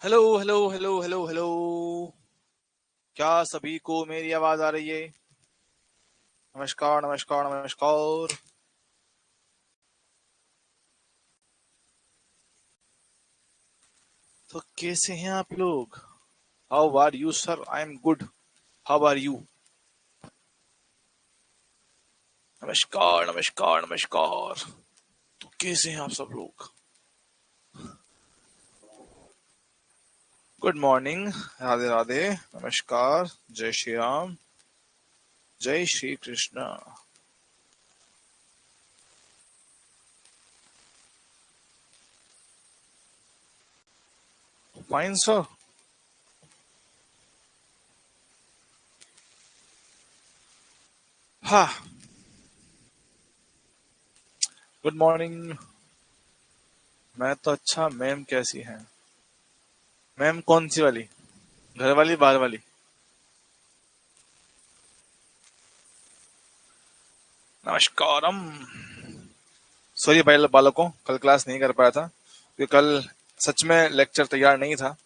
Hello hello hello hello hello. क्या सभी को मेरी आवाज आ रही है? नमस्कार नमस्कार नमस्कार। तो कैसे हैं आप लोग? How are you sir? I am good. How are you? नमस्कार नमस्कार नमस्कार। तो कैसे हैं आप सब लोग? Good morning. राधे राधे। नमस्कार। जय श्री राम। जय श्री कृष्णा। Fine sir. हाँ। Good morning. मैं तो अच्छा। मैम कैसी हैं? मैम कौन सी वाली? घर वाली बाहर वाली? नमस्कारम। सॉरी भाई बालकों, कल क्लास नहीं कर पाया था क्योंकि कल सच में लेक्चर तैयार नहीं था।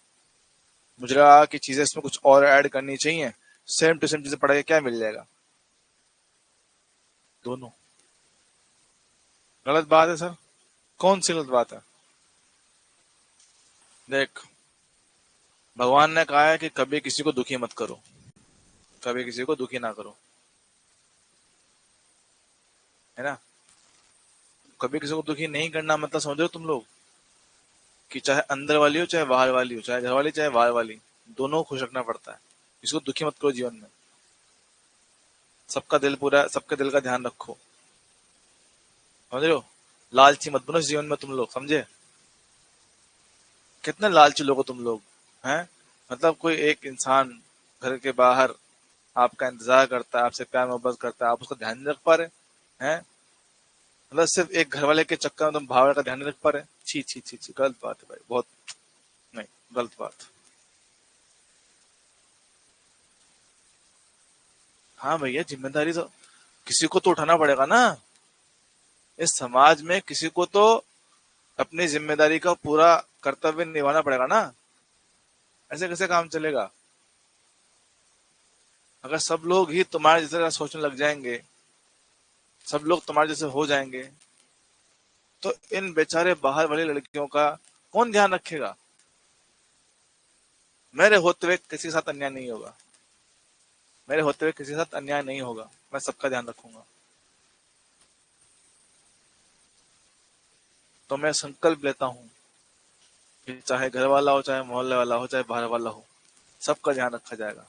मुझे लगा कि चीजें इसमें कुछ और ऐड करनी चाहिए। सेम टू सेम चीजें पढ़ा के क्या मिल जाएगा? दोनों। गलत बात है सर। कौन सी गलत बात है? देख, भगवान ने कहा है कि कभी किसी को दुखी मत करो। कभी किसी को दुखी ना करो, है ना? कभी किसी को दुखी नहीं करना मतलब समझ रहे हो तुम लोग? कि चाहे अंदर वाली हो चाहे बाहर वाली हो, चाहे घर वाली चाहे बाहर वाली, दोनों को खुश रखना पड़ता है। किसी को दुखी मत करो जीवन में। सबका दिल पूरा, सबके दिल का ध्यान रखो। समझ रहे हो? लालची मत बनो इस जीवन में तुम लोग, समझे? कितने लालची लोग हो तुम लोग, हैं? मतलब कोई एक इंसान घर के बाहर आपका इंतजार करता है, आपसे प्यार मोहब्बत करता है, आप उसका ध्यान नहीं रख पा रहे हैं? मतलब सिर्फ एक घर वाले के चक्कर में तुम भावना का ध्यान नहीं रख पा रहे? छी छी छी छी, गलत बात है भाई, बहुत। नहीं, गलत बात। हाँ भैया, जिम्मेदारी तो किसी को तो उठाना पड़ेगा ना। इस समाज में किसी को तो अपनी जिम्मेदारी का पूरा कर्तव्य निभाना पड़ेगा ना। ऐसे कैसे काम चलेगा? अगर सब लोग ही तुम्हारे जैसे सोचने लग जाएंगे, सब लोग तुम्हारे जैसे हो जाएंगे, तो इन बेचारे बाहर वाली लड़कियों का कौन ध्यान रखेगा? मेरे होते हुए किसी के साथ अन्याय नहीं होगा। मेरे होते हुए किसी के साथ अन्याय नहीं होगा। मैं सबका ध्यान रखूंगा। तो मैं संकल्प लेता हूँ कि चाहे घर वाला हो, चाहे मोहल्ले वाला हो, चाहे बाहर वाला हो, सबका ध्यान रखा जाएगा।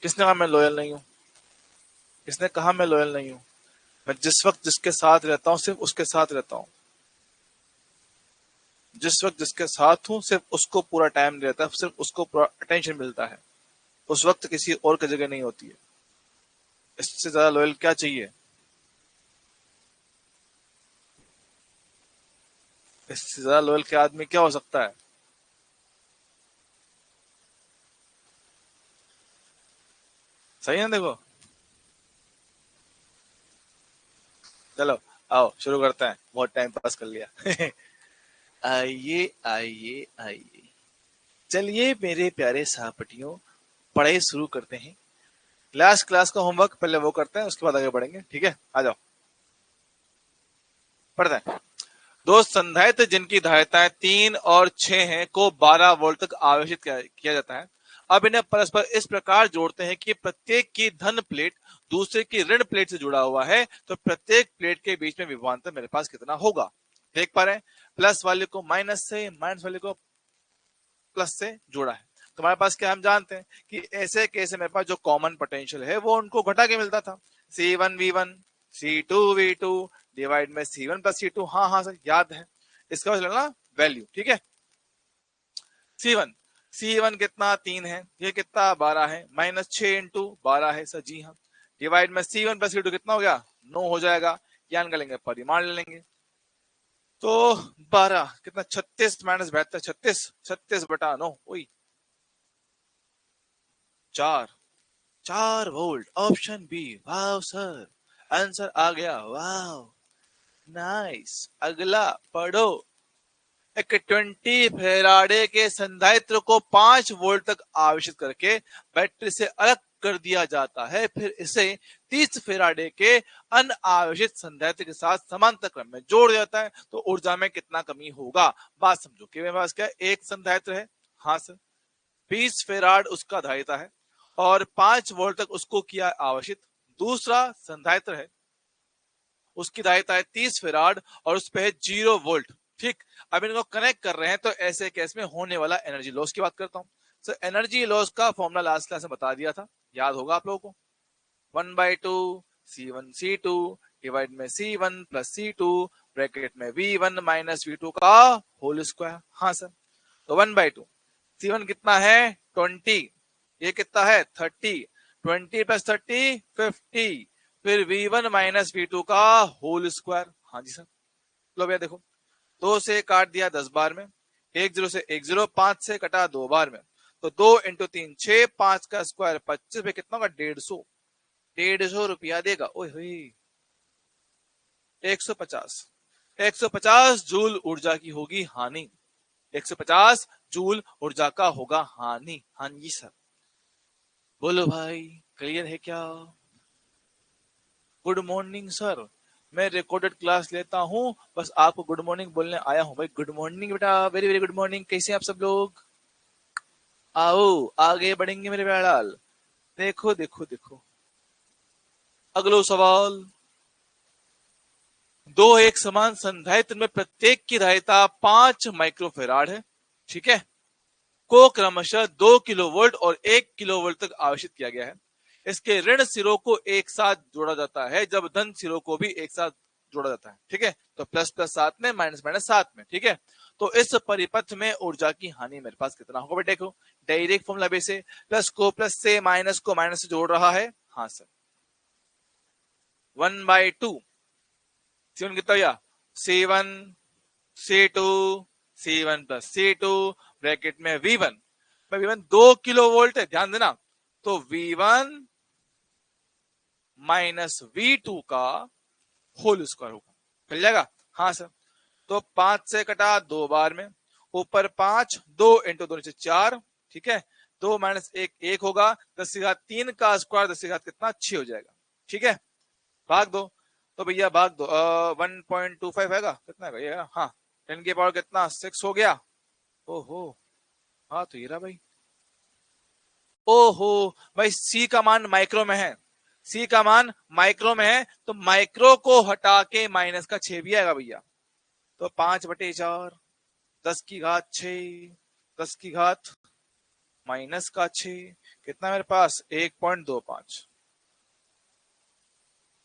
किसने कहा मैं लॉयल नहीं हूँ? किसने कहा मैं लॉयल नहीं हूँ? मैं जिस वक्त जिसके साथ रहता हूँ सिर्फ उसके साथ रहता हूँ। जिस वक्त जिसके साथ हूँ सिर्फ उसको पूरा टाइम देता है, सिर्फ उसको पूरा अटेंशन मिलता है। उस वक्त किसी और की जगह नहीं होती है। इससे ज्यादा लॉयल क्या चाहिए? इससे ज्यादा लॉयल क्या आदमी क्या हो सकता है? सही है ना? देखो, चलो आओ शुरू करते हैं, बहुत टाइम पास कर लिया। आइए आइए आइए। चलिए मेरे प्यारे सहपाठियों, पढ़ाई शुरू करते हैं। लास्ट क्लास का होमवर्क पहले वो करते हैं, उसके बाद आगे बढ़ेंगे, ठीक है? आ जाओ, पढ़ते हैं। दो संधारित्र जिनकी धारिताएं 3 और 6 हैं को 12 वोल्ट तक आवेशित किया जाता है। अब इन्हें परस्पर इस प्रकार जोड़ते हैं कि प्रत्येक की धन प्लेट दूसरे की ऋण प्लेट से जुड़ा हुआ है, तो प्रत्येक प्लेट के बीच में विभवांतर मेरे पास कितना होगा? देख पा रहे हैं? प्लस वाले को माइनस से, माइनस वाले को प्लस से जोड़ा है। तुम्हारे पास क्या, हम जानते हैं कि ऐसे केस में मेरे पास जो कॉमन पोटेंशियल है वो उनको घटा के मिलता था। C1V1 C2V2 डिवाइड में C1 + C2। हाँ हाँ सर, याद है। इसका मतलब ना वैल्यू, ठीक है? C1, C1 कितना 3 है, ये कितना 12 है, -6 × 12 है सर, जी हाँ। डिवाइड में C1 + C2 कितना हो गया? 9 हो जाएगा। क्या निकालेंगे? परिमाण ले लेंगे। तो 12 कितना, 36 -72, 36, 36/9, वही 4। 4 वोल्ट, ऑप्शन बी। वाह सर, आंसर आ गया, वाह, नाइस। अगला पढ़ो। एक 20 फेराडे के संधारित्र को 5 वोल्ट तक आवेशित करके बैटरी से अलग कर दिया जाता है, फिर इसे 30 फेराडे के अनावेशित संधारित्र के साथ समांतर क्रम में जोड़ दिया जाता है, तो ऊर्जा में कितना कमी होगा। बात समझो कि मेरे पास क्या है, एक संधारित्र है, हाँ सर, 20 फेराड उसका धारिता है और 5 वोल्ट तक उसको किया आवेशित। दूसरा संधारित्र है, उसकी धारिता है 30 फेराड और उस पे है 0 वोल्ट। ठीक, अब इनको कनेक्ट कर रहे हैं, तो ऐसे केस में होने वाला एनर्जी लॉस की बात करता हूं। सर एनर्जी लॉस का फॉर्मूला लास्ट क्लास में बता दिया था, याद होगा आप लोगों को, 1/2 C1 C2 डिवाइड में C1 प्लस C2 ब्रैकेट में V1 माइनस V2 का होल स्क्वायर। हाँ सर, तो 1/2 C1 कितना है 20, ये कितना है 30, 20 प्लस 30 50, फिर V1 माइनस V2 का होल स्क्वायर। हाँ जी सर, लो भैया देखो, 2 से काट दिया 10 बार में, 1 0 से 1 0, 5 से कटा 2 बार में, तो 2 इंटू 3 6, 5 का स्क्वायर 25 पे कितना होगा 150, 150 रुपया देगा। ओए होए 150, 150 जूल ऊर्जा की होगी हानि, 150 जूल ऊर्जा का होगा हानि। हाँ जी सर, बोलो भाई क्लियर है क्या। गुड मॉर्निंग सर, मैं रिकॉर्डेड क्लास लेता हूँ, बस आपको गुड मॉर्निंग बोलने आया हूँ। भाई गुड मॉर्निंग बेटा, वेरी वेरी गुड मॉर्निंग, कैसे हैं आप सब लोग। आओ आगे बढ़ेंगे मेरे प्यारे। देखो देखो देखो, अगलो सवाल, दो एक समान संधारित्र में प्रत्येक की धारिता 5 माइक्रोफेराड है, ठीक है, को क्रमशः 2 किलोवोल्ट और 1 किलोवोल्ट तक आवेशित किया गया है। इसके ऋण सिरों को एक साथ जोड़ा जाता है जब धन सिरों को भी एक साथ जोड़ा जाता है, ठीक है, तो प्लस प्लस साथ में, माइनस माइनस साथ में, ठीक है। तो इस परिपथ में ऊर्जा की हानि मेरे पास कितना होगा बेटे, देखो डायरेक्ट फॉर्मूला बेस से प्लस को प्लस से, माइनस को माइनस से जोड़ रहा है। हाँ सर, 1/2 C1 कितना भैया C1 C2 C1 plus C2 bracket में V1, V1 2 किलो वोल्ट है, ध्यान देना, तो V1 माइनस V2 का होल स्क्वायर होगा, मिल जाएगा। हाँ सर, तो 5 से कटा 2 बार में, ऊपर 5, 2 इंटू 2 नीचे 4, ठीक है, 2 माइनस 1 1 होगा, 10 की घात 3 का स्क्वायर 10 की घात कितना 6 हो जाएगा, ठीक है, भाग दो, तो भैया भाग दो 1.25 हैगा, कितना है भैया, हाँ 10 की पावर कितना 6 हो गया। ओहो, हाँ तो ये रहा भाई। ओहो भाई, सी का मान माइक्रो में है, सी का मान माइक्रो में है, तो माइक्रो को हटा के माइनस का 6 भी आएगा भैया, तो 5/4, 10 की घात 6, 10 की घात माइनस का 6, कितना मेरे पास 1.25,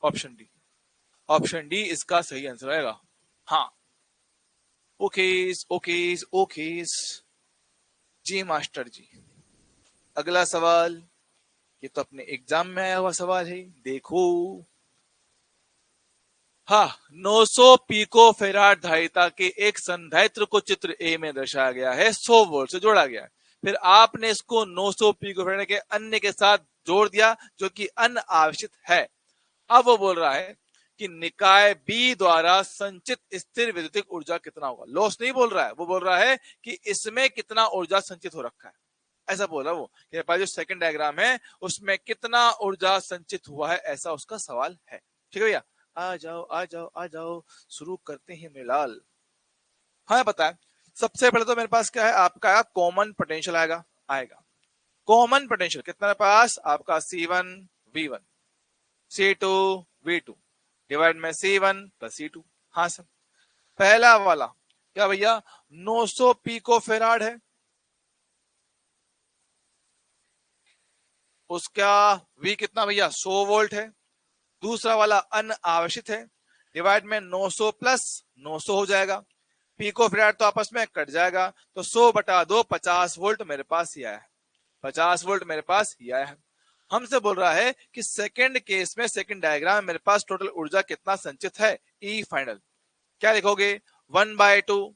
ऑप्शन डी, ऑप्शन डी इसका सही आंसर आएगा। हाँ, ओकेस ओकेस ओकेस जी मास्टर जी। अगला सवाल, ये तो अपने एग्जाम में आया हुआ सवाल है, देखो, हाँ 900 पिको फेराड धारिता के एक संधारित्र को चित्र ए में दर्शाया गया है, 100 वोल्ट से जोड़ा गया है, फिर आपने इसको 900 पिको फेराड के अन्य के साथ जोड़ दिया जो कि अनावेशित है। अब वो बोल रहा है कि निकाय बी द्वारा संचित स्थिर विद्युतिक ऊर्जा कितना होगा। लॉस नहीं बोल रहा है, वो बोल रहा है कि इसमें कितना ऊर्जा संचित हो रखा है, ऐसा बोल रहा है वो, कि पास जो सेकंड डायग्राम है उसमें कितना ऊर्जा संचित हुआ है, ऐसा उसका सवाल है। ठीक है भैया, आ जाओ आ जाओ आ जाओ, शुरू करते हैं मिलाल। हाँ बताए, सबसे पहले तो मेरे पास क्या है, आपका कॉमन पोटेंशियल आएगा, आएगा कॉमन पोटेंशियल कितना मेरे पास, आपका C1 V1 C2 V2 divide में C1 प्लस C2। हाँ सर, पहला वाला क्या भैया 900 पिको फेराड है, उसका V कितना भैया 100 वोल्ट है, दूसरा वाला अनावेशित है, डिवाइड में 900 प्लस 900 हो जाएगा, पिको फेराड तो आपस में कट जाएगा, तो 100/2 50 वोल्ट मेरे पास ही आया है, 50 वोल्ट मेरे पास ही आया है। हमसे बोल रहा है कि सेकंड केस में, सेकंड डायग्राम में मेरे पास टोटल ऊर्जा कितना संचित है, ई फाइनल क्या लिखोगे 1/2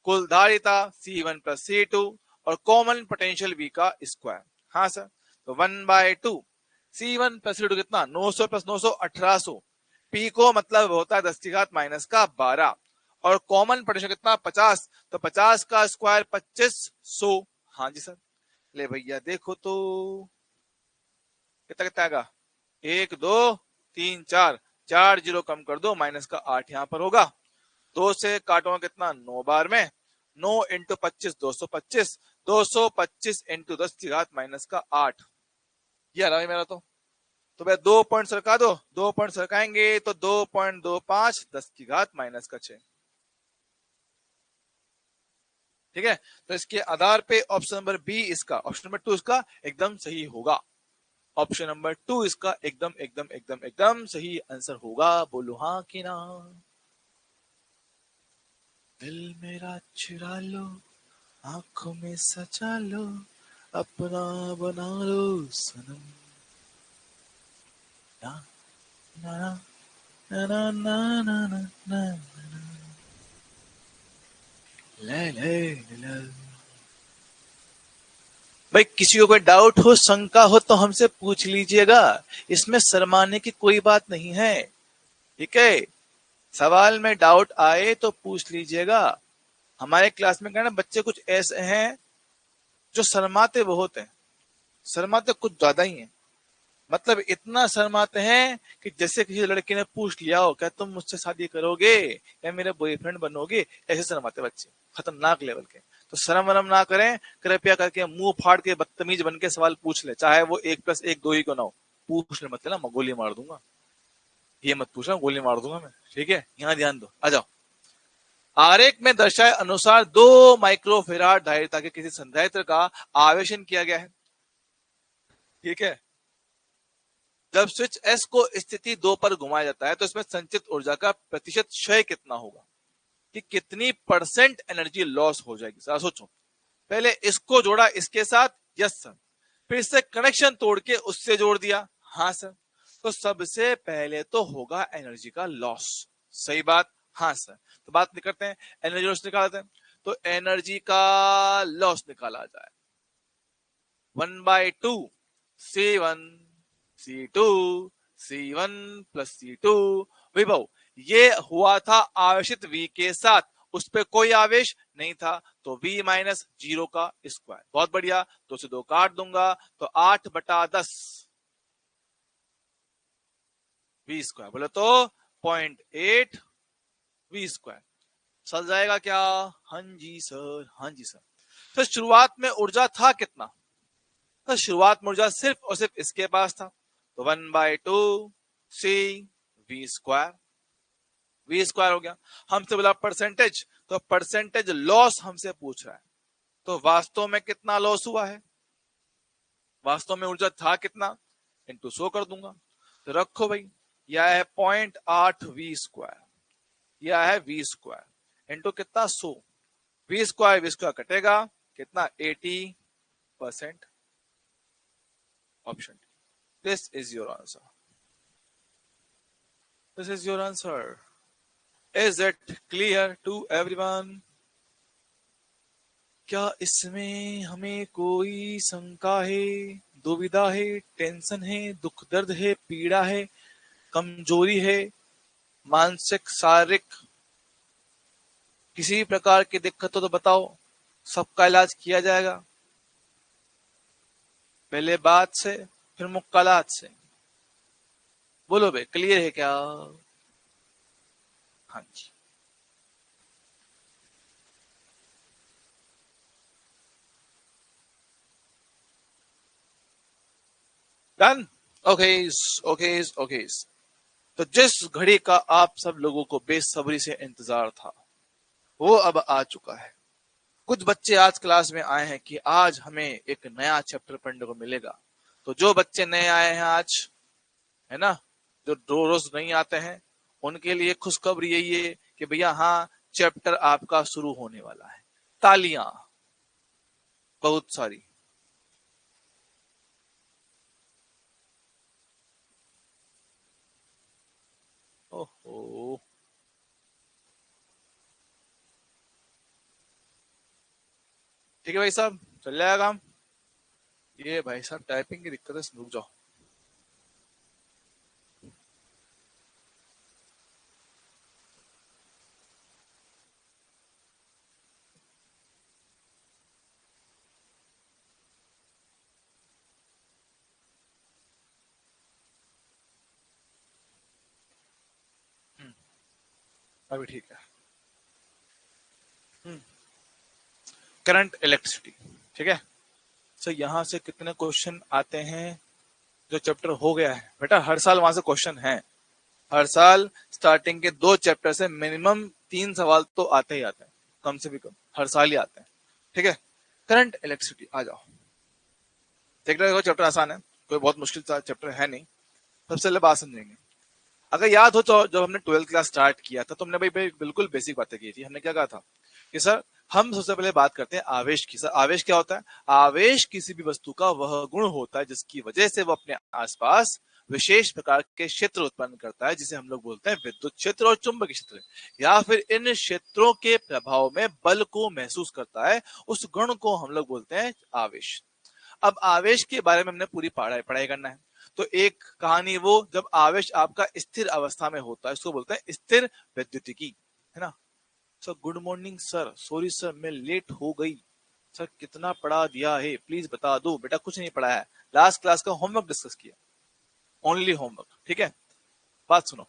कुल धारिता C1 प्लस C2 और कॉमन पोटेंशियल V का स्क्वायर। हाँ सर, तो 1/2 C1 प्लस C2 कितना 900 प्लस 900 1800, पी को मतलब होता है 10 की घात माइनस का 12, और कॉमन पोटेंशियल कितना 50, तो 50 का स्क्वायर 2500। हाँ जी सर। ले भैया देखो तो कितना कितना आएगा, 1 2 3 4, 4 जीरो कम कर दो, माइनस का 8 यहां पर होगा। 2 से काटूंगा कितना 9 बार में, 9 इंटू 25 225, 225 इंटू 10 की घात माइनस का 8। ये आ रहा है मेरा तो भाई 2 पॉइंट सरका दो, 2 पॉइंट सरकाएंगे तो 2.25 10 की घात माइनस का 6। ठीक है, तो इसके आधार पे ऑप्शन नंबर बी इसका, ऑप्शन नंबर 2 इसका एकदम सही होगा। ऑप्शन नंबर 2 इसका एकदम एकदम एकदम एकदम सही आंसर होगा। बोलो हाँ कि ना। दिल मेरा चुरा लो, आंखों में सजा लो, अपना बना लो सनम। ना ना ना ना ना ना ना ना ले ले ले। भाई किसी को कोई डाउट हो, शंका हो तो हमसे पूछ लीजिएगा, इसमें शर्माने की कोई बात नहीं है। ठीक है, सवाल में डाउट आए तो पूछ लीजिएगा। हमारे क्लास में कहना बच्चे कुछ ऐसे हैं जो शर्माते बहुत हैं, शर्माते कुछ ज्यादा ही हैं। मतलब इतना शर्माते हैं कि जैसे किसी लड़के ने पूछ लिया हो क्या तुम मुझसे शादी करोगे या मेरे बॉयफ्रेंड बनोगे, ऐसे शर्माते बच्चे, खतरनाक लेवल के। तो शर्म वरम ना करें, कृपया करके मुंह फाड़ के बदतमीज बन के सवाल पूछ ले, चाहे वो 1+1 2 ही क्यों ना हो। पूछ ले, मत लेना, मैं गोली मार दूंगा। ये मत पूछना, गोली मार दूंगा मैं। ठीक है, यहाँ ध्यान दो, आ जाओ। आरेख में दर्शाए अनुसार 2 माइक्रोफेराड धारिता के किसी संधारित्र का आवेशन किया गया है। ठीक है, जब स्विच एस को स्थिति 2 पर घुमाया जाता है तो इसमें संचित ऊर्जा का प्रतिशत क्षय कितना होगा, कि कितनी परसेंट एनर्जी लॉस हो जाएगी। सर सोचो, पहले इसको जोड़ा इसके साथ, यस सर, फिर इससे कनेक्शन तोड़ के उससे जोड़ दिया, हाँ सर, तो सबसे पहले तो होगा एनर्जी का लॉस। सही बात, हाँ सर। तो बात करते हैं, एनर्जी लॉस निकालते हैं। तो एनर्जी का लॉस निकाला जाए 1/2 C1 C2 C1 plus C2 विभव। ये हुआ था आवेशित V के साथ, उस पर कोई आवेश नहीं था, तो V माइनस 0 का स्क्वायर। बहुत बढ़िया, 2 से 2 काट दूंगा तो 8/10 V स्क्वायर, बोले तो 0.8 V स्क्वायर। चल जाएगा क्या? हाँ जी सर, हाँ जी सर। तो शुरुआत में ऊर्जा था कितना? तो शुरुआत में ऊर्जा सिर्फ और सिर्फ इसके पास था, तो 1/2 C V square, V square हो गया। हमसे बोला परसेंटेज, तो परसेंटेज लॉस हमसे पूछ रहा है, तो वास्तव में कितना लॉस हुआ है, वास्तव में ऊर्जा था कितना, इंटू 100 कर दूंगा। तो रखो भाई, यह है 0.8 V स्क्वायर, यह है V स्क्वायर इंटू कितना 100, V स्क्वायर कटेगा कितना 80%। Option, this is your answer, this is your answer. Is it clear to everyone? क्या इसमें हमें कोई शंका है, दुविधा है, टेंशन है, दुख दर्द है, पीड़ा है, कमजोरी है, मानसिक शारीरिक किसी भी प्रकार की दिक्कत हो तो बताओ, सबका इलाज किया जाएगा, पहले बात से फिर मुक्कालात से। बोलो बे, क्लियर है क्या? हाँ जी। डन। Okay okay okay. तो जिस घड़ी का आप सब लोगों को बेसब्री से इंतजार था वो अब आ चुका है। कुछ बच्चे आज क्लास में आए हैं कि आज हमें एक नया चैप्टर पढ़ने को मिलेगा। तो जो बच्चे नए आए हैं आज, है ना, जो रोज नहीं आते हैं, उनके लिए खुशखबरी यही है कि भैया हाँ, चैप्टर आपका शुरू होने वाला है। तालियां बहुत सारी। ओहो, ठीक है भाई साहब, चल जाएगा काम। ये भाई साहब टाइपिंग की दिक्कत है, रुक जाओ। अभी ठीक है। करंट इलेक्ट्रिसिटी, ठीक है। सो यहां से कितने क्वेश्चन आते हैं? जो चैप्टर हो गया है बेटा, हर साल वहां से क्वेश्चन है। हर साल स्टार्टिंग के 2 चैप्टर से मिनिमम 3 सवाल तो आते ही आते हैं, कम से भी कम हर साल ही आते हैं, ठीक है। करंट इलेक्ट्रिसिटी आ जाओ, देख रहे हो चैप्टर आसान है, कोई बहुत मुश्किल चैप्टर है नहीं। सबसे पहले बात समझेंगे। अगर याद हो तो जब हमने 12th क्लास स्टार्ट किया था तो हमने भाई बिल्कुल बेसिक बातें की थी। हमने क्या कहा था कि सर हम सबसे पहले बात करते हैं आवेश की। सर आवेश क्या होता है? आवेश किसी भी वस्तु का वह गुण होता है जिसकी वजह से वो अपने आसपास विशेष प्रकार के क्षेत्र उत्पन्न करता है, जिसे हम लोग बोलते हैं विद्युत क्षेत्र और चुंबकीय क्षेत्र, या फिर इन क्षेत्रों के प्रभाव में बल को महसूस करता है। उस गुण को हम लोग बोलते हैं आवेश। अब आवेश के बारे में हमने पूरी पढ़ाई करना है। तो एक कहानी वो जब आवेश आपका स्थिर अवस्था में होता है, उसको बोलते हैं स्थिर विद्युतिकी, है ना। Sir good morning sir, sorry sir मैं लेट हो गई। सर कितना पढ़ा दिया है प्लीज बता दो। बेटा कुछ नहीं पढ़ा है, लास्ट क्लास का होमवर्क डिस्कस किया, ओनली होमवर्क, ठीक है। बात सुनो।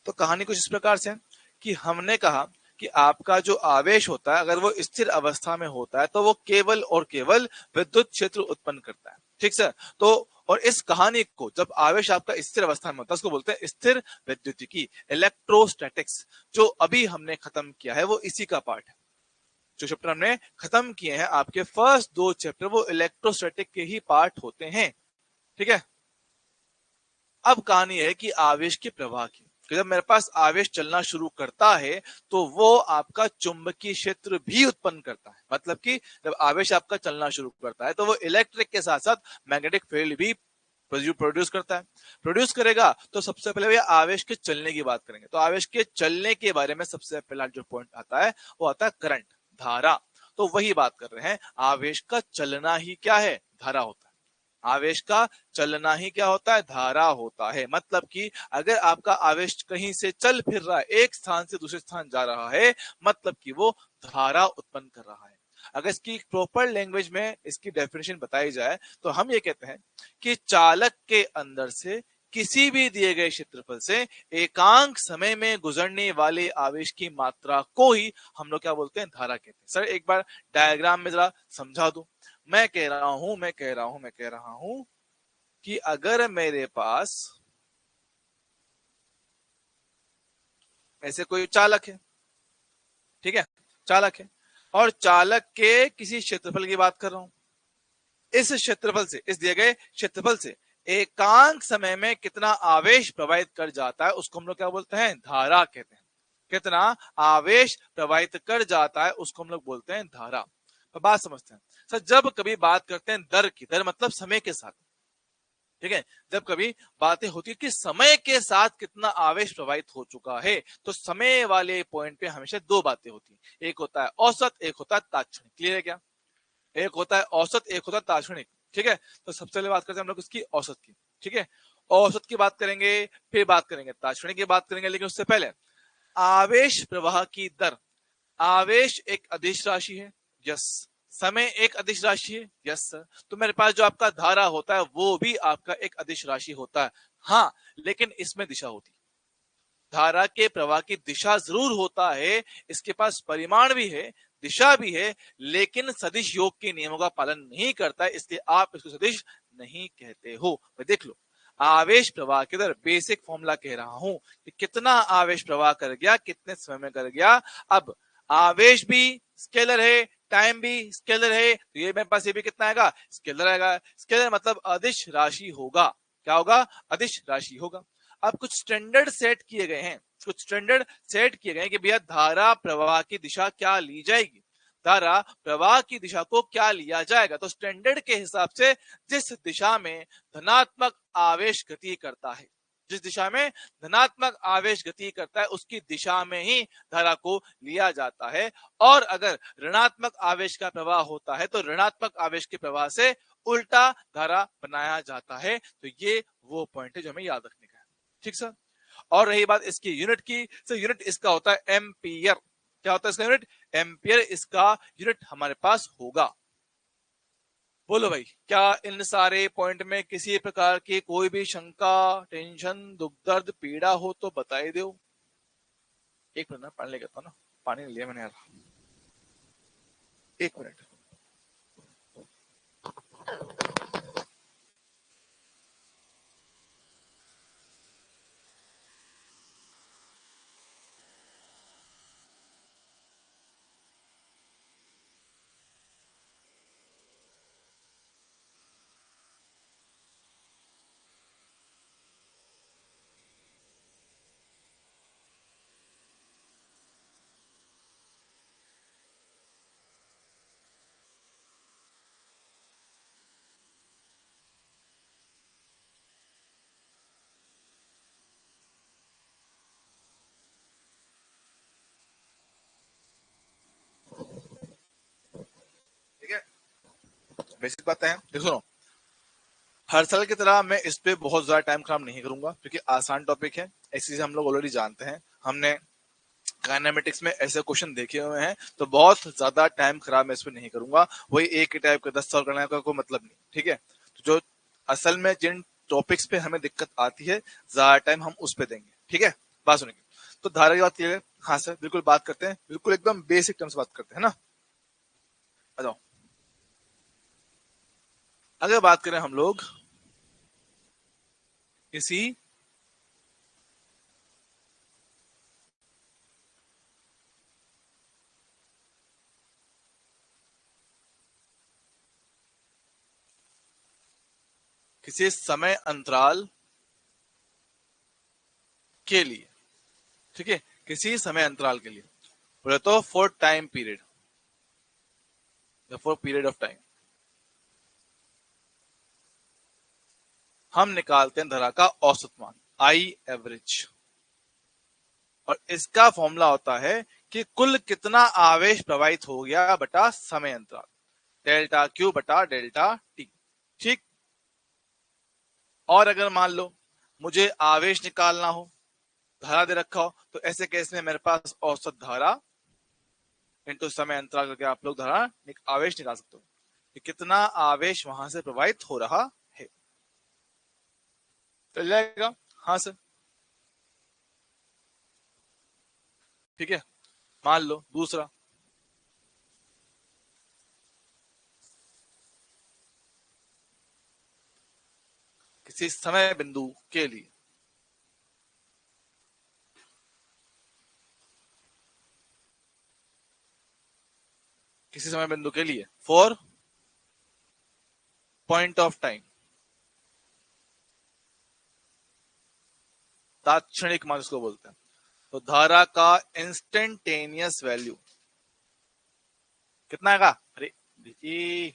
तो कहानी कुछ इस प्रकार से है कि हमने कहा कि आपका जो आवेश होता है अगर वो स्थिर अवस्था में होता है तो वो केवल और केवल विद्युत क्षेत्र उत्पन्न करता है, ठीक सर। तो और इस कहानी को जब आवेश आपका स्थिर अवस्था में होता है उसको बोलते हैं स्थिर विद्युतिकी, इलेक्ट्रोस्टैटिक्स। जो अभी हमने खत्म किया है वो इसी का पार्ट है। जो चैप्टर हमने खत्म किए हैं आपके फर्स्ट 2 चैप्टर वो इलेक्ट्रोस्टैटिक के ही पार्ट होते हैं, ठीक है। अब कहानी है कि आवेश के प्रवाह की, जब मेरे पास आवेश चलना शुरू करता है तो वो आपका चुंबकीय क्षेत्र भी उत्पन्न करता है। मतलब कि जब आवेश आपका चलना शुरू करता है तो वो इलेक्ट्रिक के साथ साथ मैग्नेटिक फील्ड भी प्रोड्यूस करता है। प्रोड्यूस करेगा तो सबसे पहले भैया आवेश के चलने की बात करेंगे। तो आवेश के चलने के बारे में सबसे पहला जो पॉइंट आता है वो आता है करंट, धारा। तो वही बात कर रहे हैं, आवेश का चलना ही क्या है? धारा होता है। आवेश का चलना ही क्या होता है? धारा होता है। मतलब कि अगर आपका आवेश कहीं से चल फिर रहा है, एक स्थान से दूसरे स्थान जा रहा है, मतलब कि वो धारा उत्पन्न कर रहा है। अगर इसकी प्रॉपर लैंग्वेज में इसकी डेफिनेशन बताई जाए तो हम ये कहते हैं कि चालक के अंदर से किसी भी दिए गए क्षेत्रफल से एकांक समय में गुजरने वाले आवेश की मात्रा को ही हम लोग क्या बोलते हैं? धारा कहते हैं। सर एक बार डायग्राम में जरा समझा दो। मैं कह रहा हूं कि अगर मेरे पास ऐसे कोई चालक है, ठीक है, चालक है, और चालक के किसी क्षेत्रफल की बात कर रहा हूं। इस क्षेत्रफल से, इस दिए गए क्षेत्रफल से एकांक समय में कितना आवेश प्रवाहित कर जाता है उसको हम लोग क्या बोलते हैं? धारा कहते हैं। कितना आवेश प्रवाहित कर जाता है उसको हम लोग बोलते हैं धारा। तो बात समझते हैं। सर जब कभी बात करते हैं दर की, दर मतलब समय के साथ, ठीक है, जब कभी बातें होती है कि समय के साथ कितना आवेश प्रवाहित हो चुका है, तो समय वाले पॉइंट पे हमेशा 2 बातें होती हैं। एक होता है औसत, एक होता है तात्क्षणिक। क्लियर है क्या? एक होता है औसत, एक होता है तात्क्षणिक, ठीक है। तो सबसे पहले बात करते हैं हम लोग इसकी औसत की, ठीक है। औसत की बात करेंगे, फिर बात करेंगे तात्क्षणिक की बात करेंगे, लेकिन उससे पहले आवेश प्रवाह की दर। आवेश एक अदिश राशि है, यस। समय एक अदिश राशि है, यस सर। तो मेरे पास जो आपका धारा होता है वो भी आपका एक अदिश राशि होता है। हाँ, लेकिन इसमें दिशा होती है। धारा के प्रवाह की दिशा जरूर होता है, इसके पास परिमाण भी है, दिशा भी है, लेकिन सदिश योग के नियमों का पालन नहीं करता है, इसलिए आप इसको सदिश नहीं कहते हो। देख लो, आवेश प्रवाह की दर बेसिक फॉर्मूला कह रहा हूं कि कितना आवेश प्रवाह कर गया, कितने समय में कर गया। अब आवेश भी स्केलर है, टाइम भी स्केलर है, तो ये मेरे पास ये भी कितना आएगा? स्केलर आएगा। स्केलर मतलब अदिश राशि होगा। क्या होगा? अदिश राशि होगा। अब कुछ स्टैंडर्ड सेट किए गए हैं, कुछ स्टैंडर्ड सेट किए गए हैं कि भैया धारा प्रवाह की दिशा क्या ली जाएगी, धारा प्रवाह की दिशा को क्या लिया जाएगा। तो स्टैंडर्ड के हिसाब से जिस दिशा में धनात्मक आवेश गति करता है, जिस दिशा में धनात्मक आवेश गति करता है उसकी दिशा में ही धारा को लिया जाता है। और अगर ऋणात्मक आवेश का प्रवाह होता है तो ऋणात्मक आवेश के प्रवाह से उल्टा धारा बनाया जाता है। तो ये वो पॉइंट है जो हमें याद रखने का है, ठीक सर। और रही बात इसकी यूनिट की, तो यूनिट इसका होता है एम्पियर। क्या होता है इसका यूनिट? एम्पियर इसका यूनिट हमारे पास होगा। बोलो भाई, क्या इन सारे पॉइंट में किसी प्रकार की कोई भी शंका, टेंशन, दुख दर्द, पीड़ा हो तो बताई दो। एक मिनट ना, पानी लेके आता हूँ ना, पानी नहीं लिया मैंने यार, एक मिनट। ठीक है, बेसिक बात है, देखो सुनो, हर साल की तरह मैं इस पे बहुत ज्यादा टाइम खराब नहीं करूंगा क्योंकि आसान टॉपिक है, ऐसी चीजें हम लोग ऑलरेडी जानते हैं, हमने काइनेमेटिक्स में ऐसे क्वेश्चन देखे हुए हैं, तो बहुत ज्यादा टाइम खराब मैं इस पे नहीं करूंगा। वही एक ही टाइप का 10 सॉल्व करने का कोई मतलब नहीं, ठीक है। तो जो असल में जिन टॉपिक्स पे हमें दिक्कत आती है, ज्यादा टाइम हम उस पे देंगे, ठीक है। बात सुनेंगे, तो धारा की बात क्लियर है? हाँ सर, बिल्कुल बात करते हैं, बिल्कुल एकदम बेसिक टर्म्स बात करते हैं ना। आ जाओ, अगर बात करें हम लोग इसी किसी समय अंतराल के लिए, ठीक है, किसी समय अंतराल के लिए बोले तो for time period, for period of time, हम निकालते हैं धारा का औसत मान, आई एवरेज। और इसका फॉर्मूला होता है कि कुल कितना आवेश प्रवाहित हो गया बटा समय अंतराल, डेल्टा क्यू बटा डेल्टा टी, ठीक। और अगर मान लो मुझे आवेश निकालना हो, धारा दे रखा हो, तो ऐसे केस में मेरे पास औसत धारा इनटू समय अंतराल करके आप लोग धारा आवेश निकाल सकते हो कि कितना आवेश वहां से प्रवाहित हो रहा है। चल जाएगा? हाँ सर, ठीक है। मान लो दूसरा, किसी समय बिंदु के लिए, किसी समय बिंदु के लिए फॉर पॉइंट ऑफ टाइम, तात्क्षणिक मान उसको बोलते हैं। तो धारा का इंस्टेंटेनियस वैल्यू कितना आएगा? अरे D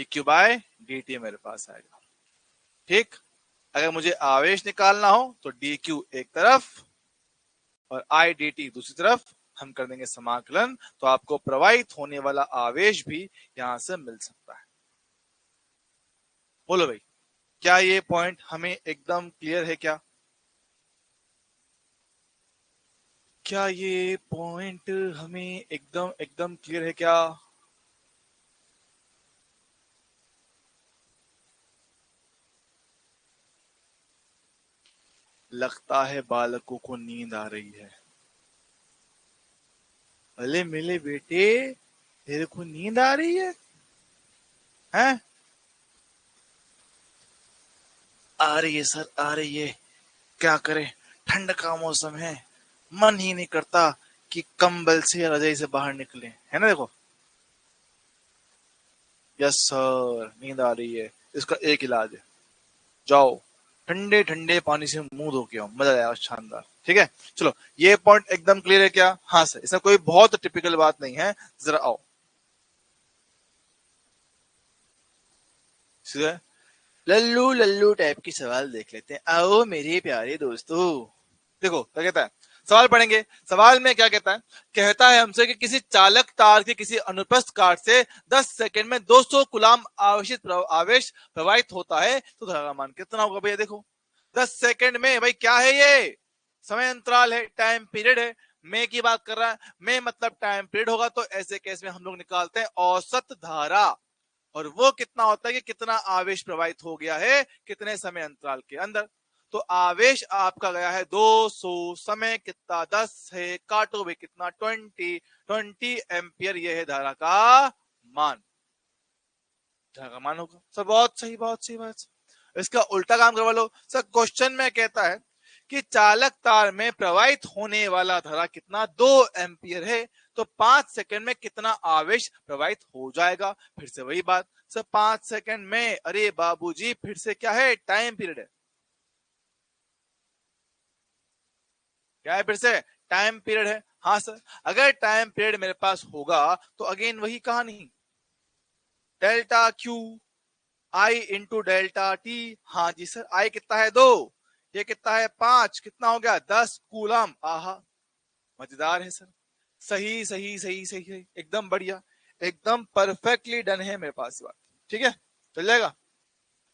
Q by D T मेरे पास आएगा, ठीक। अगर मुझे आवेश निकालना हो तो डी क्यू एक तरफ और आई डी टी दूसरी तरफ, हम कर देंगे समाकलन, तो आपको प्रवाहित होने वाला आवेश भी यहां से मिल सकता है। बोलो भाई, क्या ये पॉइंट हमें एकदम क्लियर है? क्या ये पॉइंट हमें एकदम एकदम क्लियर है क्या? लगता है बालकों को नींद आ रही है। अरे मेरे बेटे, तेरे को नींद आ रही है? हैं? आ रही है सर, आ रही है। क्या करें, ठंड का मौसम है, मन ही नहीं करता कि कंबल से या रजाई से बाहर निकले, है ना। देखो, यस सर, नींद आ रही है, इसका एक इलाज है, जाओ ठंडे ठंडे पानी से मुंह धो के आओ, मजा आएगा शानदार, ठीक है। चलो, ये पॉइंट एकदम क्लियर है क्या? हाँ सर, इसमें कोई बहुत टिपिकल बात नहीं है। जरा आओ सीधे लल्लू लल्लू टाइप की सवाल देख लेते हैं, आओ मेरे प्यारे दोस्तों। देखो क्या कहता है, सवाल पढ़ेंगे। सवाल में क्या कहता है? कहता है हमसे कि किसी चालक तार के किसी अनुप्रस्थ काट से 10 सेकंड में 200 कुलाम आवेश प्रवाहित होता है, तो धारा मान कितना होगा भैया? देखो, 10 सेकंड में, भाई क्या है ये? समय अंतराल है, टाइम पीरियड है, में की बात कर रहा है, में मतलब टाइम पीरियड होगा, तो ऐसे केस में हम लोग निकालते हैं औसत धारा, और वो कितना होता है कि कितना आवेश प्रवाहित हो गया है कितने समय अंतराल के अंदर। तो आवेश आपका गया है 200, समय कितना 10 है, काटोगे कितना 20 एम्पियर, ये है धारा का मान। धारा का मान होगा सर। बहुत सही, बहुत सही, बहुत सही। इसका उल्टा काम करवा लो सर। क्वेश्चन में कहता है कि चालक तार में प्रवाहित होने वाला धारा कितना 2 एम्पियर है, तो 5 सेकंड में कितना आवेश प्रवाहित हो जाएगा। फिर से वही बात सर, 5 सेकंड में, अरे बाबूजी फिर से क्या है, टाइम पीरियड है। क्या है, फिर से टाइम पीरियड है। हाँ सर, अगर टाइम पीरियड मेरे पास होगा तो अगेन वही कहानी, delta Q I into delta T. हाँ जी सर, आई कितना है 2, ये कितना है 5, कितना हो गया 10 कूलम। आहा, मजेदार है सर। सही सही सही सही सही, एकदम बढ़िया, एकदम परफेक्टली डन है मेरे पास बात। ठीक है, चल जाएगा।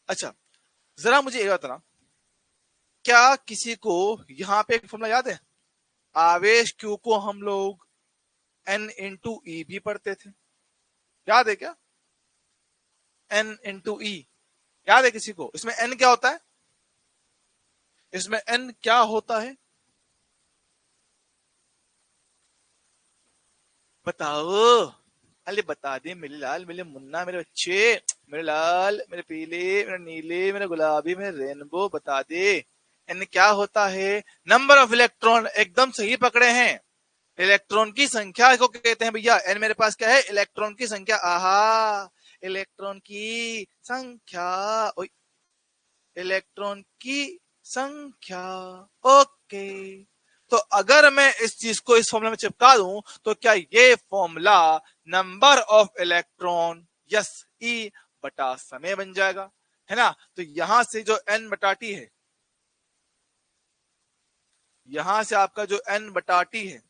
अच्छा, जरा मुझे ये बताना, क्या किसी को यहाँ पे एक फॉर्मूला याद है? आवेश क्यू को हम लोग एन इंटू ई भी पढ़ते थे, याद है क्या? एन इंटू ई याद है किसी को? इसमें एन क्या होता है? इसमें एन क्या होता है बताओ? अरे बता दे मेरे लाल, मेरे मुन्ना, मेरे बच्चे, मेरे लाल, मेरे पीले, मेरे नीले, मेरे गुलाबी, मेरे रेनबो, बता दे एन क्या होता है? नंबर ऑफ इलेक्ट्रॉन, एकदम सही पकड़े हैं। इलेक्ट्रॉन की संख्या को कहते हैं भैया। एन मेरे पास क्या है? इलेक्ट्रॉन की संख्या। आहा, इलेक्ट्रॉन की संख्या, इलेक्ट्रॉन की संख्या। ओके, तो अगर मैं इस चीज को इस फॉर्मूला में चिपका दूं तो क्या ये formula number of electron yes e बटा समय बन जाएगा, है ना? तो यहां से जो एन बटा टी है, यहां से आपका जो एन बटा टी है,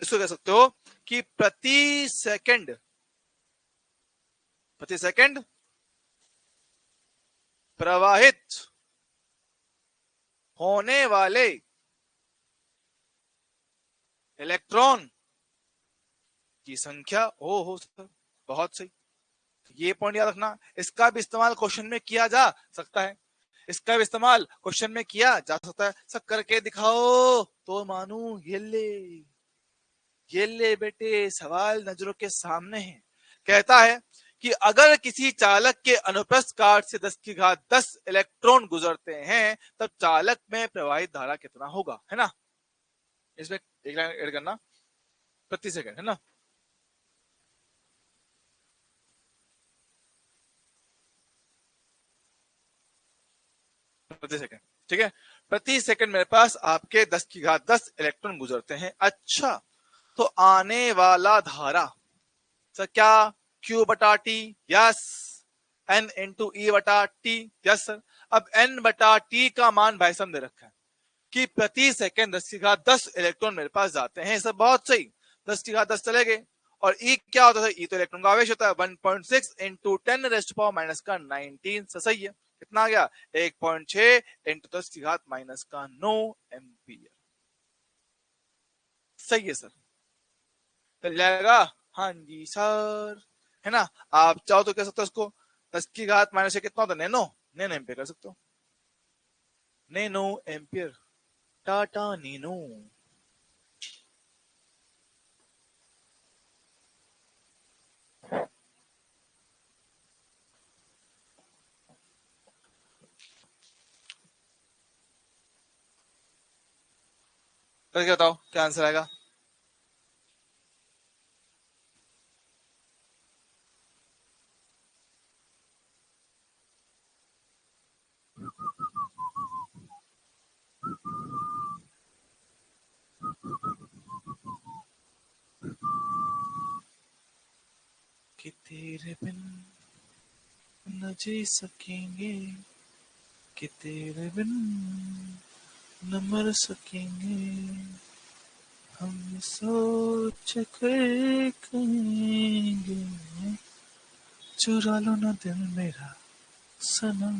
इसको कह सकते हो कि प्रति सेकंड प्रवाहित होने वाले इलेक्ट्रॉन की संख्या। ओ हो सर, बहुत सही। ये पॉइंट याद रखना, इसका भी इस्तेमाल क्वेश्चन में किया जा सकता है, इसका भी इस्तेमाल क्वेश्चन में किया जा सकता है। सब करके दिखाओ तो मानू। ये ले बेटे, सवाल नजरों के सामने है। कहता है कि अगर किसी चालक के अनुप्रस्थ काट से 10 की घात 10 इलेक्ट्रॉन गुजरते हैं, तब चालक में प्रवाहित धारा कितना होगा, है ना? इसमें एक लाइन ऐड करना, प्रति सेकंड, है ना? प्रति सेकंड, ठीक है। प्रति सेकंड मेरे पास आपके 10 की घात 10 इलेक्ट्रॉन गुजरते हैं। अच्छा, तो आने वाला धारा सर क्या? Q बटा टी, यस। N इंटू ई बटा टी, यस सर। अब N बटा टी का मान भाई साहब दे रखा है कि प्रति सेकंड 10 की घात 10 इलेक्ट्रॉन मेरे पास जाते हैं। सर बहुत सही, 10 की घात 10 चले गए। और ई क्या होता है? ई तो इलेक्ट्रॉन का आवेश होता है। 1.6 इंटू 10 रेस्ट पावर माइनस का 19 से, सही है। कितना आ गया? 1.6 इंटू 10 की घात माइनस का 9 एम्पियर। सही है सर, चल जाएगा। हाँ जी सर, है ना? आप चाहो तो कह सकते हो इसको 10 की घात माइनस से कितना होता है? नैनो, नैनो एम्पियर कर सकते हो। Nano ampere, Tata nano. करके बताओ क्या आंसर आएगा। कि तेरे बिन न जी सकेंगे, कि तेरे बिन न मर सकेंगे, हम सोच कर कहेंगे, चुरा लो ना दिल मेरा सनम,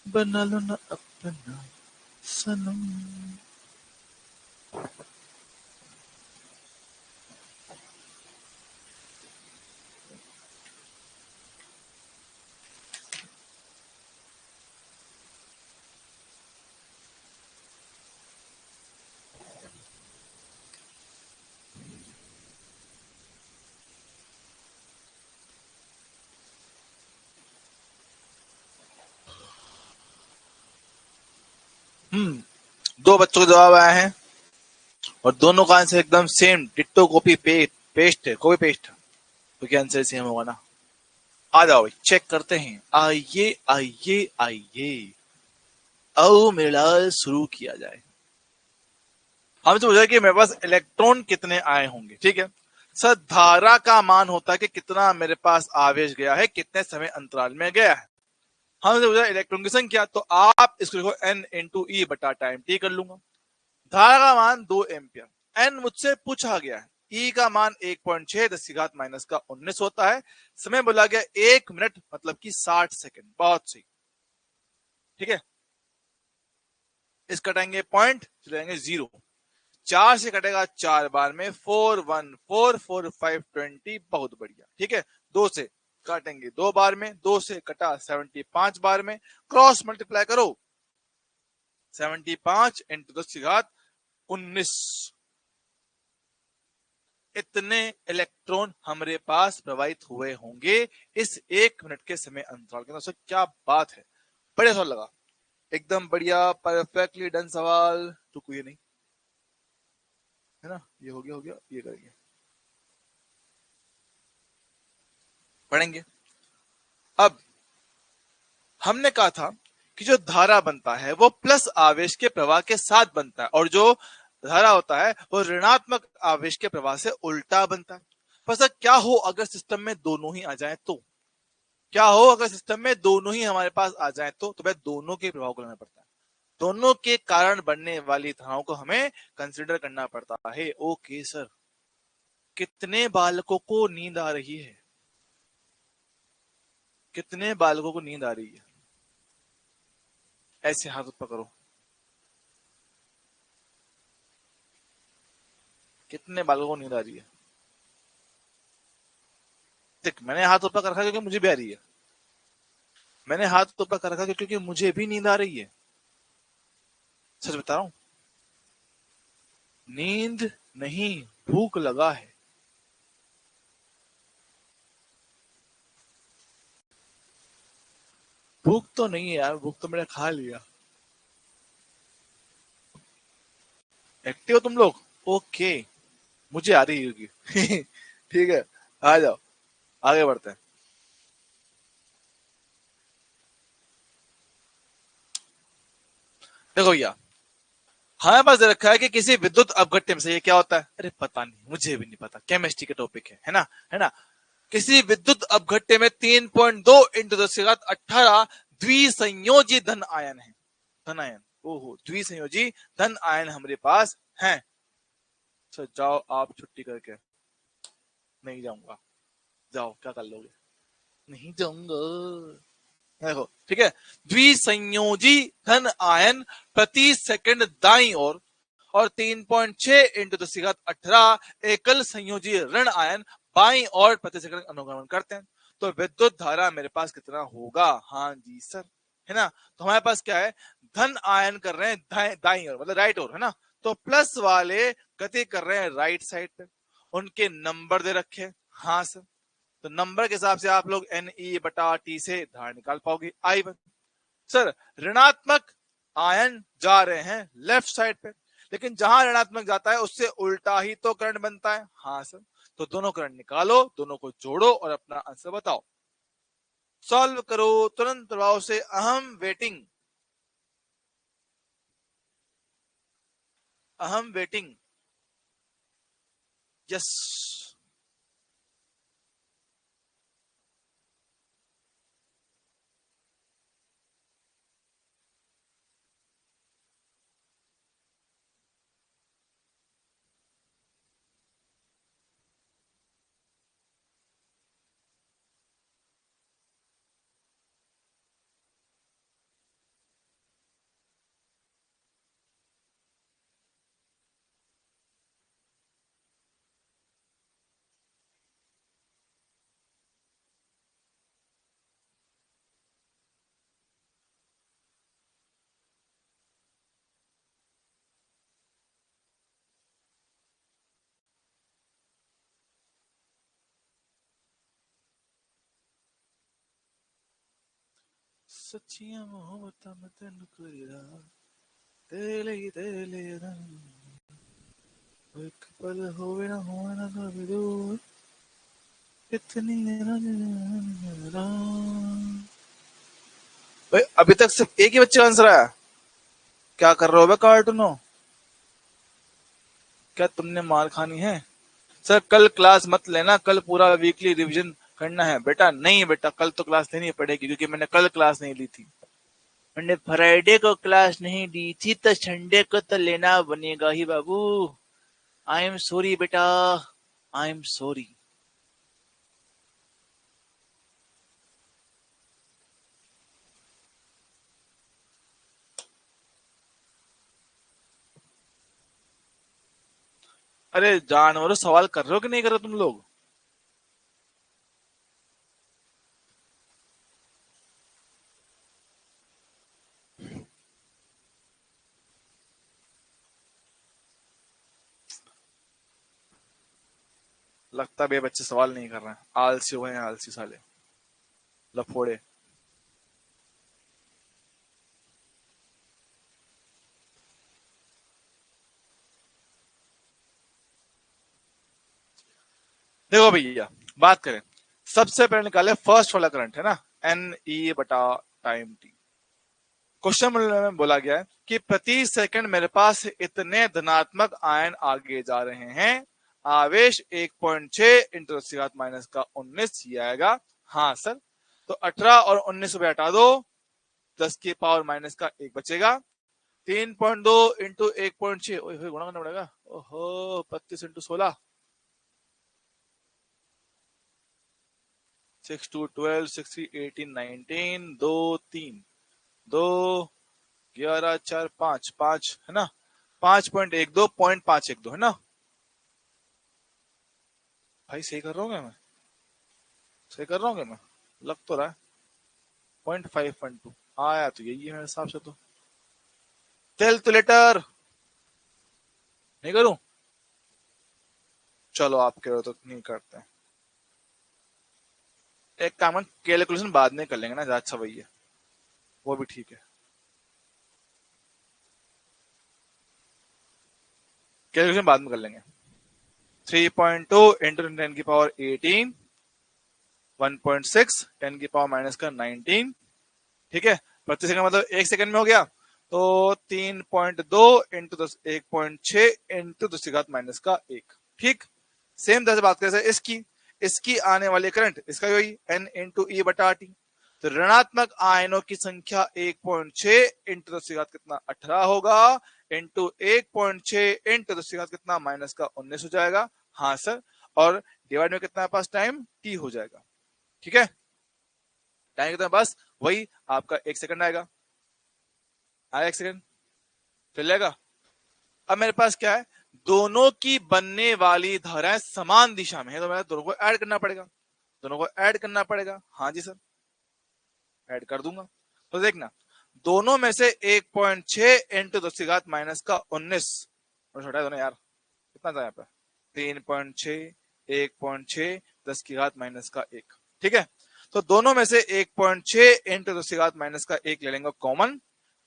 बना लो ना अपना सनम। दो बच्चों के जवाब आए हैं और दोनों का आंसर एकदम सेम डिट्टो कॉपी पेस्ट है, कॉपी पेस्ट, तो क्या आंसर सेम होगा ना। आ जाओ भाई चेक करते हैं, आइए आइए आइए, आओ मेरे लाल शुरू किया जाए। हमसे पूछा कि मेरे पास इलेक्ट्रॉन कितने आए होंगे, ठीक है सर। धारा का मान होता है कि कितना मेरे पास आवेश गया है, कितने समय अंतराल में गया है। हमसे पूछा इलेक्ट्रॉन की संख्या, तो आप इसको लिखो n इंटू ई बटा टाइम टी कर लूंगा। धारा का मान 2 एम्पियर, एन मुझसे पूछा गया है, ई का मान 1.6 10 की घात माइनस का 19 होता है, समय बोला गया 1 मिनट मतलब कि 60 सेकंड। बहुत सही, ठीक है। इस कटेंगे पॉइंट, चले जाएंगे जीरो, 4 से कटेगा 4 बार में, 4 1 4 4 5 20, बहुत बढ़िया, ठीक है। 2 से काटेंगे 2 बार में, 2 से कटा 75 बार में, क्रॉस मल्टीप्लाई करो, 75 इंटू 10 की घात 19, इतने इलेक्ट्रॉन हमारे पास प्रवाहित हुए होंगे इस 1 मिनट के समय अंतराल के अंदर। क्या बात है, बढ़िया सवाल लगा, एकदम बढ़िया, परफेक्टली डन सवाल, तो कोई नहीं है ना। ये हो गया, हो गया, ये करेंगे, पढ़ेंगे। अब हमने कहा था कि जो धारा बनता है वो प्लस आवेश के प्रवाह के साथ बनता है, और जो धारा होता है वो ऋणात्मक आवेश के प्रवाह से उल्टा बनता है। पर सर क्या हो अगर सिस्टम में दोनों ही आ जाए, तो क्या हो अगर सिस्टम में दोनों ही हमारे पास आ जाए, तो भाई दोनों के प्रभाव को लेना पड़ता है, दोनों के कारण बनने वाली धाराओं को हमें कंसिडर करना पड़ता है। ओके सर, कितने बालकों को नींद आ रही है, कितने बालकों को नींद आ रही है, ऐसे हाथ ऊपर करो, कितने बालकों को नींद आ रही है। देख मैंने हाथ ऊपर कर रखा क्योंकि मुझे भी आ रही है, मैंने हाथ ऊपर कर रखा क्योंकि मुझे भी नींद आ रही है, सच बता रहा हूं, नींद नहीं, भूख लगा है। भूख तो नहीं है यार, भूख तो मैंने खा लिया। एक्टिव हो तुम लोग, ओके, मुझे आ रही होगी ठीक है, आ जाओ आगे बढ़ते हैं। देखो भैया, हमारे पास दे रखा है कि किसी विद्युत अपघट्य में से, ये क्या होता है, अरे पता नहीं, मुझे भी नहीं पता, केमिस्ट्री के टॉपिक है ना, है ना। किसी विद्युत अपघट्य में 3.2 इंटू 10 की घात 18 द्विसंयोजी धन आयन है, धन आयन, ओहो द्विसंयोजी धन आयन हमारे पास है। तो जाओ आप छुट्टी करके, नहीं जाऊंगा, जाओ क्या कर लोगे, नहीं जाऊंगा, देखो ठीक है। द्विसंयोजी धन आयन प्रति सेकंड दाई और 3.6 इंटू 10 की घात 18 एकल संयोजी ऋण आयन बाई और प्रति सेकंड अनुगमन करते हैं। तो विद्युत धारा मेरे पास कितना होगा, हाँ जी सर, है ना। तो हमारे पास क्या है, धन आयन कर रहे हैं दाई और, मतलब राइट और, है ना। तो प्लस वाले गति कर रहे हैं राइट साइड पे, उनके नंबर दे रखे हैं, हाँ सर। तो नंबर के हिसाब से आप लोग एन ई बटा टी से धार निकाल पाओगे, आई वन। सर ऋणात्मक आयन जा रहे हैं लेफ्ट साइड पे, लेकिन जहां ऋणात्मक जाता है उससे उल्टा ही तो करंट बनता है, हाँ सर। तो दोनों करंट निकालो, दोनों को जोड़ो और अपना आंसर बताओ, सॉल्व करो तुरंत प्रभाव से, अहम वेटिंग, अहम वेटिंग, यस। सच्चियां मोहब्बत मत न करिया, तेले ही तेले एक पल होवे ना कभी दूर इतनी भाई अभी तक सिर्फ एक ही बच्चे का आंसर आया। क्या कर रहे हो बे कार्टूनो? क्या तुमने मार खानी है? सर कल क्लास मत लेना, कल पूरा वीकली रिवीजन करना है बेटा। नहीं बेटा, कल तो क्लास लेनी पड़ेगी क्योंकि मैंने कल क्लास नहीं ली थी। मैंने फ्राइडे को क्लास नहीं ली थी तो संडे को तो लेना बनेगा ही बाबू। आई एम सॉरी बेटा, आई एम सॉरी। अरे जानवरों, सवाल कर रहे हो कि नहीं कर रहे तुम लोग? लगता है बच्चे सवाल नहीं कर रहे हैं, आलसी हुए हैं, आलसी साले, लफोड़े। देखो भैया, बात करें, सबसे पहले निकाले फर्स्ट वाला करंट है ना, एन ई बटा टाइम टी। क्वेश्चन में बोला गया है कि प्रति सेकंड मेरे पास इतने धनात्मक आयन आगे जा रहे हैं, आवेश 1.6 इंटू 10 माइनस का 19 ये आएगा। हाँ सर, तो 18 और 19 रुपए हटा दो, 10 की पावर माइनस का 1 बचेगा। 3.2 इंटू 1.6 गुणा करना पड़ेगा। ओहो, 25 इंटू 16, 6 2 12 6 18 19, 2 3 2 11 4 5 5 है ना, 5.12 है ना भाई? सही कर रहा हूँ क्या मैं? सही कर रहा हूँ क्या मैं? लग तो रहा है 0.512 आया, तो यही है मेरे हिसाब से। तो कैलकुलेटर नहीं करूं? चलो आप कह रहे हो तो नहीं करते हैं। एक काम है, कैलकुलेशन बाद में कर लेंगे ना, अच्छा वही है, वो भी ठीक है। कैलकुलेशन बाद में कर लेंगे। 3.2 इंटू 10 की पावर 18, 1.6 10 की पावर माइनस का 19, ठीक है। प्रति सेकंड मतलब 1 सेकंड में हो गया, तो 3.2 इंटू 10 1.6 इंटू 10 माइनस का 1, ठीक। सेम तरह से बात करें इसकी, इसकी आने वाली करंट, इसका वही एन इंटू ई बटा टी। तो ऋणात्मक आयनों की संख्या 1.6 इंटू 10 कितना 18 होगा, इंटू 1.6 इंटू 10 कितना माइनस का 19 हो जाएगा। हाँ सर, और डिवाइड में कितना पास टाइम टी हो जाएगा, ठीक है। टाइम कितना बस वही आपका 1 सेकंड आएगा, आया 1 सेकंड, चल जाएगा। अब मेरे पास क्या है, दोनों की बनने वाली धाराएं समान दिशा में है, तो मेरे दोनों को ऐड करना पड़ेगा, दोनों को ऐड करना पड़ेगा। हाँ जी सर, ऐड कर दूंगा। तो देखना, दोनों में से 1.6 इंटू 10 माइनस का 19, छोटा है दोनों यार, कितना था यहाँ पे, 3.6 1.6 10 माइनस का 1, ठीक है। तो दोनों में से 1.6 इंटू 10 माइनस का 1 ले लेंगे कॉमन,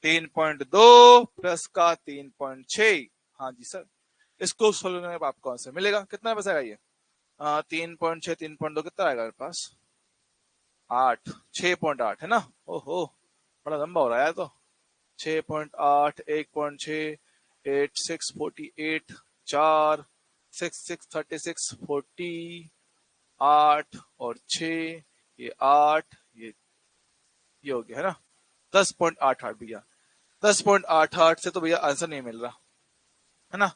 3.2 प्लस का 3.6। हाँ जी सर, इसको सोल्व करने पर आपको आंसर मिलेगा। कितना बचेगा ये? 3.6 3.2 कितना आएगा मेरे पास? 8, 6.8 है ना। ओहो, बड़ा लंबा हो रहा है तो। 6.8 1.6 8 6 48 4 6 6 36 40 8 और 6, ये 8, ये हो गया है ना 10.88 भैया। 10.88 से तो भैया आंसर नहीं मिल रहा है ना,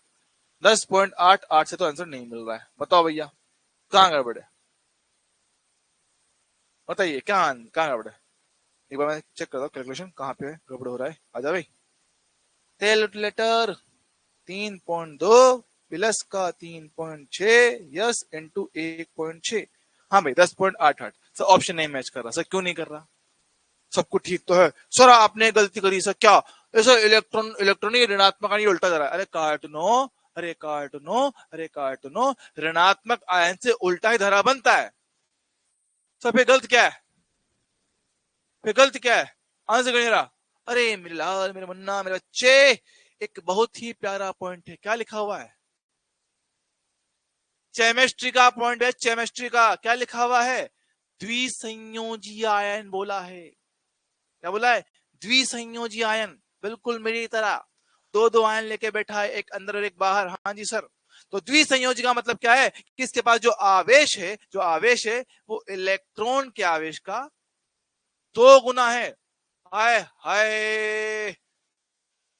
10.88 से तो आंसर नहीं मिल रहा है। बताओ भैया कहाँ गड़बड़ है? बताइए कहाँ गड़बड़ है? एक बार मैं चेक करता हूँ कैलकुलेशन कहाँ पे गड़बड़ हो रहा है। आ जा भाई, कैलकुलेटर 3.2 प्लस का 3.6 यस इंटू 1.6। हाँ भाई 10.88 सर, ऑप्शन नहीं मैच कर रहा सर। क्यों नहीं कर रहा? सब कुछ ठीक तो है सर, आपने गलती करी सर। क्या ऐसा? इलेक्ट्रॉनिक ऋणात्मक आयन उल्टा जा रहा है। अरे कार्टनो, अरे कार्टनो, अरे कार्टनो, ऋणात्मक आयन से उल्टा ही धारा बनता है। सर फिर गलत क्या है? फिर गलत क्या है? आंसर नहीं रहा। अरे मेरे लाल, मेरे मुन्ना, मेरे बच्चे, एक बहुत ही प्यारा पॉइंट है। क्या लिखा हुआ है? केमिस्ट्री का पॉइंट है, केमिस्ट्री का। क्या लिखा हुआ है? द्विसंयोजी आयन बोला है। क्या बोला है? द्विसंयोजी आयन, बिल्कुल मेरी तरह। दो दो आयन लेके बैठा है, एक अंदर और एक बाहर। हाँ जी सर। तो द्विसंयोजी का मतलब क्या है? कि इसके पास जो आवेश है, जो आवेश है वो इलेक्ट्रॉन के आवेश का 2 गुना है। हाय हाय,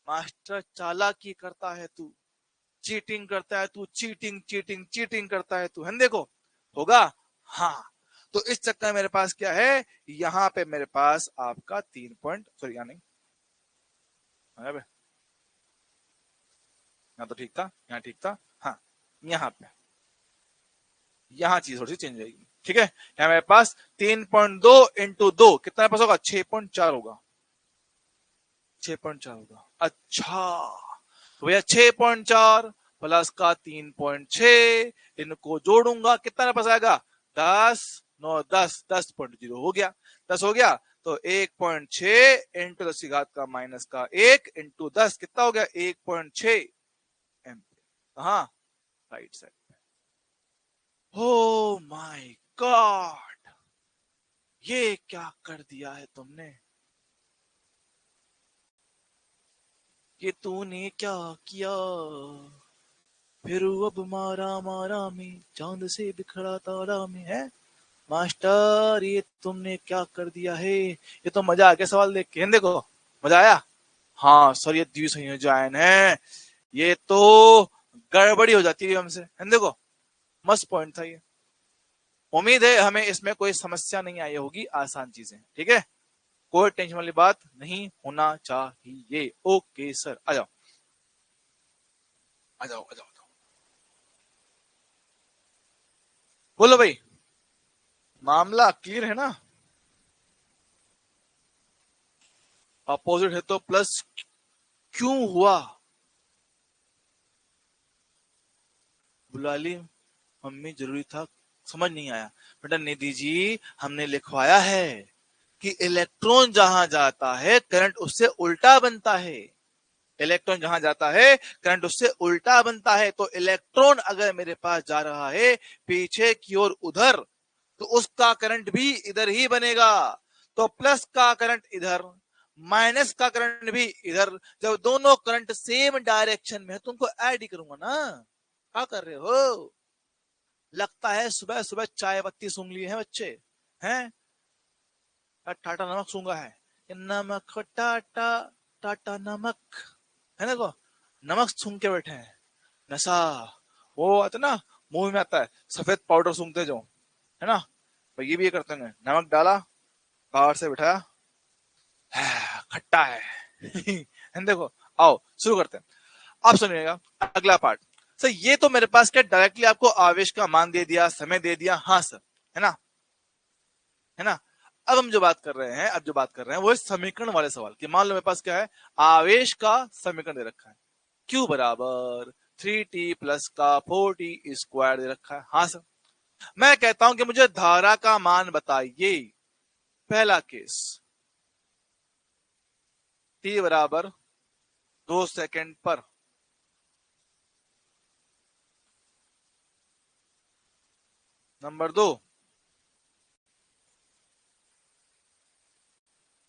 मास्टर चालाकी करता है तू, चीटिंग करता है तू, चीटिंग चीटिंग चीटिंग करता है तू, है देखो। होगा। हाँ। तो इस चक्कर में मेरे पास क्या है, यहां पे मेरे पास आपका 3 पॉइंट, सॉरी यहाँ नहीं, यहाँ तो ठीक था, यहाँ ठीक था। हाँ, यहाँ पे, यहाँ चीज थोड़ी सी चेंज होगी। ठीक है, यहाँ मेरे पास 3.2 × 2 कितना पास होगा? 6.4 होगा। 6.4 होगा। अच्छा, तो भैया 6.4 प्लस का 3.6, इनको जोड़ूंगा कितना पास आएगा? 10, 9, 10, 10.0 हो गया। 10 हो गया। तो 1.6 इंटू 10 की घात का माइनस का 1 इंटू 10 कितना हो गया? 1.6 एम्पियर। कहा? राइट साइड पे। ओ माय गॉड, ये क्या कर दिया है तुमने? ये तूने क्या किया? फिर अब मारा मारा में, चांद से बिखरा तारा में, है मास्टर, ये तुमने क्या कर दिया है? ये तो मजा आ गया सवाल देख के। देखो, मजा आया। हाँ सर, ये द्विसंयोजन है, ये तो गड़बड़ी हो जाती है हमसे। देखो, मस्त पॉइंट था ये। उम्मीद है हमें इसमें कोई समस्या नहीं आई होगी, आसान चीजें। ठीक है, कोई टेंशन वाली बात नहीं होना चाहिए। ओके सर, आ जाओ आ जाओ आ जाओ। बोलो भाई, मामला क्लियर है ना? अपोजिट है तो प्लस क्यों हुआ? बुला ली मम्मी, जरूरी था, समझ नहीं आया। बेटा निधि जी, हमने लिखवाया है कि इलेक्ट्रॉन जहां जाता है करंट उससे उल्टा बनता है। इलेक्ट्रॉन जहां जाता है करंट उससे उल्टा बनता है। तो इलेक्ट्रॉन अगर मेरे पास जा रहा है पीछे की ओर उधर, तो उसका करंट भी इधर ही बनेगा। तो प्लस का करंट इधर, माइनस का करंट भी इधर। जब दोनों करंट सेम डायरेक्शन में है तो उनको ऐड ही करूंगा ना। क्या कर रहे हो? लगता है सुबह सुबह चाय पत्ती सूंघ लिए हैं बच्चे, हैं? टाटा नमक सूंघा है? नमक टाटा, टाटा नमक, है ना? को नमक सूंघ के बैठे हैं। नशा, वो आता ना, मुंह में आता है, सफेद पाउडर सूंघते जो, है ना? तो ये भी ये करते हैं, नमक डाला, बाहर से बिठाया, खट्टा है। देखो, आओ शुरू करते हैं। आप सुनिएगा अगला पार्ट। सर ये तो मेरे पास क्या डायरेक्टली आपको आवेश का मान दे दिया, समय दे दिया। हाँ सर, है ना? है ना? अब हम जो बात कर रहे हैं, अब जो बात कर रहे हैं वो समीकरण वाले सवाल की। मान लो मेरे पास क्या है, आवेश का समीकरण दे रखा है, Q बराबर 3T प्लस का 4T स्क्वायर दे रखा है। हाँ सर, मैं कहता हूं कि मुझे धारा का मान बताइए। पहला केस, T बराबर 2 सेकंड पर। नंबर 2,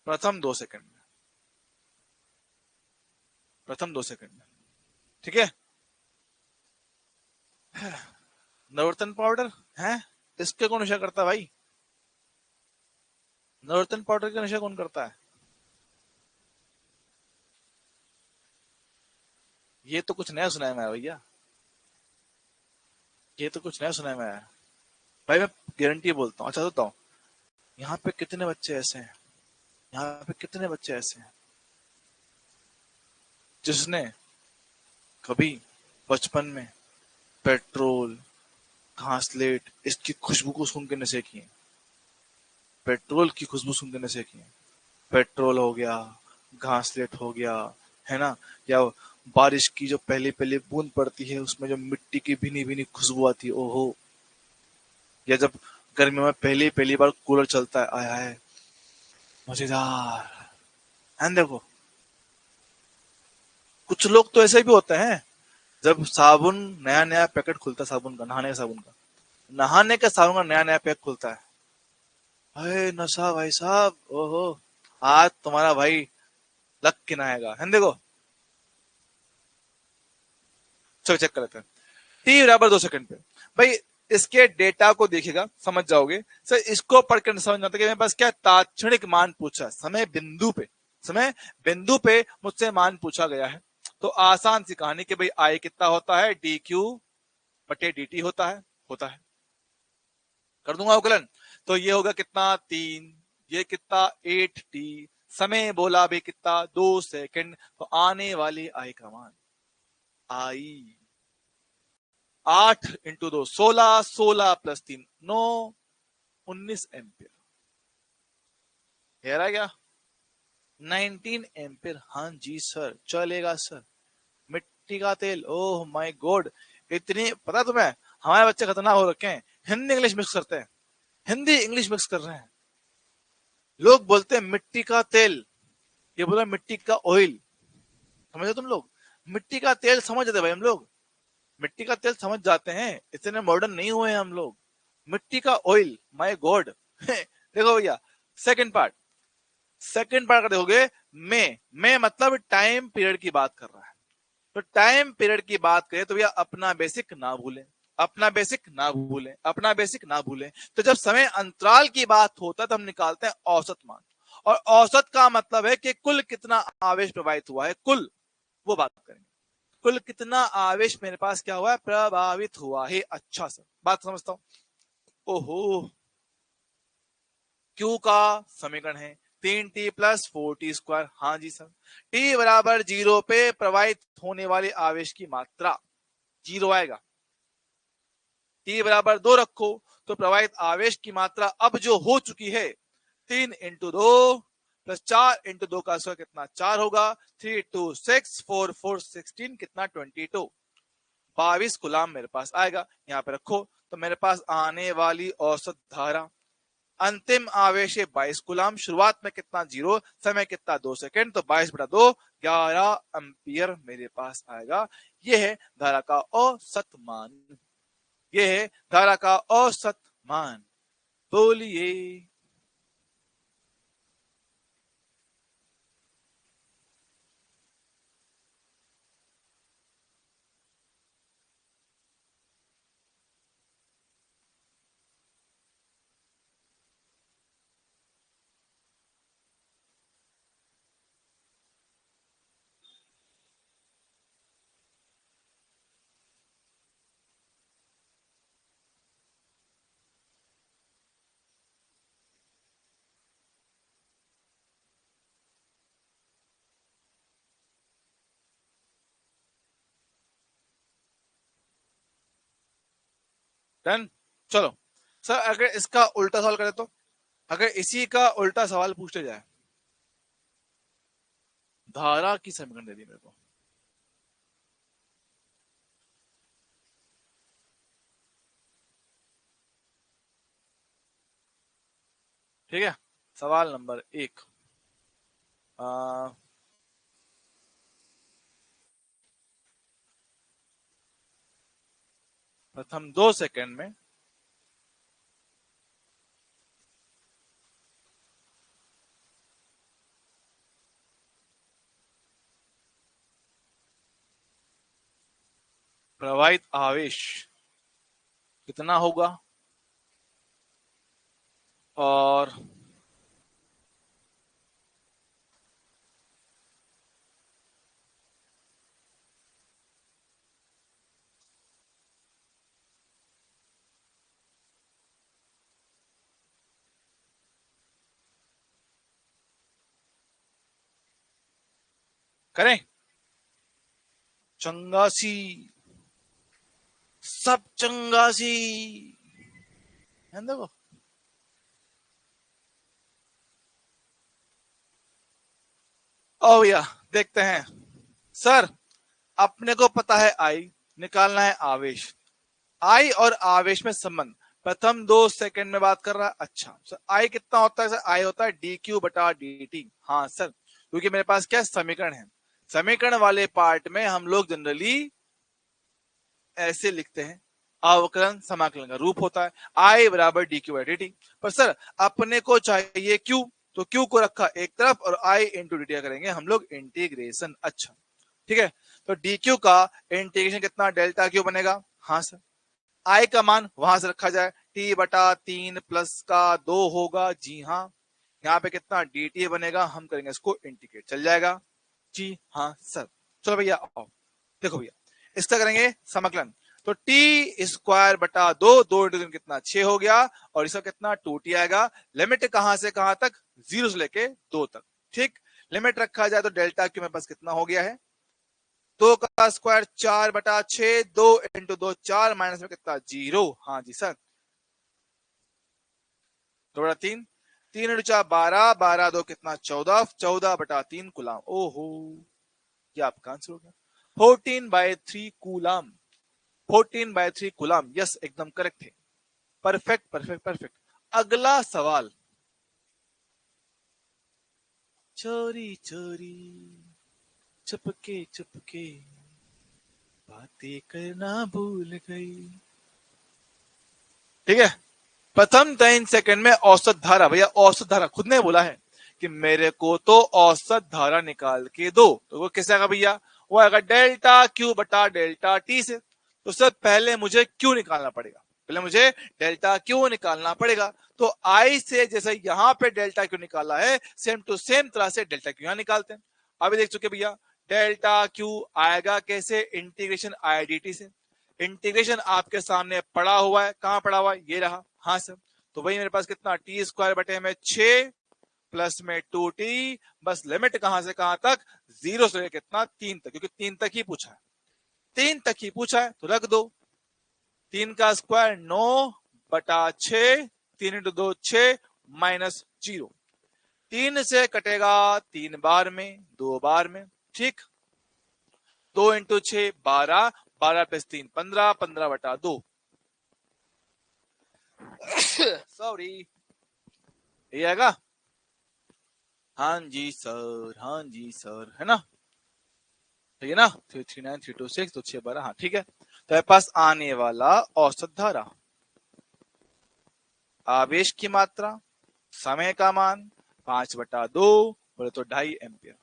प्रथम 2 सेकंड में, प्रथम 2 सेकंड में। ठीक है, नवरत्न पाउडर है, इसके कौन नशा करता है भाई? नवरत्न पाउडर का नशा कौन करता है? ये तो कुछ नया सुनाया मैं भैया, ये तो कुछ नया सुनाया मैं भाई। मैं गारंटी बोलता हूँ। अच्छा बताओ, यहाँ पे कितने बच्चे ऐसे हैं, यहाँ पे कितने बच्चे ऐसे हैं जिसने कभी बचपन में पेट्रोल, घासलेट, इसकी खुशबू को सूंघ के नशे किए? पेट्रोल की खुशबू सूंघ के नशे किए। पेट्रोल हो गया, घासलेट हो गया, है ना? या बारिश की जो पहली पहली बूंद पड़ती है उसमें जो मिट्टी की भीनी भीनी खुशबू आती है, ओहो। या जब गर्मियों में पहली पहली बार कूलर चलता है, आया है, मजेदार, है ना? देखो, कुछ लोग तो ऐसे भी होते हैं, जब साबुन नया नया पैकेट खुलता है साबुन का, नहाने का साबुन का नया नया पैक खुलता है, अरे नशा भाई साहब, ओहो, आज तुम्हारा भाई लक किनाएगा है। देखो, चलो चेक कर लेते हैं। टी बराबर 2 सेकंड पे, भाई इसके डेटा को देखिएगा समझ जाओगे सर। इसको पढ़कर समझ आता कि मेरे पास क्या तात्क्षणिक मान पूछा है, समय बिंदु पे मुझसे मान पूछा गया है। तो आसान सी कहानी कि भाई आई कितना होता है, डी क्यू बटे डी टी होता है। कर दूंगा अवकलन, तो ये होगा कितना 3, ये कितना 8t, समय बोला भी कितना 2 सेकंड, तो आने वाली आई का मान आई 8 इंटू 2 16, 16 प्लस 3 9, 19 एम्पियर। हेरा क्या 19 एम्पियर। हाँ जी सर, चलेगा सर। मिट्टी का तेल, ओह माय गॉड, इतनी पता तुम्हें हमारे बच्चे खतरनाक हो रखे हैं, हिंदी इंग्लिश मिक्स करते हैं, हिंदी इंग्लिश मिक्स कर रहे हैं। लोग बोलते हैं मिट्टी का तेल, ये बोला मिट्टी का ऑयल। समझे तुम लोग, मिट्टी का तेल समझ जाते भाई हम लोग, मिट्टी का तेल समझ जाते हैं, इतने मॉडर्न नहीं हुए हैं हम लोग। मिट्टी का ऑयल, माय गॉड। देखो भैया, सेकंड पार्ट का देखोगे, मैं मतलब टाइम पीरियड की बात कर रहा है। तो टाइम पीरियड की बात करें तो भैया अपना बेसिक ना भूलें, अपना बेसिक ना भूलें। तो जब समय अंतराल की बात होता है तो हम निकालते हैं औसत मान, और औसत का मतलब है कि कुल कितना आवेश प्रवाहित हुआ है, कुल वो बात करेंगे, कुल कितना आवेश मेरे पास क्या हुआ है, प्रभावित हुआ है। अच्छा सर, बात समझता हूं। ओहो, क्यू का समीकरण है 3t प्लस 4t²। हाँ जी सर, t बराबर 0 पे प्रवाहित होने वाले आवेश की मात्रा 0 आएगा। t बराबर 2 रखो तो प्रवाहित आवेश की मात्रा अब जो हो चुकी है 3 इंटू 2 प्लस 4 इंटू 2 का स्क्वायर कितना 4 होगा, 3 2 6 4 4 16 कितना 22, 22 गुलाम मेरे पास आएगा। यहाँ पे रखो तो मेरे पास आने वाली औसत धारा, अंतिम आवेश 22 गुलाम, शुरुआत में कितना 0, समय कितना 2 सेकंड, तो 22 बटा 2 11 एम्पियर मेरे पास आएगा। यह है धारा का औसत मान, यह है धारा का औसत मान। बोलिए। डन। चलो सर, अगर इसका उल्टा सवाल करें तो, अगर इसी का उल्टा सवाल पूछते जाए, धारा की समीकरण दे दी मेरे को, ठीक है। सवाल नंबर 1, प्रथम 2 सेकंड में प्रवाहित आवेश कितना होगा, और करें चंगासी, सब चंगासी है। देखो ओ भैया, देखते हैं सर। अपने को पता है आई, निकालना है आवेश, आई और आवेश में संबंध प्रथम 2 सेकंड में बात कर रहा है। अच्छा सर, आई कितना होता है सर, आई होता है डी क्यू बटा डी टी। हाँ सर, क्योंकि मेरे पास क्या समीकरण है, समीकरण वाले पार्ट में हम लोग जनरली ऐसे लिखते हैं, अवकलन समाकलन का रूप होता है आई बराबर D Q by D T. पर सर अपने को चाहिए क्यू, तो क्यू को रखा एक तरफ और आई इंटू डी टी करेंगे हम लोग इंटीग्रेशन। अच्छा ठीक है, तो डी क्यू का इंटीग्रेशन कितना डेल्टा क्यू बनेगा। हाँ सर, आई का मान वहां से रखा जाए, टी बटा 3 प्लस का 2 होगा। जी हाँ, यहाँ पे कितना डी टी बनेगा, हम करेंगे इसको इंटीग्रेट, चल जाएगा। जी हाँ सर, चलो भैया आओ, देखो भैया इसका करेंगे समाकलन, तो टी स्क्वायर बटा 2, 2 इंटू 3 कितना 6 हो गया, और इसका कितना 2t आएगा। लिमिट कहां से कहां तक, 0 से लेके 2 तक। ठीक, लिमिट रखा जाए तो डेल्टा क्यू मेरे पास कितना हो गया है, 2 का स्क्वायर 4 बटा 6, 2 इंटू 2 4, माइनस में कितना 0। हाँ जी सर, 2 बटा 3, 3 इंटू 4 12, 12 2 कितना 14, 14 बटा 3 कूलाम। ओहो, ये आपका आंसर हो गया 14/3 कूलाम। 14/3 कूलाम, यस एकदम करेक्ट थे। Perfect perfect perfect. अगला सवाल, चोरी चोरी चुपके चुपके बातें करना भूल गई। ठीक है, प्रथम 3 सेकंड में औसत धारा, भैया औसत धारा खुद ने बोला है कि मेरे को तो औसत धारा निकाल के दो, तो वो कैसे आएगा भैया, वो आएगा डेल्टा क्यू बटा डेल्टा टी से। तो सर पहले मुझे क्यू निकालना पड़ेगा, पहले मुझे डेल्टा क्यू निकालना पड़ेगा। तो आई से जैसे यहां पे डेल्टा क्यू निकाला है, सेम टू सेम तरह से डेल्टा क्यू यहां निकालते हैं। अभी देख चुके भैया, डेल्टा क्यू आएगा कैसे, इंटीग्रेशन आई डी टी से। इंटीग्रेशन आपके सामने पड़ा हुआ है, कहां पड़ा हुआ है, ये रहा। हाँ सर, तो वही मेरे पास कितना टी स्क्वायर बटे में 6 प्लस में 2t, बस लिमिट कहां से कहां तक, 0 से कितना 3 तक, क्योंकि 3 तक ही पूछा है, 3 तक ही पूछा है तो रख दो। 3 का स्क्वायर 9 बटा 6, 3 इंटू 2 6 माइनस 0, 3 से कटेगा 3 बार में, 2 बार में। ठीक, 2 इंटू 6 12, 12 प्लस 3 15, 15 बटा 2 सॉरी, ये आएगा। हाँ जी सर, हाँ जी सर, है ना, ठीक है ना, 339 326 तो 6 12, हाँ ठीक है। तो मेरे पास आने वाला औसत धारा, आवेश की मात्रा, समय का मान 5/2, बोले तो 2.5 एम्पियर।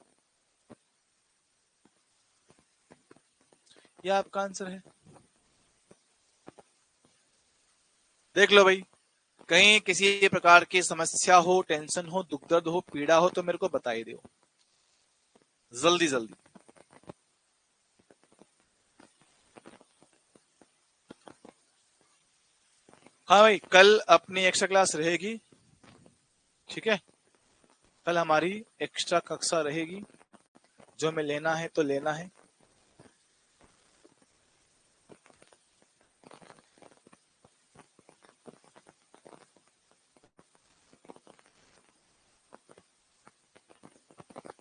यह आपका आंसर है। देख लो भाई, कहीं किसी प्रकार की समस्या हो, टेंशन हो, दुख दर्द हो, पीड़ा हो तो मेरे को बता ही दो जल्दी जल्दी। हाँ भाई, कल अपनी एक्स्ट्रा क्लास रहेगी, ठीक है, कल हमारी एक्स्ट्रा कक्षा रहेगी, जो हमें लेना है तो लेना है।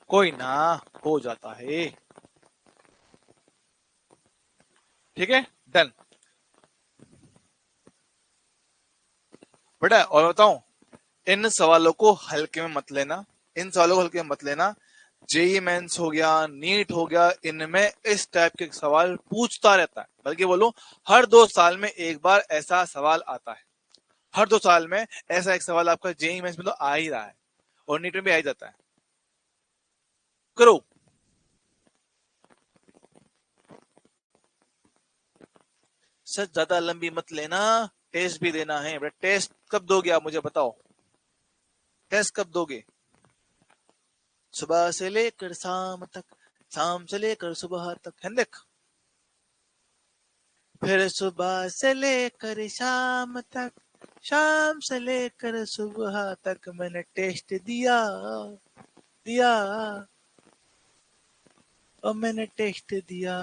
कोई ना, हो जाता है, ठीक है, डन बेटा। और बताऊं, इन सवालों को हल्के में मत लेना, इन सवालों को हल्के में मत लेना। जेई मेंस हो गया, नीट हो गया, इनमें इस टाइप के सवाल पूछता रहता है, बल्कि बोलो हर 2 साल में एक बार ऐसा सवाल आता है। हर 2 साल में ऐसा एक सवाल आपका जेई मेंस में तो आ ही रहा है, और नीट में भी आ ही जाता है। करो, सच ज्यादा लंबी मत लेना, टेस्ट भी देना है। टेस्ट कब दोगे आप मुझे बताओ, टेस्ट कब दोगे, सुबह से लेकर शाम तक, शाम से लेकर सुबह तक है ना, देख, फिर सुबह से लेकर शाम तक, शाम से लेकर सुबह तक मैंने टेस्ट दिया दिया, और मैंने टेस्ट दिया।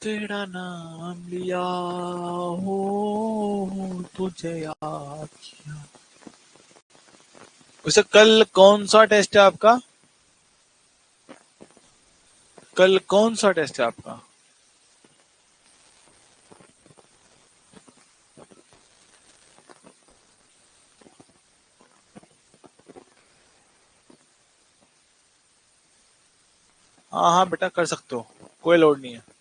तेरा नाम लिया हो, तुझे याद किया। वैसे कल कौन सा टेस्ट है आपका? कल कौन सा टेस्ट है आपका? हाँ हाँ बेटा, कर सकते हो, कोई लोड नहीं है।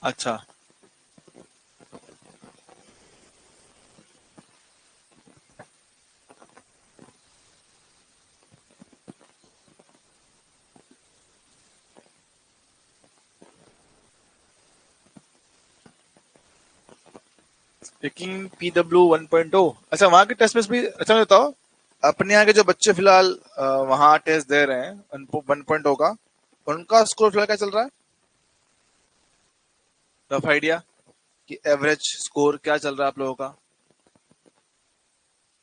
अच्छा, स्पीकिंग PW 1.0। अच्छा, वहाँ के टेस्ट में भी अच्छा, मुझे बताओ, अपने यहाँ के जो बच्चे फिलहाल वहाँ टेस्ट दे रहे हैं 1.0 का, उनका स्कोर फिलहाल क्या चल रहा है? रफ आइडिया कि एवरेज स्कोर क्या चल रहा है आप लोगों का?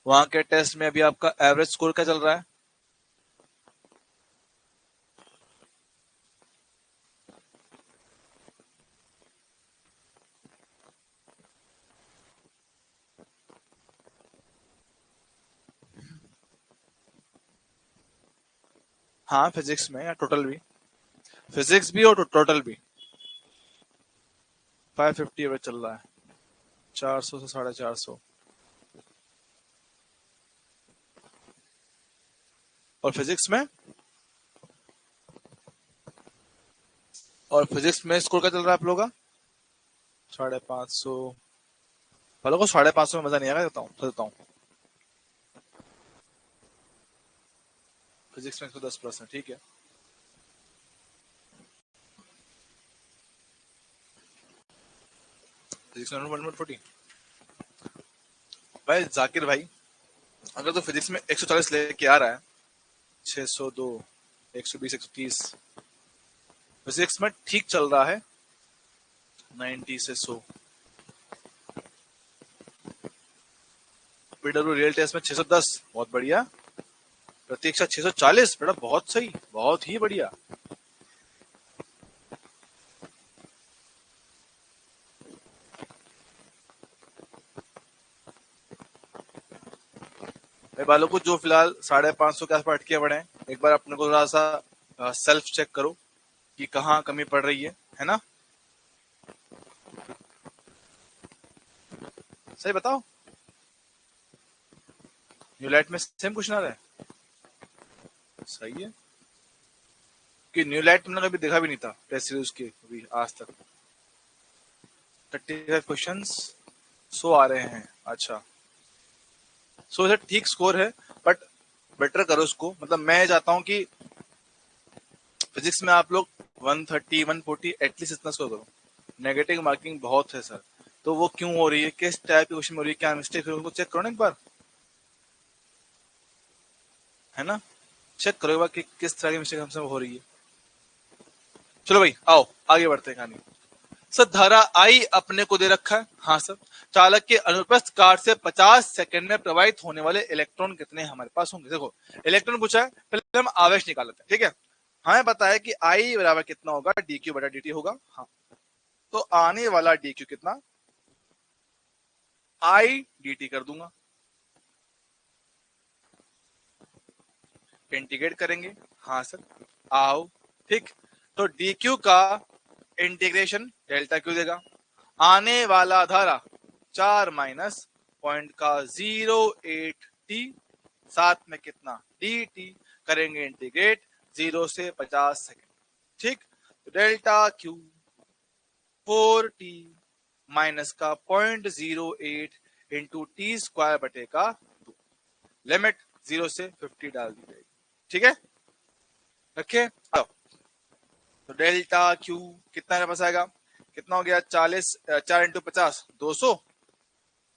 वहाँ के टेस्ट में अभी आपका एवरेज स्कोर क्या चल रहा है? हाँ, फिजिक्स में या टोटल भी? फिजिक्स भी और टोटल भी 550 एवरेज चल रहा है, 400 से 450। और फिजिक्स में? और फिजिक्स में स्कोर क्या चल रहा है आप लोगों का? 550। वालों को 550 में मजा नहीं आएगा, बताता हूँ। फिजिक्स में 110 प्लस है, ठीक है। फिजिक्स में 140। भाई जाकिर भाई, अगर तो फिजिक्स में 140 लेके आ रहा है, 602, 120, 130, फिजिक्स में ठीक चल रहा है, 90 से 100। PW रियल टेस्ट में 610, बहुत बढ़िया। प्रतीक्षा 640, बेटा बहुत सही, बहुत ही बढ़िया। भाई बालों को जो फिलहाल 550 के आसपास अटके पड़े हैं, एक बार अपने को थोड़ा सा सेल्फ चेक करो कि कहाँ कमी पड़ रही है ना? सही बताओ, न्यूलाइट में सेम क्वेश्चन आ रहा है। सही है कि न्यूलाइट तुमने कभी देखा भी नहीं था टेस्ट सीरीज के अभी आज तक। 35 क्वेश्चन 100 आ रहे हैं, अच्छा। सो इसे ठीक स्कोर है, बट बेटर करो इसको। मतलब मैं चाहता हूँ कि फिजिक्स में आप लोग 130 140 एटलीस्ट इतना स्कोर करो। नेगेटिव मार्किंग बहुत है सर, तो वो क्यों हो रही है, किस टाइप के क्वेश्चन हो रही है, क्या मिस्टेक है, उनको चेक करो ना एक बार, है ना? चेक करो एक बार कि किस तरह की मिस्टेक हमसे हो रही है। चलो भाई आओ आगे बढ़ते हैं कहानी। सर धारा आई अपने को दे रखा है, हाँ सर। चालक के अनुप्रस्थ कार से 50 सेकंड में प्रवाहित होने वाले इलेक्ट्रॉन कितने हमारे पास होंगे? देखो, इलेक्ट्रॉन पूछा है, पहले हम आवेश निकाल लेते हैं, ठीक है। हमें पता है कि आई बराबर कितना होगा, dq बटा dt होगा, हाँ। तो आने वाला dq कितना, आई dt कर दूंगा, इंटीग्रेट करेंगे, हाँ सर। आओ, ठीक। तो dq का इंटीग्रेशन डेल्टा क्यू देगा। आने वाला धारा 4 माइनस पॉइंट का 08t, साथ में कितना dt, करेंगे इंटीग्रेट 0 से 50 सेकेंड, ठीक। तो डेल्टा क्यू 4t माइनस का 0.08 इंटू टी स्क्वायर बटे का 2, लिमिट 0 से 50 डाल दी जाएगी, ठीक है। रखे तो डेल्टा क्यू कितना मेरे पास आएगा, कितना हो गया, 40, 4 इंटू 50 200,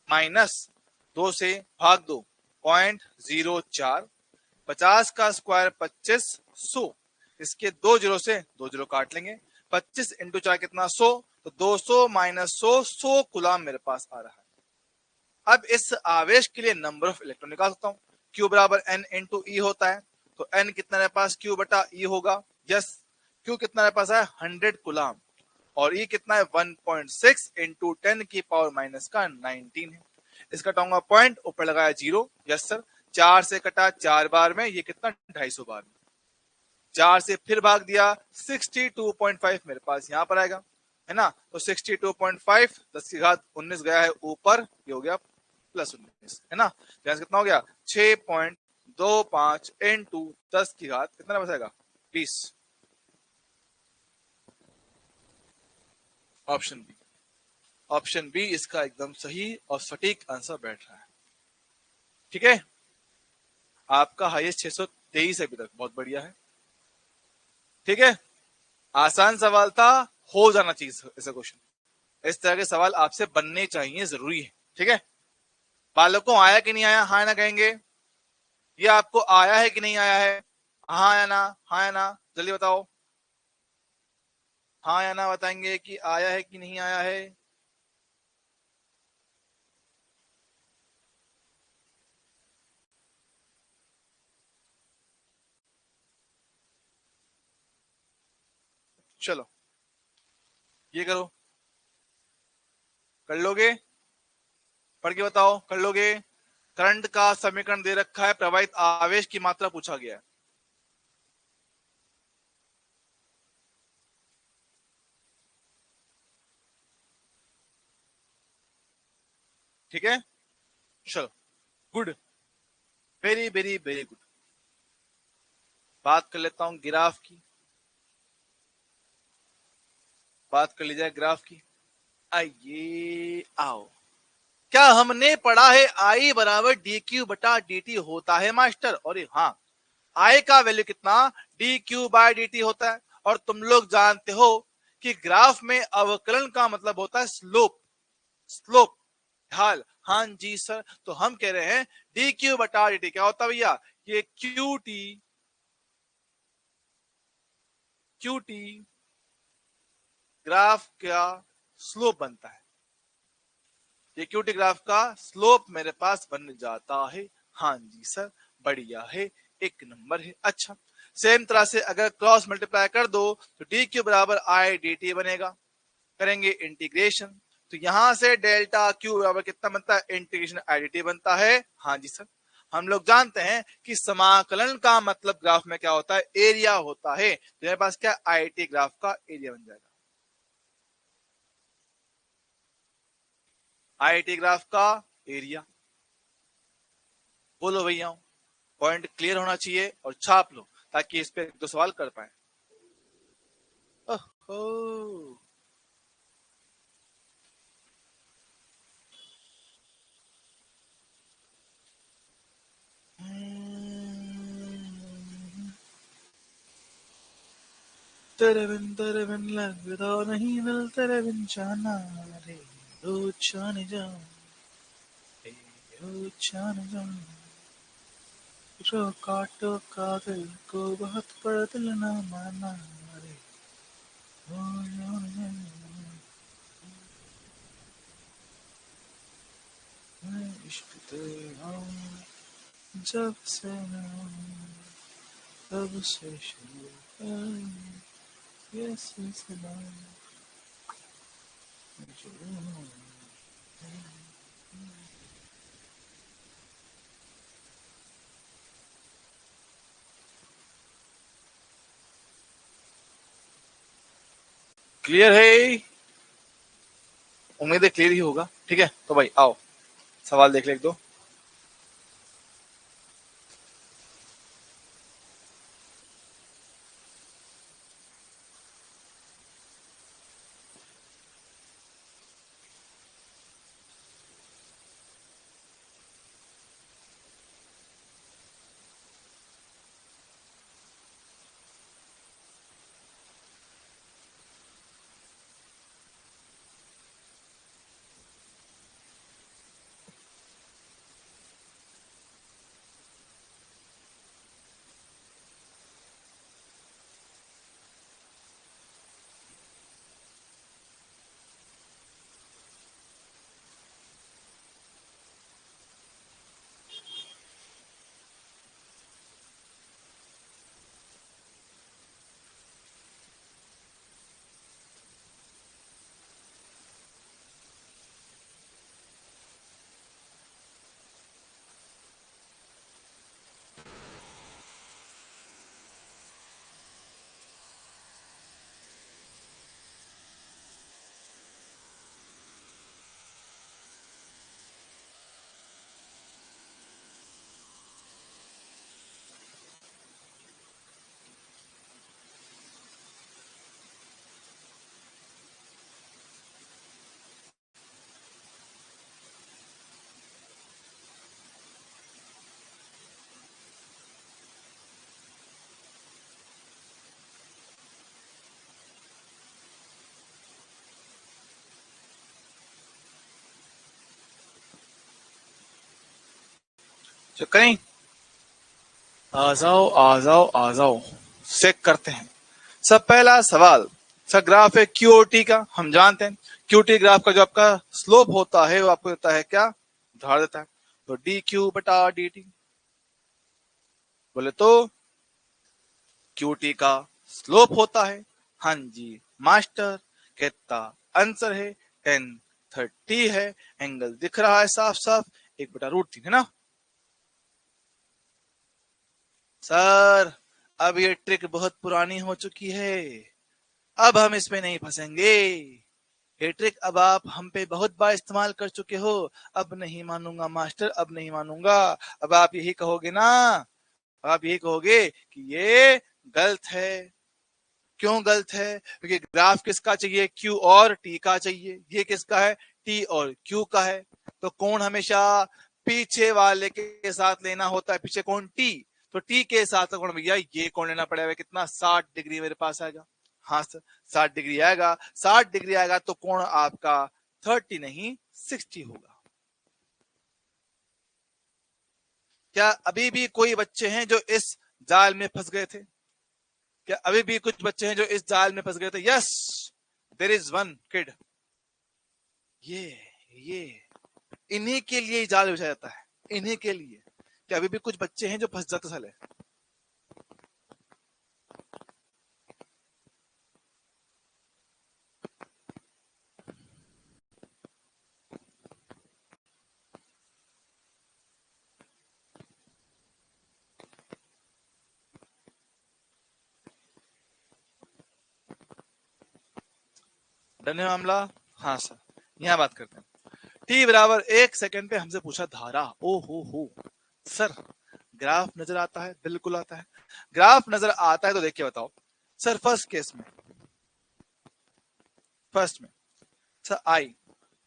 माइनस 2 से भाग 2, 0.04, 50 का स्क्वायर 25, 100, इसके 2 जीरो से 2 जीरो काट लेंगे, 25 इंटू 4 कितना 100, तो 200 माइनस 100 कूलम मेरे पास आ रहा है। अब इस आवेश के लिए नंबर ऑफ इलेक्ट्रॉन निकाल सकता हूं। Q बराबर N इंटू ई होता है, तो N कितना मेरे पास Q बटा ई होगा। यस, Q कितना मेरे पास है 100 कूलम, और E कितना है 1.6 इंटू 10 की पावर माइनस का 19 है। इसका टाऊंगा पॉइंट, ऊपर लगाया 0। यस सर, 4 से कटा 4 बार में, ये कितना 250 बार में। 4 से फिर भाग दिया, 62.5 मेरे पास यहां पर आएगा, है ना। तो 62.5 10 की घात 19 गया है ऊपर, ये हो गया प्लस 19, है ना। तो कितना हो गया 6.25 इंटू 10 की घात कितना बचेगा 20। ऑप्शन बी, ऑप्शन बी इसका एकदम सही और सटीक आंसर बैठ रहा है। ठीक है, आपका हाईएस्ट 623 है अभी तक, बहुत बढ़िया है। ठीक है, आसान सवाल था, हो जाना चाहिए ऐसा क्वेश्चन। इस तरह के सवाल आपसे बनने चाहिए, जरूरी है। ठीक है, बालकों आया कि नहीं आया, हाँ ना कहेंगे। ये आपको आया है कि नहीं आया है, हाँ या ना, हाँ या ना, जल्दी बताओ। हाँ या ना बताएंगे कि आया है कि नहीं आया है। चलो ये करो, कर लोगे, पढ़ के बताओ, कर लोगे। करंट का समीकरण दे रखा है, प्रवाहित आवेश की मात्रा पूछा गया है। ठीक है, चलो, good, very very very good. बात कर लेता हूं ग्राफ की, बात कर ली जाए ग्राफ की। आइए आओ, क्या हमने पढ़ा है आई बराबर डी क्यू बटा डी टी होता है मास्टर। और हाँ, आई का वैल्यू कितना D Q by D T होता है। और तुम लोग जानते हो कि ग्राफ में अवकलन का मतलब होता है स्लोप, स्लोप, ढाल। हाँ जी सर, तो हम कह रहे हैं डी क्यू बटा डी टी क्या होता है भैया, ये Q T, Q T graph का स्लोप बनता है। ये क्यूटी ग्राफ का स्लोप मेरे पास बन जाता है। हाँ जी सर, बढ़िया है, एक नंबर है। अच्छा, सेम तरह से अगर क्रॉस मल्टीप्लाई कर दो तो डी क्यू बराबर आई डी टी बनेगा। करेंगे इंटीग्रेशन, तो यहां से डेल्टा क्यू बराबर कितना बनता है, इंटीग्रेशन आई डी टी बनता है। हाँ जी सर, हम लोग जानते हैं कि समाकलन का मतलब ग्राफ में क्या होता है, एरिया होता है। तो मेरे पास क्या आई टी ग्राफ का एरिया बन जाएगा, आई टी ग्राफ का एरिया। बोलो भैया, पॉइंट क्लियर होना चाहिए और छाप लो ताकि इस पे एक दो सवाल कर पाए। ओहो, तेरे बिन लगता नहीं दिल, तेरे बिन जाना रे, ओ जाने जा, ओ जाने जा, रो काटो का दिल को बहुत पर दिल ना माना रे, ओ जाने जा, मैं इश्क तेरा जब से ना, तब से शुरू है ये सिलसिला। क्लियर है, उम्मीद है क्लियर ही होगा। ठीक है, तो भाई आओ सवाल देख ले एक दो। चेक करें, आ जाओ आ जाओ आ जाओ, चेक करते हैं। सब पहला सवाल, सर ग्राफ है क्यूओटी का, हम जानते हैं क्यूटी ग्राफ का जो आपका स्लोप होता है वो आपको देता है क्या, उधार देता है, तो डी क्यू बटा डी टी। बोले तो क्यूटी का स्लोप होता है, हाँ जी मास्टर, कितना आंसर है 1030 है, एंगल दिख रहा है साफ साफ, 1/√3 है ना। सर अब ये ट्रिक बहुत पुरानी हो चुकी है, अब हम इसमें नहीं फंसेंगे। ये ट्रिक अब आप हम पे बहुत बार इस्तेमाल कर चुके हो, अब नहीं मानूंगा मास्टर, अब नहीं मानूंगा। अब आप यही कहोगे ना, आप यही कहोगे कि ये गलत है। क्यों गलत है? क्योंकि ग्राफ किसका चाहिए, क्यू और टी का चाहिए, ये किसका है, टी और क्यू का है। तो कौन हमेशा पीछे वाले के साथ लेना होता है, पीछे कौन, टी, तो टी के साथ कौन भैया, ये कौन लेना पड़ेगा, कितना 60 डिग्री मेरे पास आएगा, हाँ सर 60 डिग्री आएगा, 60 डिग्री आएगा तो कोण आपका 30 नहीं 60 होगा। क्या अभी भी कोई बच्चे हैं जो इस जाल में फंस गए थे, क्या अभी भी कुछ बच्चे हैं जो इस जाल में फंस गए थे, yes there is one kid. ये ये इन्हीं के लिए ही जाल बिछाया जाता है, इन्हीं के लिए। क्या अभी भी कुछ बच्चे हैं जो फंस जाते साले। डन है मामला, हाँ सर, यहां बात करते हैं। टी बराबर 1 सेकंड पे हमसे पूछा धारा, ओ हो सर ग्राफ नजर आता है, बिल्कुल आता है, ग्राफ नजर आता है तो देखिए बताओ सर, फर्स्ट केस में, फर्स्ट में सर आई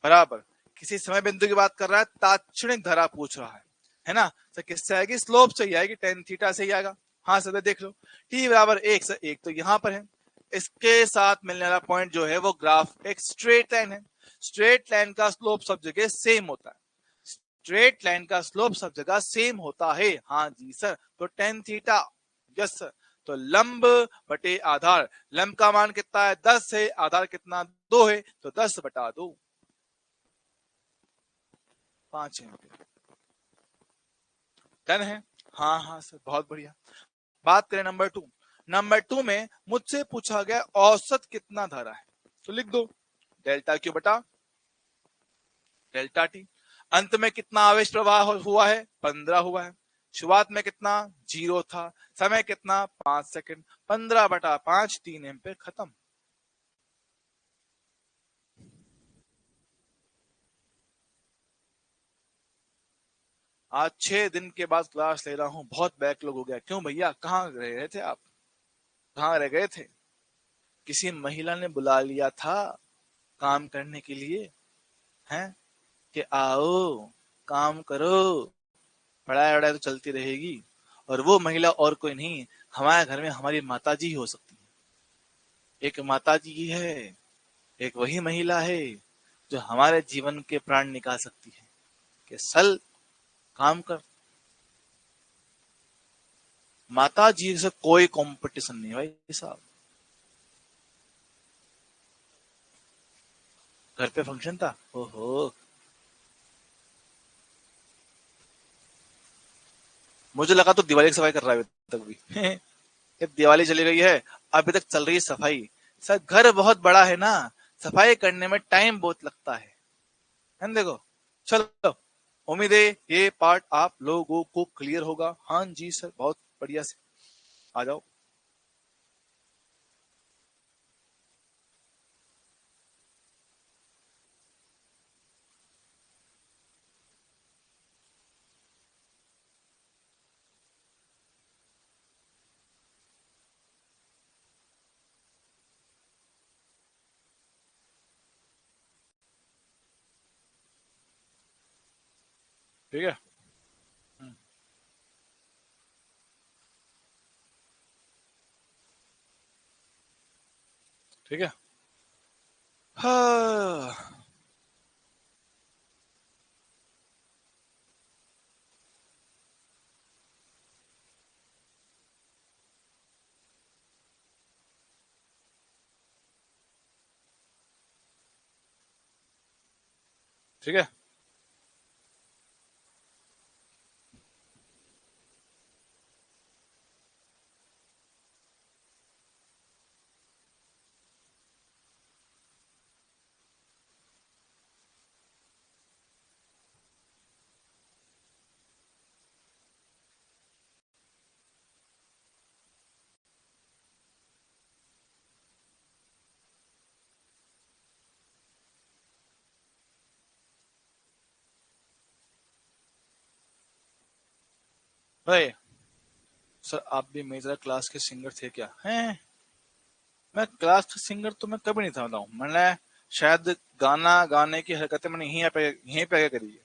बराबर किसी समय बिंदु की बात कर रहा है, तात्क्षणिक धारा पूछ रहा है ना सर, किससे आएगी, स्लोप से ही आएगी, टेन थीटा से ही आएगा। हाँ सर देख लो, टी बराबर 1 सर, 1 तो यहां पर है, इसके साथ मिलने वाला पॉइंट जो है वो ग्राफ एक स्ट्रेट लाइन है, स्ट्रेट लाइन का स्लोप सब जगह सेम होता है, स्ट्रेट लाइन का स्लोप सब जगह सेम होता है, हाँ जी सर, तो टेन थीटा, यस सर। तो लंब बटे आधार, लंब का मान कितना है 10 है, आधार कितना 2 है, तो 10/2 5 एम्पियर। डन है, हाँ हाँ सर बहुत बढ़िया। बात करें नंबर 2, नंबर 2 में मुझसे पूछा गया औसत कितना धारा है, तो लिख दो डेल्टा क्यू बटा डेल्टा टी। अंत में कितना आवेश प्रवाह हुआ है, 15 हुआ है, शुरुआत में कितना 0 था, समय कितना 5 सेकंड, 15/5 3 एम्पियर, खत्म। आज 6 दिन के बाद क्लास ले रहा हूं, बहुत बैकलॉग हो गया। क्यों भैया, कहाँ रह गए थे आप, कहाँ रह गए थे, किसी महिला ने बुला लिया था काम करने के लिए, हैं कि आओ काम करो, पढ़ाई वढ़ाई तो चलती रहेगी, और वो महिला और कोई नहीं, हमारे घर में हमारी माताजी ही हो सकती है, एक माताजी ही है, एक वही महिला है जो हमारे जीवन के प्राण निकाल सकती है, कि सल काम कर। माता जी से कोई कंपटीशन नहीं भाई साहब। घर पे फंक्शन था, ओहो, मुझे लगा तो दिवाली की सफाई कर रहा है अभी तक भी ये दिवाली चली गई है, अभी तक चल रही है सफाई। सर घर बहुत बड़ा है ना, सफाई करने में टाइम बहुत लगता है ना, देखो। चलो, उम्मीद है ये पार्ट आप लोगों को क्लियर होगा, हाँ जी सर बहुत बढ़िया से, आ जाओ। ठीक है, ठीक है, हाँ ठीक है। भाई सर, आप भी मेरी तरह क्लास के सिंगर थे क्या? हैं? मैं क्लास का सिंगर तो मैं कभी नहीं था, बताऊं। मैंने शायद गाना गाने की हरकतें मैंने यहीं पे आगे करी है।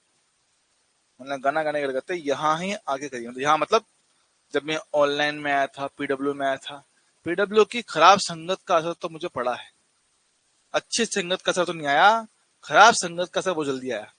मैंने गाना गाने की हरकतें यहाँ ही आगे करी है। मतलब यहाँ मतलब जब मैं ऑनलाइन में आया था, पीडब्ल्यू में आया था, पीडब्ल्यू की खराब संगत का असर तो मुझे पड़ा है। अच्छी संगत का असर तो नहीं आया, खराब संगत का असर बहुत जल्दी आया।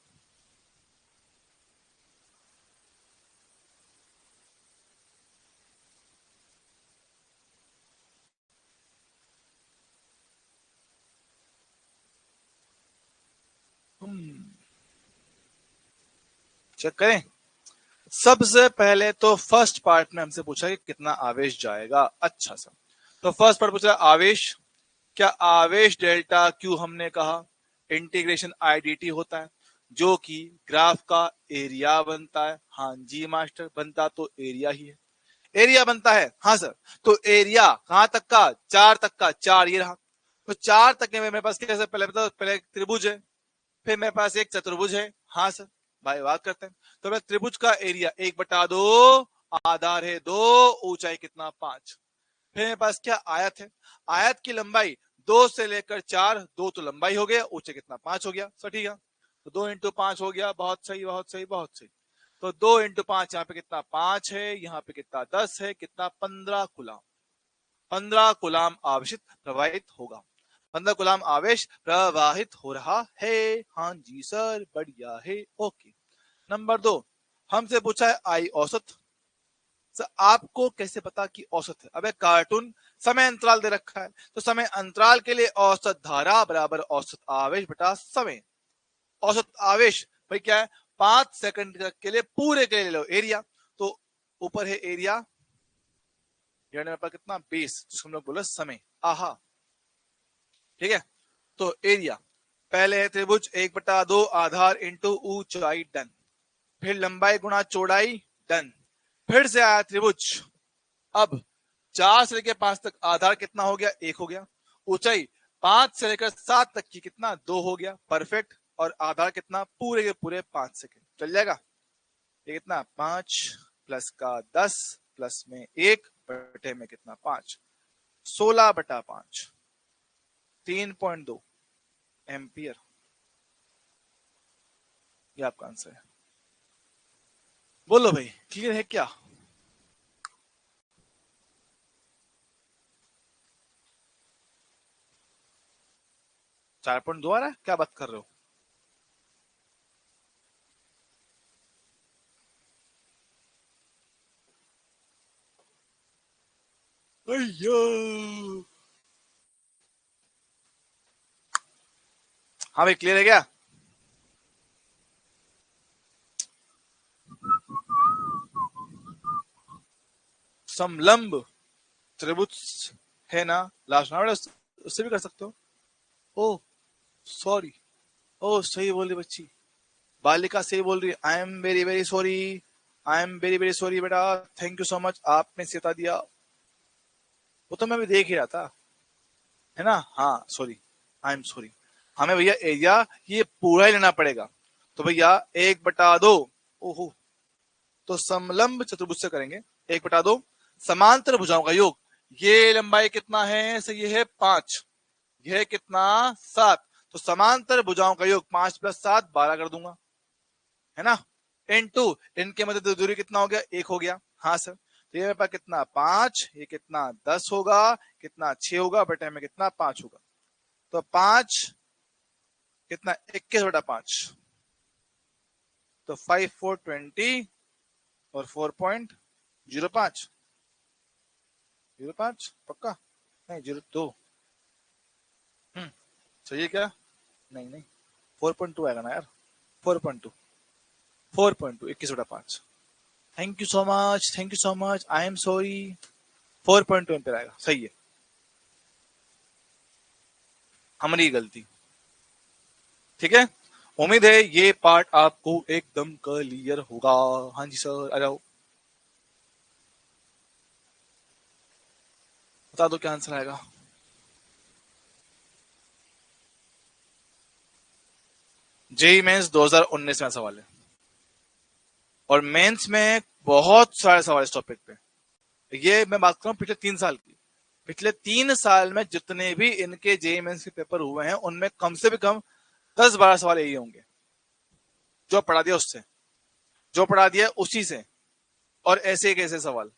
चेक करें। सबसे पहले तो फर्स्ट पार्ट में हमसे पूछा कि कितना आवेश जाएगा। अच्छा सा, तो फर्स्ट पार्ट पूछा आवेश। क्या आवेश डेल्टा क्यू हमने कहा इंटीग्रेशन आईडीटी होता है, जो कि ग्राफ का एरिया बनता है। हाँ जी मास्टर, बनता तो एरिया ही है। एरिया बनता है, हाँ सर। तो एरिया कहां तक का? 4 तक का। 4 ये रहा। तो 4 तक में मेरे पास कैसे, पहले बताओ, पहले एक त्रिभुज है, फिर मेरे पास एक चतुर्भुज है। हाँ सर। भाई बात करते हैं। तो मैं त्रिभुज का एरिया 1/2, आधार है 2, ऊंचाई कितना? 5। फिर मेरे पास क्या? आयत है। आयत की लंबाई 2 से लेकर 4, 2 तो लंबाई हो गया, ऊंचाई कितना? 5 हो गया। सर ठीक है। तो 2 × 5 हो गया। बहुत सही, बहुत सही, बहुत सही। तो 2 × 5 यहाँ पे कितना? 5 है। यहाँ पे कितना? 10 है। कितना? 15 कुलाम। 15 कुलाम आवेशित प्रवाहित होगा। 15 कुलाम आवेश प्रवाहित हो रहा है। हाँ जी सर, बढ़िया है। ओके। नंबर 2, हमसे पूछा है आई औसत। सर आपको कैसे पता कि औसत है? अबे कार्टून, समय अंतराल दे रखा है, तो समय अंतराल के लिए औसत धारा बराबर औसत आवेश बटा समय। औसत आवेश भाई क्या है? 5 सेकंड के लिए, पूरे के लिए ले लो एरिया। तो ऊपर है एरिया, यानी मेरे पास कितना? 20, जिसको हम लोग बोले समय। आहा। ठीक है। तो एरिया पहले है त्रिभुज 1/2 आधार इंटू ऊंचाई, डन। फिर लंबाई गुणा चौड़ाई, डन। फिर से आया त्रिभुज। अब 4 से लेकर 5 तक आधार कितना हो गया? 1 हो गया। ऊंचाई 5 से लेकर 7 तक की कितना? 2 हो गया। परफेक्ट। और आधार कितना? पूरे के पूरे 5 सेकंड। चल जाएगा। ये कितना? 5 प्लस का 10 प्लस में 1 बटे में कितना? 5। 16/5, 3.2 एम्पियर। ये आपका आंसर है। बोलो भाई, क्लियर है क्या? 4.2 आ रहा है? क्या बात कर रहे हो? अय्यो। हाँ भाई, क्लियर है क्या? समलंब त्रिभुज है ना लास्ट में, उससे भी कर सकते हो। ओ सॉरी। ओ सही बोल रही बच्ची, बालिका सही बोल रही है। I am very very sorry. I am very very sorry बेटा। थैंक यू सो मच, आपने सिता दिया। वो तो मैं भी देख ही रहा था, है ना। हाँ सॉरी, आई एम सॉरी। हमें भैया एरिया ये पूरा ही लेना पड़ेगा। तो भैया 1/2। ओहो। तो समलंब चतुर्भुज से करेंगे 1/2 समांतर भुजाओं का योग। ये लंबाई कितना है? सर ये है 5। यह कितना? 7। तो समांतर भुजाओं का योग 5 + 7 12 कर दूंगा, है ना। इनटू इनके मध्य दूरी कितना हो गया? 1 हो गया। हाँ सर। तो ये मेरे पास कितना? 5। ये कितना? 10 होगा। कितना? 6 होगा बटे में कितना? 5 होगा। तो 5 कितना? 21/5। तो 5 4 20 और 4.05। 05 पक्का? नहीं 02। सही है क्या? नहीं नहीं, 4.2 आएगा ना यार। 4.2 4.2 21/5। Thank you so much, thank you so much, I am sorry. 4.2 ampere आएगा, सही है, हमारी गलती। ठीक है, उम्मीद है ये पार्ट आपको एकदम क्लियर होगा। हाँ जी सर, आ जाओ, बता दो क्या आंसर आएगा। जेई मेंस 2019 में सवाल है, और मेंस में बहुत सारे सवाल इस टॉपिक पे। ये मैं बात कर रहा हूँ पिछले 3 साल की। पिछले 3 साल में जितने भी इनके जेई मेंस के पेपर हुए हैं, उनमें कम से भी कम 10-12 सवाल यही होंगे, जो पढ़ा दिया उससे, जो पढ़ा दिया उसी से, और ऐसे कैसे सवाल।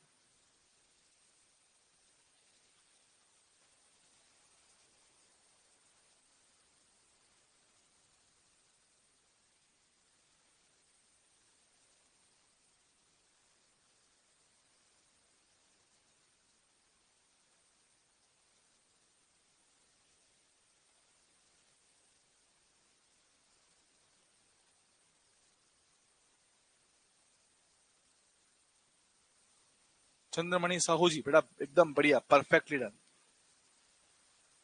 चंद्रमणि साहू जी, बेटा एकदम बढ़िया, परफेक्टली डन।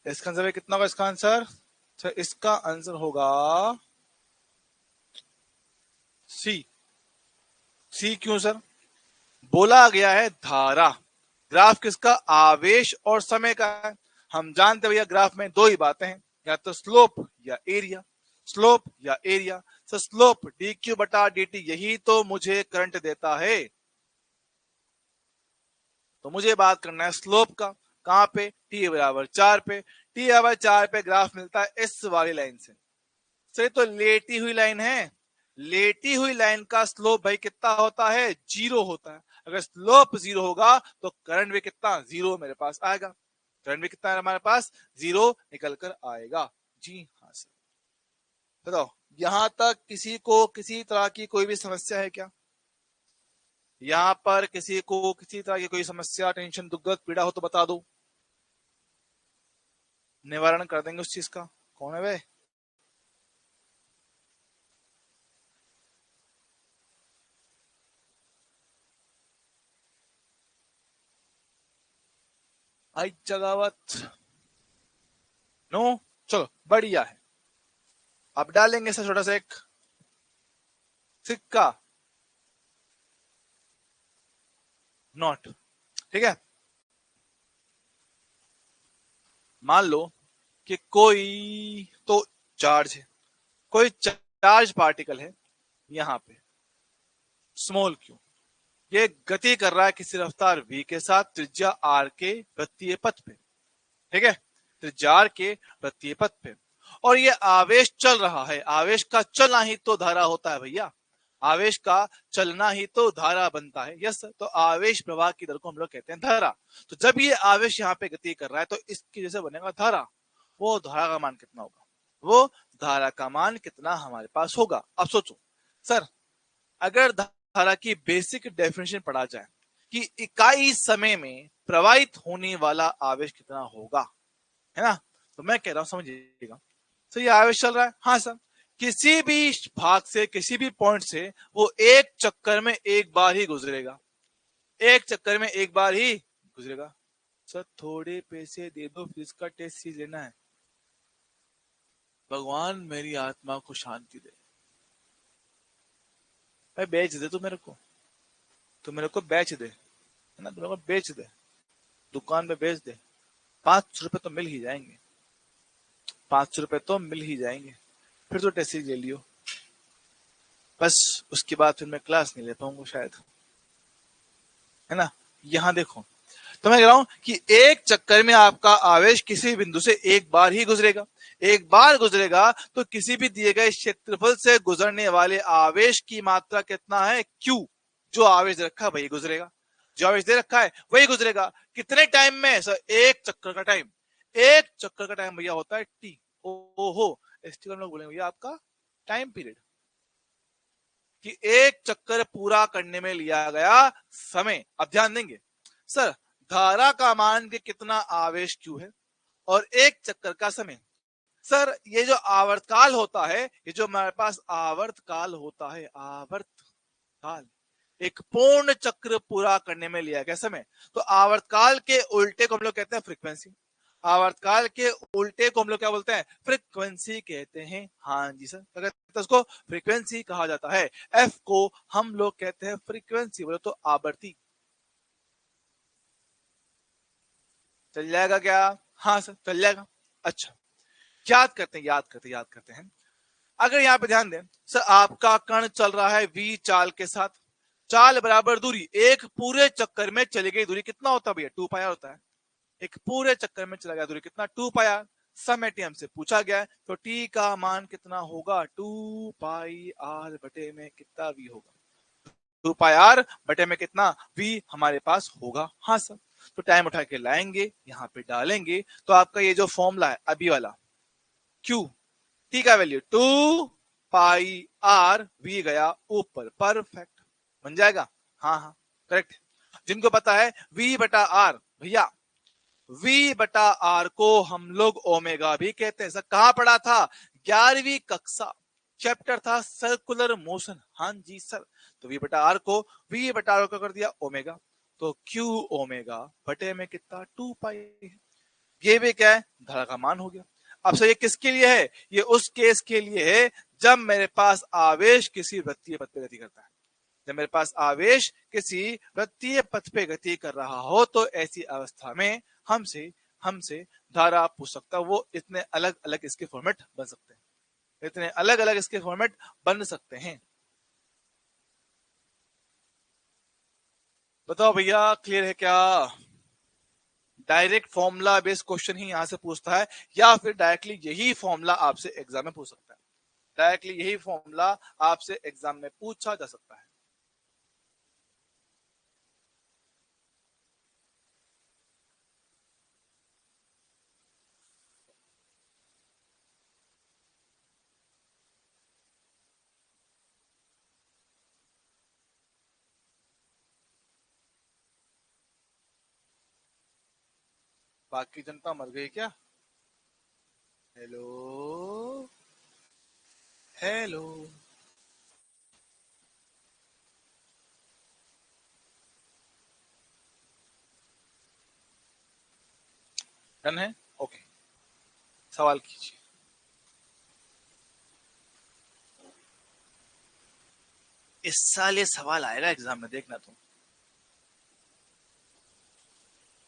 इसका आंसर कितना होगा? इसका आंसर, इसका आंसर होगा सी। सी क्यों सर? बोला गया है धारा, ग्राफ किसका? आवेश और समय का है। हम जानते भैया ग्राफ में दो ही बातें हैं, या तो स्लोप या एरिया, स्लोप या area. Sir slope D Q बटा डी टी, यही तो मुझे करंट देता है। तो मुझे बात करना है स्लोप का। कहां पे? टी बराबर 4 पे। टी बराबर 4 पे ग्राफ मिलता है इस वाली लाइन से। सही, तो लेटी हुई लाइन है, लेटी हुई लाइन का स्लोप भाई कितना होता है? 0 होता है। अगर स्लोप 0 होगा तो करंट भी कितना? 0 मेरे पास आएगा। करंट भी कितना है हमारे पास? 0 निकल कर आएगा। जी हाँ सर। बताओ, यहां तक किसी को किसी तरह की कोई भी समस्या है क्या? यहां पर किसी को किसी तरह की कोई समस्या, टेंशन, दुर्गत, पीड़ा हो तो बता दो, निवारण कर देंगे उस चीज का। कौन है वे? आई जगावत। नो, चलो बढ़िया है। अब डालेंगे सर छोटा सा एक सिक्का, नॉट। ठीक है, मान लो कि कोई तो चार्ज है, कोई चार्ज पार्टिकल है यहां पे, स्मॉल क्यू। ये गति कर रहा है किसी रफ्तार v के साथ त्रिज्या r के वृत्तीय पथ पे। ठीक है, त्रिज्या r के वृत्तीय पथ पे, और ये आवेश चल रहा है। आवेश का चलना ही तो धारा होता है भैया, आवेश का चलना ही तो धारा बनता है। यस, तो आवेश प्रवाह की दर को हम लोग कहते हैं धारा। तो जब ये आवेश यहाँ पे गति कर रहा है तो इसकी जैसे बनेगा धारा। वो धारा का मान कितना होगा? वो धारा का मान कितना हमारे पास होगा? अब सोचो सर, अगर धारा की बेसिक डेफिनेशन पढ़ा जाए कि इकाई समय में प्रवाहित होने वाला आवेश कितना होगा, है ना, तो मैं कह रहा हूं समझिएगा। तो ये आवेश चल रहा है, हाँ सर, किसी भी भाग से, किसी भी पॉइंट से वो एक चक्कर में एक बार ही गुजरेगा, एक चक्कर में एक बार ही गुजरेगा। सर थोड़े पैसे दे दो, फिर इसका टेस्ट ही लेना है। भगवान मेरी आत्मा को शांति दे। भाई बेच दे तू मेरे को, तू मेरे को बेच दे, है ना, तू मेरे को बेच दे, दुकान में बेच दे। 500 रुपए तो मिल ही जाएंगे, 500 रुपए तो मिल ही जाएंगे, फिर तो टेस्ट ले लियो। बस उसके बाद फिर मैं क्लास नहीं ले पाऊंगा शायद, है ना। यहां देखो, तो मैं कह रहा हूं कि एक चक्कर में आपका आवेश किसी बिंदु से एक बार ही गुजरेगा। एक बार गुजरेगा तो किसी भी दिए गए क्षेत्रफल से गुजरने वाले आवेश की मात्रा कितना है? क्यू। जो आवेश दे रखा है वही गुजरेगा, जो आवेश दे रखा है वही गुजरेगा। कितने टाइम में? सर एक चक्कर का टाइम, एक चक्कर का टाइम भैया होता है टी। ओहो, इस हम लोग बोलेंगे भैया आपका टाइम पीरियड, कि एक चक्कर पूरा करने में लिया गया समय। अब ध्यान देंगे सर, धारा का मान के कितना आवेश क्यू है और एक चक्कर का समय। सर ये जो आवर्तकाल होता है, ये जो हमारे पास आवर्तकाल होता है, आवर्तकाल एक पूर्ण चक्र पूरा करने में लिया गया समय, तो आवर्तकाल के उल्टे को हम लोग कहते हैं फ्रीक्वेंसी। आवर्तकाल के उल्टे को हम लोग क्या बोलते हैं? फ्रीक्वेंसी कहते हैं। हाँ जी सर, तो कहते हैं उसको फ्रीक्वेंसी कहा जाता है। एफ को हम लोग कहते हैं फ्रीक्वेंसी, बोले तो आवर्ती। चल जाएगा क्या? हाँ सर चल जाएगा। अच्छा, याद करते हैं। अगर यहाँ पे ध्यान दें सर, आपका कण चल रहा है v चाल के साथ, चाल बराबर दूरी, एक पूरे चक्कर में चली गई दूरी कितना होता है भैया? 2 पाई होता है। एक पूरे चक्कर में चला गया दूरी कितना? 2 पाई। समय टी हमसे पूछा गया है, तो टी का मान कितना होगा? 2 पाई आर बटे में कितना v होगा? 2 पाई आर बटे में कितना v हमारे पास होगा? हाँ सर, तो टाइम उठा के लाएंगे, यहाँ पे डालेंगे, तो आपका ये जो फॉर्मूला है अभी वाला, Q टी का वैल्यू 2 पाई आर वी गया ऊपर, परफेक्ट बन जाएगा। हाँ हाँ करेक्ट। जिनको पता है v बटा आर, भैया v बटा आर को हम लोग ओमेगा भी कहते हैं। सर कहां पढ़ा था? 11वीं कक्षा, चैप्टर था सर्कुलर मोशन। हाँ जी सर, तो v बटा आर को v बटा आर को कर दिया ओमेगा, तो q ओमेगा बटे में कितना? 2 पाई है। ये भी क्या है? धारा का मान हो गया। अब सर ये किसके लिए है? ये उस केस के लिए है जब मेरे पास आवेश किसी वृत्तीय पथ पे गति करता है। जब मेरे पास आवेश किसी वृत्तीय पथ पे गति कर रहा हो, तो ऐसी अवस्था में हमसे हमसे धारा पूछ सकता है। वो इतने अलग अलग इसके फॉर्मेट बन सकते हैं, इतने अलग अलग इसके फॉर्मेट बन सकते हैं। बताओ भैया, क्लियर है क्या? डायरेक्ट फॉर्मूला बेस्ड क्वेश्चन ही यहां से पूछता है, या फिर डायरेक्टली यही फॉर्मूला आपसे एग्जाम में पूछ सकता है? डायरेक्टली यही फॉर्मूला आपसे एग्जाम में पूछा जा सकता है। बाकी जनता मर गई क्या? Hello, hello. डन है? ओके, सवाल कीजिए। इस साल ये सवाल आएगा एग्जाम में, देखना तुम।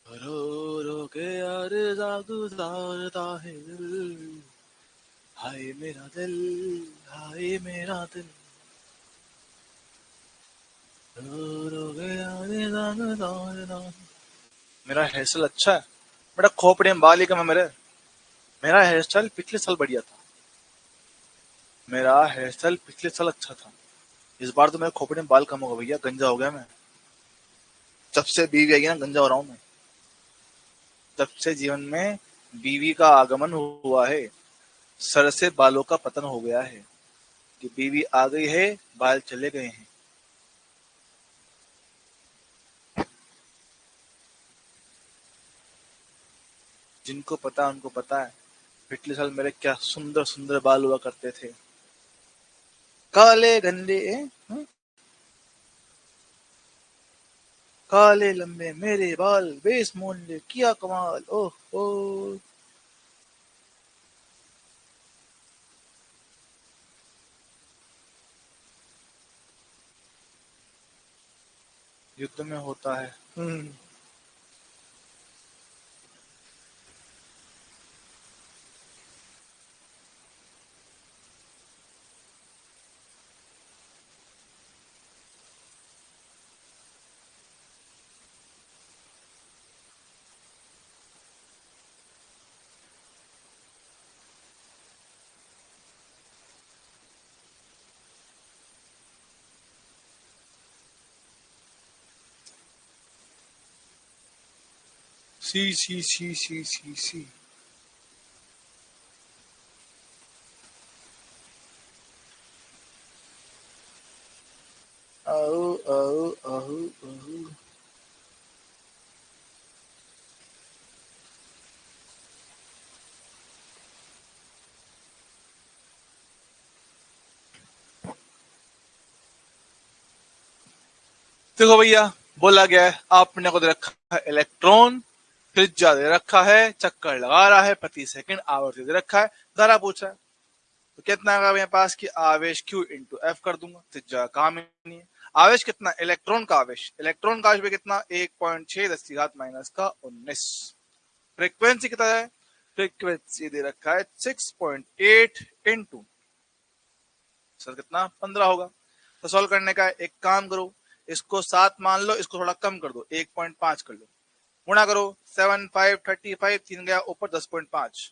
रो रो के यार गुजारता है दिल, हाय मेरा दिल, हाय मेरा दिल, रो रो के यार गुजारता है। मेरा हेयर स्टाइल अच्छा है, बड़ा खोपड़े में बाल ही कम है मेरे। मेरा हेयर स्टाइल पिछले साल बढ़िया था, मेरा हेयर स्टाइल पिछले साल अच्छा था। इस बार तो मेरे खोपड़े में बाल कम होगा भैया, गंजा हो गया मैं। जब से बीवी आई है ना, गंजा हो रहा हूँ मैं। तब से जीवन में बीवी का आगमन हुआ है, सर से बालों का पतन हो गया है, कि बीवी आ गई है, बाल चले गए हैं। जिनको पता उनको पता है, पिछले साल मेरे क्या सुंदर सुंदर बाल हुआ करते थे, काले गंदे काले लंबे मेरे बाल, बेस मूल्य किया कमाल, ओह ओ। युद्ध में होता है। सी सी सी सी सी सी। आओ आओ आओ आओ। देखो भैया, बोला गया है आपने को दे रखा है इलेक्ट्रॉन, त्रिज्या दे रखा है, चक्कर लगा रहा है, प्रति सेकंड आवर्ती दे रखा है, धारा पूछा है। तो कितना आएगा मेरे पास कि आवेश Q इंटू एफ कर दूंगा, त्रिज्या काम ही नहीं है। आवेश कितना, इलेक्ट्रॉन का आवेश, इलेक्ट्रॉन का आवेश भी कितना 1.6 10 की घात माइनस का 19। फ्रीक्वेंसी कितना है, फ्रीक्वेंसी दे रखा है 6.8 इंटू सर कितना 15 होगा। तो सॉल्व करने का एक काम करो, इसको 7 मान लो, इसको थोड़ा कम कर दो, 1.5 कर लो, गुणा करो 7 5 35, 3 गया ऊपर 10.5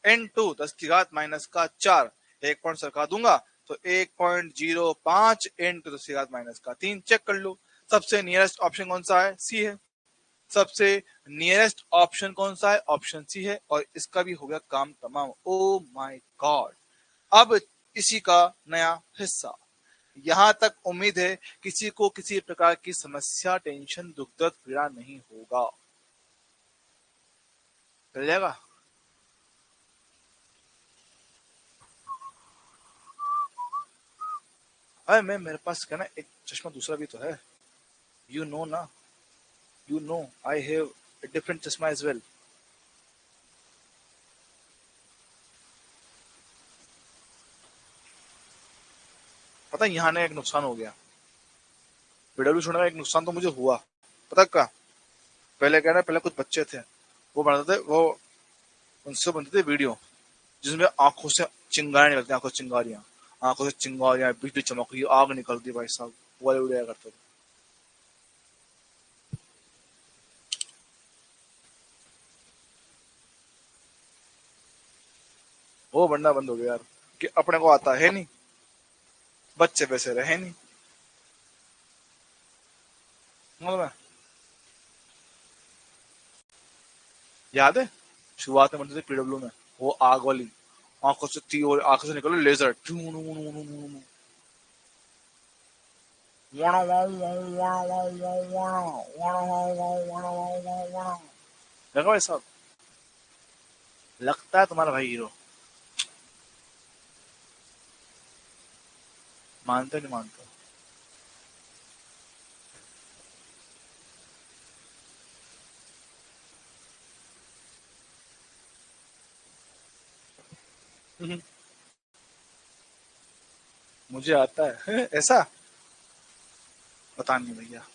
इनटू 10 की घात माइनस का 4, एक पॉइंट सरका दूंगा तो 1.05 इंटू 10 की घात माइनस का 3। चेक कर लो सबसे नियरेस्ट ऑप्शन कौन सा है, सी है। सबसे नियरेस्ट ऑप्शन कौन सा है, ऑप्शन सी है, और इसका भी हो गया काम तमाम। Oh my God. अब इसी का नया हिस्सा, यहां तक उम्मीद है किसी को किसी प्रकार की समस्या, टेंशन, दुख दर्द, पीड़ा नहीं होगा। चल जाएगा। अरे मैं, मेरे पास क्या ना एक चश्मा दूसरा भी तो है, यू नो ना, you know I have a different चश्मा as well। पता है यहाँ ना एक नुकसान हो गया, पीडब्ल्यू छोड़ने का एक नुकसान तो मुझे हुआ। पता क्या, पहले क्या ना, पहले कुछ बच्चे थे वो बनाते थे, वो उनसे बनते थे वीडियो जिसमें आंखों से चिंगारियां निकलती, आंखों से चिंगारियां, आंखों से चिंगारियां, बिजली चमक रही, आग निकलती, भाई साहब वो वाले वीडियो करते थे। वो बनना बंद हो गया यार, कि अपने को आता है नहीं, बच्चे वैसे रहे नहीं। मतलब याद है शुरुआत में बनते थे पीडब्ल्यू में, वो आग वाली, आंखों से थी और आंखों से निकलो लेजर, देखो भाई साहब, लगता है तुम्हारा भाई हीरो। मानते नहीं मानते। मुझे आता है ऐसा, पता नहीं भैया।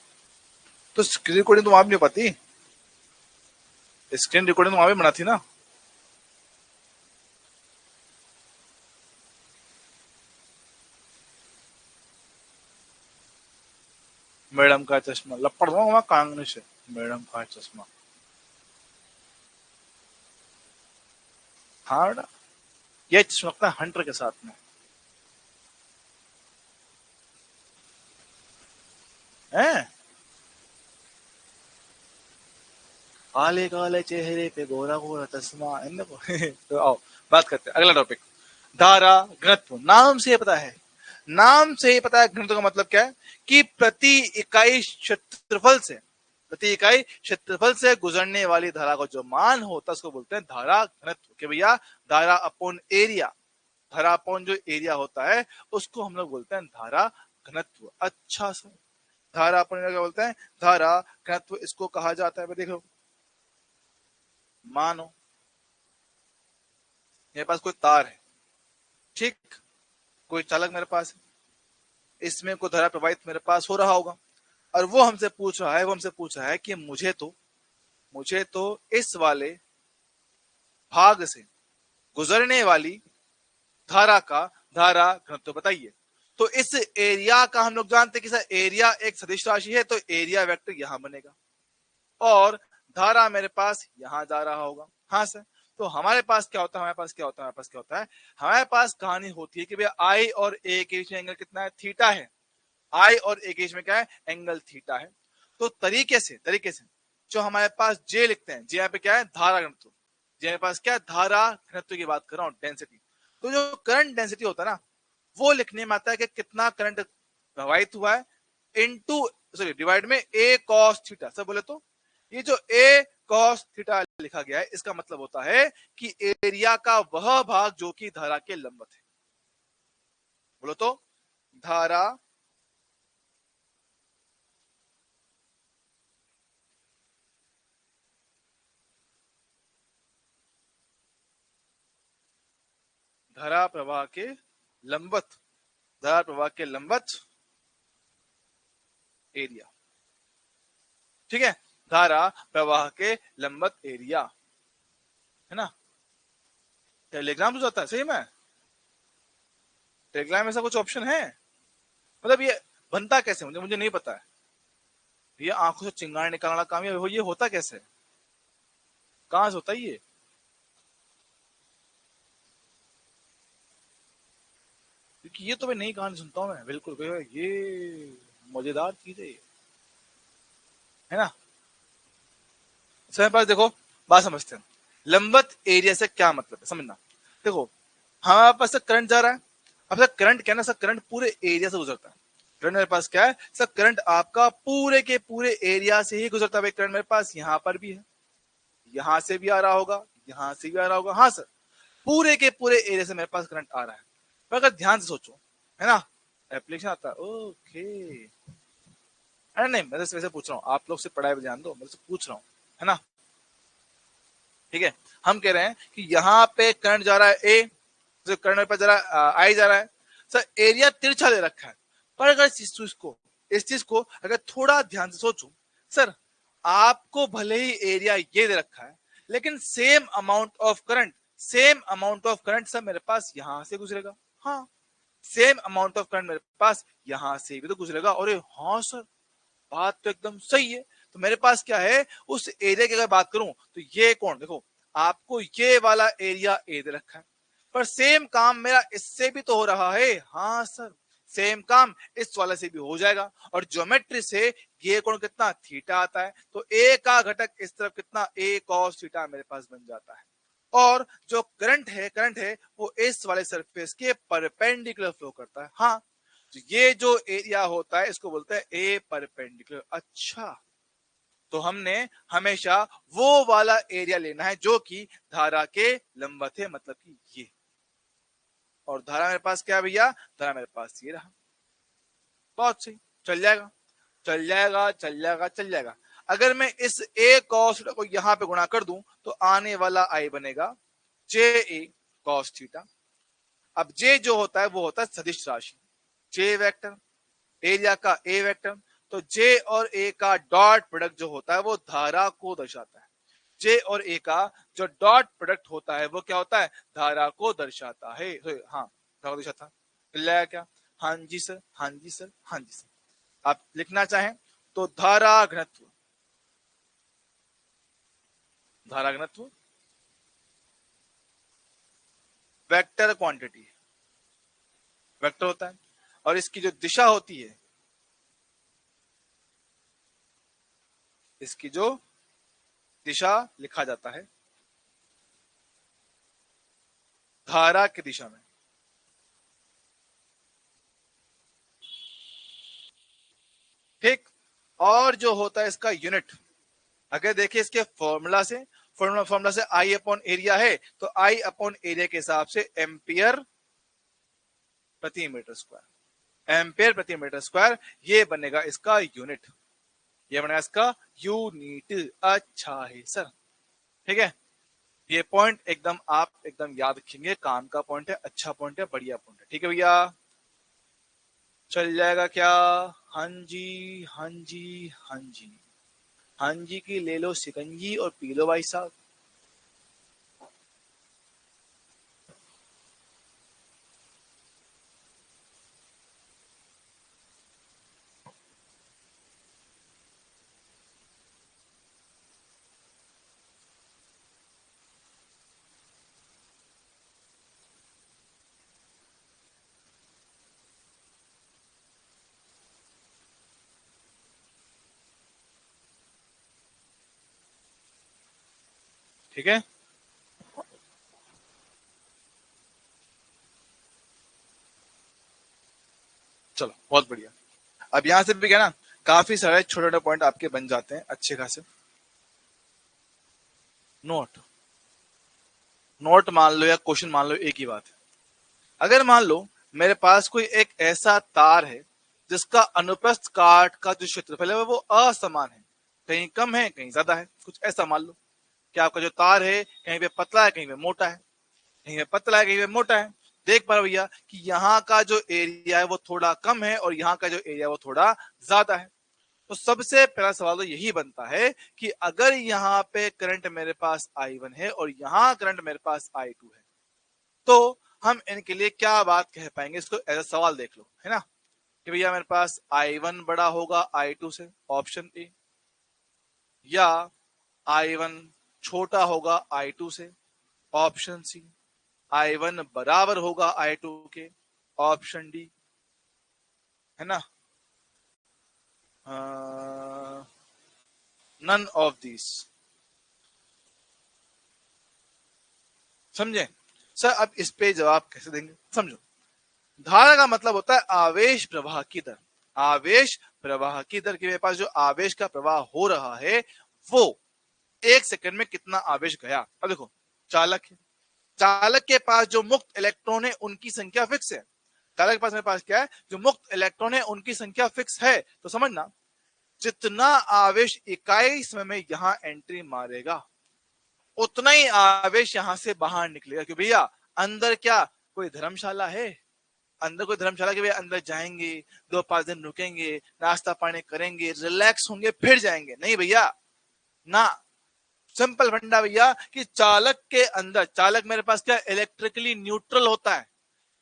तो स्क्रीन रिकॉर्डिंग तो वहां भी नहीं पाती, स्क्रीन रिकॉर्डिंग तो वहां भी बना थी ना। मैडम का चश्मा लपड़ दो वहां कांगने से, मैडम का चश्मा। हाँ बेटा, ये चश्मा लगता है हंटर के साथ में है। काले काले चेहरे पे गोरा गोरा चश्मा, इन देखो। तो आओ बात करते हैं अगला टॉपिक, धारा घनत्व। नाम से पता है, नाम से ही पता है घनत्व का मतलब क्या है, कि प्रति इकाई क्षेत्रफल से, प्रति इकाई क्षेत्रफल से गुजरने वाली धारा का जो मान होता है उसको बोलते हैं धारा घनत्व। कि भैया धारा अपॉन एरिया, धारा अपॉन जो एरिया होता है उसको हम लोग बोलते हैं धारा घनत्व। अच्छा सर, धारा अपॉन एरिया क्या बोलते हैं, धारा घनत्व इसको कहा जाता है। देखो मानो मेरे पास कोई तार है, ठीक, कोई चालक मेरे पास है, इसमें कोई धारा प्रवाहित मेरे पास हो रहा होगा, और वो हमसे पूछ रहा है, वो हमसे पूछ रहा है कि मुझे तो इस वाले भाग से गुजरने वाली धारा का धारा घनत्व बताइए। तो इस एरिया का हम लोग जानते हैं कि सर एरिया एक सदिश राशि है, तो एरिया वेक्टर यहां बनेगा, और धारा मेरे पास यहां जा रहा होगा। हाँ सर, तो हमारे पास क्या होता है, हमारे पास क्या होता है, हमारे पास क्या होता है, हमारे पास कहानी होती है कि भैया आई और ए के बीच में एंगल कितना है, थीटा है। आई और ए के बीच में क्या है, एंगल थीटा है। तो तरीके से जो हमारे पास जे लिखते हैं, जे यहाँ पे क्या है, धारा घनत्व, जे मेरे पास क्या है, धारा घनत्व की बात कर रहा हूँ, डेंसिटी। तो जो करंट डेंसिटी होता है ना, वो लिखने में आता है कि कितना करंट प्रवाहित हुआ है इनटू, सॉरी डिवाइड में ए कॉस थीटा। सब बोले तो ये जो ए कॉस थीटा लिखा गया है, इसका मतलब होता है कि एरिया का वह भाग जो कि धारा के लंबवत है। बोलो तो धारा धारा प्रवाह के लंबवत, धारा प्रवाह के लंबवत एरिया, ठीक है, धारा प्रवाह के लंबवत एरिया, है ना। टेलीग्राम तो जाता है सही में, टेलीग्राम में ऐसा कुछ ऑप्शन है, मतलब ये बनता कैसे, मुझे नहीं पता है। ये आंखों से चिंगारी निकालना काम ये होता कैसे, कहां से होता है ये? क्योंकि ये तो मैं नई कहानी सुनता हूं मैं, बिल्कुल ये मजेदार चीज है ना। समय पास देखो, बात समझते हैं, लंबवत एरिया से क्या मतलब है समझना। देखो हमारे पास करंट जा रहा है, अब सर करंट क्या है ना सर, करंट पूरे एरिया से गुजरता है। करंट मेरे पास क्या है सर, करंट आपका पूरे के पूरे एरिया से ही गुजरता है। करंट मेरे पास यहाँ पर भी है, यहां से भी आ रहा होगा, यहां से भी आ रहा होगा, हाँ सर, पूरे के पूरे एरिया से मेरे पास करंट आ रहा है। पर अगर ध्यान से सोचो, है ना, एप्लीकेशन आता है, ओके, अरे नहीं मैं तो वैसे पूछ रहा हूँ, आप लोग से पढ़ाई पे ध्यान दो, मैं तो पूछ रहा हूँ, है ना। ठीक है, हम कह रहे हैं कि यहाँ पे करंट जा रहा है ए, जो करंट पर जा रहा है आई जा रहा है सर, एरिया तिरछा दे रखा है। पर अगर इस चीज को अगर थोड़ा ध्यान से सोचो सर, आपको भले ही एरिया ये दे रखा है, लेकिन same amount of current sir मेरे पास यहां से गुजरेगा, हाँ, सेम अमाउंट ऑफ करंट मेरे पास यहां से भी तो गुजरेगा। और हाँ सर, बात तो एकदम सही है। तो मेरे पास क्या है, उस एरिया की अगर बात करूं तो ये कौन, देखो आपको ये वाला एरिया ए दे रखा है, पर सेम काम मेरा इससे भी तो हो रहा है, हाँ सर, सेम काम इस वाले से भी हो जाएगा। और ज्योमेट्री से ये कोण कितना, थीटा आता है, तो ए का घटक इस तरफ कितना, ए कॉस थीटा मेरे पास बन जाता है। और जो करंट है वो इस वाले सरफेस के परपेंडिकुलर फ्लो करता है, हाँ, तो ये जो एरिया होता है इसको बोलते हैं ए परपेंडिकुलर। अच्छा, तो हमने हमेशा वो वाला एरिया लेना है जो कि धारा के लंबवत है, मतलब कि ये। और धारा मेरे पास क्या है भैया, धारा मेरे पास ये रहा, बहुत सही, चल जाएगा चल जाएगा चल जाएगा चल जाएगा। अगर मैं इस ए कॉस थीटा को यहां पे गुणा कर दूं तो आने वाला आई बनेगा जे ए कॉस थीटा। अब जे जो होता है वो होता है सदिश राशि, जे वेक्टर, एरिया का ए वेक्टर, तो जे और ए का डॉट प्रोडक्ट जो होता है वो धारा को दर्शाता है। जे और ए का जो डॉट प्रोडक्ट होता है वो क्या होता है, धारा को दर्शाता है, हाँ, धारा को दर्शाता है। क्या, हाँ जी सर, हाँ जी सर, हाँ जी सर। आप लिखना चाहें तो धारा घनत्व, धारा घनत्व वेक्टर क्वांटिटी, वेक्टर होता है, और इसकी जो दिशा होती है, इसकी जो दिशा लिखा जाता है धारा की दिशा में। ठीक, और जो होता है इसका यूनिट, अगर देखिए इसके फॉर्मूला से आई अपॉन एरिया है, तो आई अपॉन एरिया के हिसाब से एम्पियर प्रति मीटर स्क्वायर, एम्पियर प्रति मीटर स्क्वायर, ये बनेगा इसका यूनिट, ये बनेगा इसका यूनिट। अच्छा है सर, ठीक है, ये पॉइंट एकदम आप एकदम याद रखेंगे, काम का पॉइंट है, अच्छा पॉइंट है, बढ़िया पॉइंट है, ठीक है भैया, चल जाएगा क्या, हाँ जी हाँ जी हाँ जी, हाँ जी की ले लो सिकंजी और पी लो भाई साहब। ठीक है, चलो बहुत बढ़िया। अब यहां से भी क्या ना, काफी सारे छोटे छोटे पॉइंट आपके बन जाते हैं अच्छे खासे। नोट, नोट मान लो या क्वेश्चन मान लो, एक ही बात है। अगर मान लो मेरे पास कोई एक ऐसा तार है जिसका अनुप्रस्थ काट का जो क्षेत्रफल है वो असमान है, कहीं कम है कहीं ज्यादा है, कुछ ऐसा मान लो कि आपका जो तार है कहीं पे पतला है कहीं पे मोटा है, कहीं पे पतला है कहीं पे मोटा है, देख पा रहे हो भैया कि यहाँ का जो एरिया है वो थोड़ा कम है और यहाँ का जो एरिया है वो थोड़ा ज्यादा है। तो सबसे पहला सवाल तो यही बनता है कि अगर यहाँ पे करंट मेरे पास I1 है और यहाँ करंट मेरे पास I2 है, तो हम इनके लिए क्या बात कह पाएंगे, इसको एज अ सवाल देख लो, है ना, कि भैया मेरे पास I1 बड़ा होगा I2 से, ऑप्शन ए, या I1 छोटा होगा I2 से, ऑप्शन सी, I1 बराबर होगा I2 के, ऑप्शन डी, है ना, नन ऑफ दिस। समझे सर? अब इस पे जवाब कैसे देंगे, समझो। धारा का मतलब होता है आवेश प्रवाह की दर। आवेश प्रवाह की दर, के मेरे पास जो आवेश का प्रवाह हो रहा है वो 1 सेकंड में कितना आवेश गया। अब देखो, चालक है, चालक के पास जो मुक्त इलेक्ट्रॉन है उनकी संख्या फिक्स है। चालक के पास, मेरे पास क्या है, जो मुक्त इलेक्ट्रॉन है उनकी संख्या फिक्स है। तो समझना, जितना आवेश इकाई समय में यहां एंट्री मारेगा उतना ही आवेश यहां से बाहर निकलेगा। क्यों भैया, अंदर क्या कोई धर्मशाला है? अंदर कोई धर्मशाला के भैया अंदर जाएंगे, 2-5 दिन रुकेंगे, नाश्ता पानी करेंगे, रिलैक्स होंगे, फिर जाएंगे? नहीं भैया, ना। सिंपल फंडा भैया कि चालक के अंदर, चालक मेरे पास क्या इलेक्ट्रिकली न्यूट्रल होता है,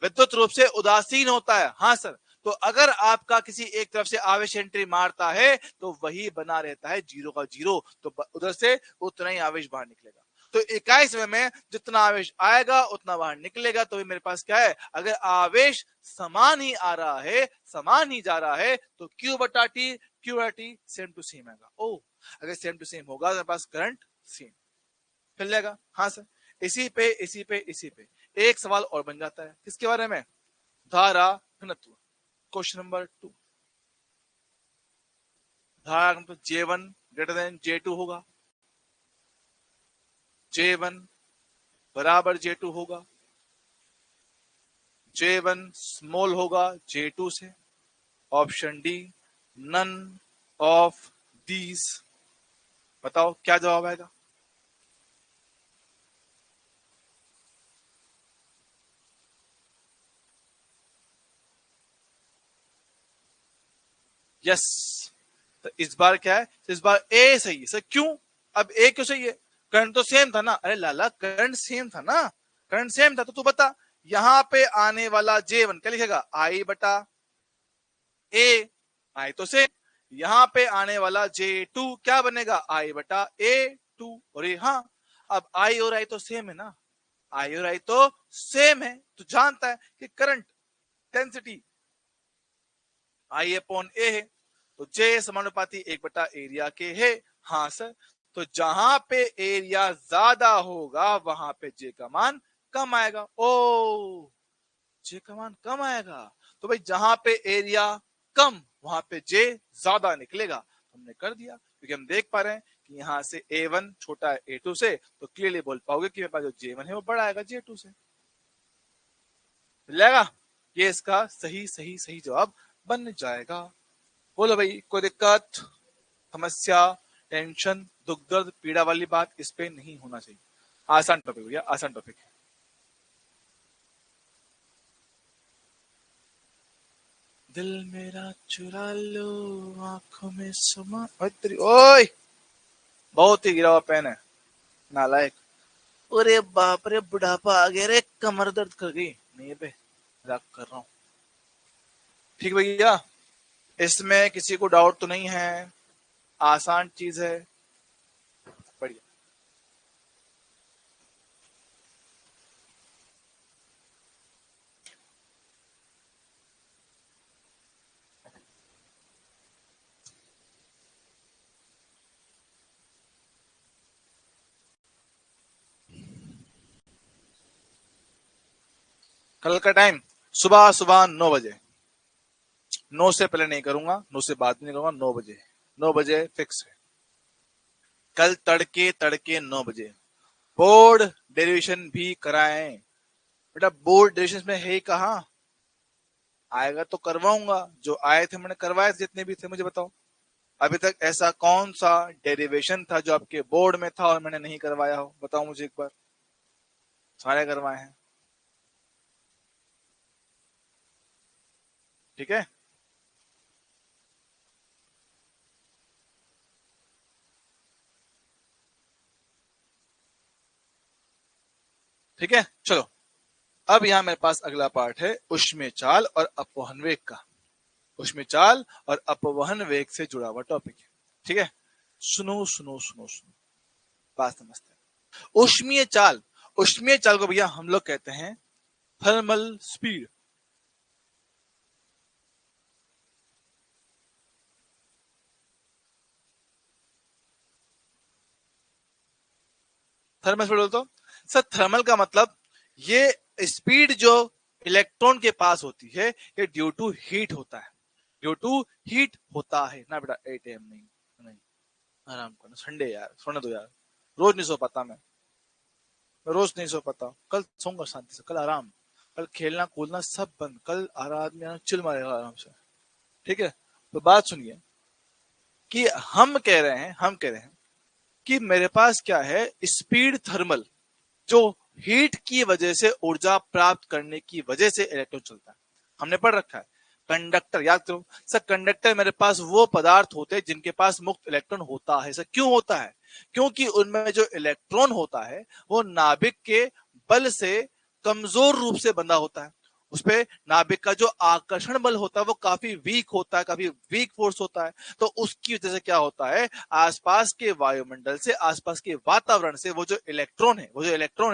विद्युत रूप से उदासीन होता है। हाँ सर, तो अगर आपका किसी एक तरफ से आवेश एंट्री मारता है तो वही बना रहता है, जीरो का जीरो, तो उधर से उतना ही आवेश बाहर निकलेगा। तो इकाई समय में जितना आवेश आएगा उतना बाहर निकलेगा। तो मेरे पास क्या है, अगर आवेश समान ही आ रहा है, समान ही जा रहा है, तो Q बटा टी, Q बटा टी सेम टू सेम आएगा। ओ, अगर सेम टू सेम होगा तो मेरे पास करंट सेम मिल जाएगा। हाँ सर, इसी पे इसी पे इसी पे एक सवाल और बन जाता है, किसके बारे में, धारा घनत्व। क्वेश्चन नंबर 2, धारा घनत्व J1 ग्रेटर देन J2 होगा, J1 बराबर J2 होगा, J1 स्मॉल होगा J2 से, option D, none of these. बताओ क्या जवाब आएगा। यस, तो इस बार क्या है, तो इस बार ए सही है। सर क्यों, अब ए क्यों सही है, करंट तो सेम था ना। अरे लाला, करंट सेम था ना, करंट सेम था, तो तू बता, यहां पे आने वाला J1 क्या लिखेगा, I बटा ए, आई तो सेम। यहां पे आने वाला J2 क्या बनेगा, I बटा A2। और ये हाँ, अब I और I तो सेम है ना, I और I तो सेम है, तो जानता है कि करंट डेंसिटी I अपॉन ए है, तो J समानुपाती 1 बटा एरिया के है। हाँ सर, तो जहां पे एरिया ज्यादा होगा वहां पे J का मान कम आएगा। ओ, J का मान कम आएगा, तो भाई जहां पे एरिया कम वहां पे J ज्यादा निकलेगा। हमने कर दिया, क्योंकि हम देख पा रहे हैं कि यहाँ से A1 छोटा है A2 से, तो क्लियरली बोल पाओगे कि मेरे पास जो J1 है वो बड़ा आएगा J2 से। मिल जाएगा, ये इसका सही सही सही जवाब बन जाएगा। बोलो भाई, कोई दिक्कत, समस्या, टेंशन, दुख दर्द, पीड़ा वाली बात इस पे नहीं होना चाहिए। आसान टॉपिक भैया, आसान टॉपिक है। दिल मेरा चुरा लो, आंखों में समा, ओए, बहुत ही गिरा हुआ पेन है, नालायक। अरे बाप रे, बुढ़ापा आ गया रे, कमर दर्द कर गई। नहीं पे मजाक कर रहा हूँ। ठीक भैया, इसमें किसी को डाउट तो नहीं है, आसान चीज है, बढ़िया। कल का टाइम सुबह सुबह 9 बजे, 9 से पहले नहीं करूंगा, 9 से बाद में नहीं करूंगा, 9 बजे, 9 बजे फिक्स है। कल तड़के तड़के 9 बजे बोर्ड डेरिवेशन भी कराएं। बेटा बोर्ड डेरिवेशन में है ही कहाँ, आएगा तो करवाऊंगा, जो आए थे मैंने करवाए थे, जितने भी थे मुझे बताओ। अभी तक ऐसा कौन सा डेरिवेशन था जो आपके बोर्ड में था और मैंने नहीं करवाया हो, बताओ मुझे एक बार। सारे करवाए हैं। ठीक है, ठीक है, चलो। अब यहां मेरे पास अगला पार्ट है ऊष्मीय चाल और अपवहन वेग का। ऊष्मीय चाल और अपवहन वेग से जुड़ा हुआ टॉपिक है, ठीक है। सुनो सुनो सुनो सुनो, बात समझते हैं। ऊष्मीय चाल, ऊष्मीय चाल को भैया हम लोग कहते हैं थर्मल स्पीड। थर्मल स्पीड बोलते हो सर, थर्मल का मतलब ये स्पीड जो इलेक्ट्रॉन के पास होती है ये ड्यू टू हीट होता है, ड्यू टू हीट होता है ना बेटा। 8 AM नहीं, नहीं, आराम करना, संडे यार, सोने दो यार। रोज नहीं सो पाता मैं रोज नहीं सो पाता। कल सोऊंगा शांति से, कल आराम, कल खेलना कूदना सब बंद, कल आराम चिल मारेगा आराम से, ठीक है। तो बात सुनिए कि हम कह रहे हैं कि मेरे पास क्या है, स्पीड थर्मल, जो हीट की वजह से ऊर्जा प्राप्त करने की वजह से इलेक्ट्रॉन चलता है। हमने पढ़ रखा है कंडक्टर, याद करो सर, कंडक्टर मेरे पास वो पदार्थ होते हैं जिनके पास मुक्त इलेक्ट्रॉन होता है। सर क्यों होता है? क्योंकि उनमें जो इलेक्ट्रॉन होता है वो नाभिक के बल से कमजोर रूप से बंधा होता है। उसपे नाभिक का जो आकर्षण बल होता है वो काफी वीक होता है, काफी वीक फोर्स होता है। तो उसकी वजह से क्या होता है, आसपास के वायुमंडल से, आसपास के वातावरण से वो जो इलेक्ट्रॉन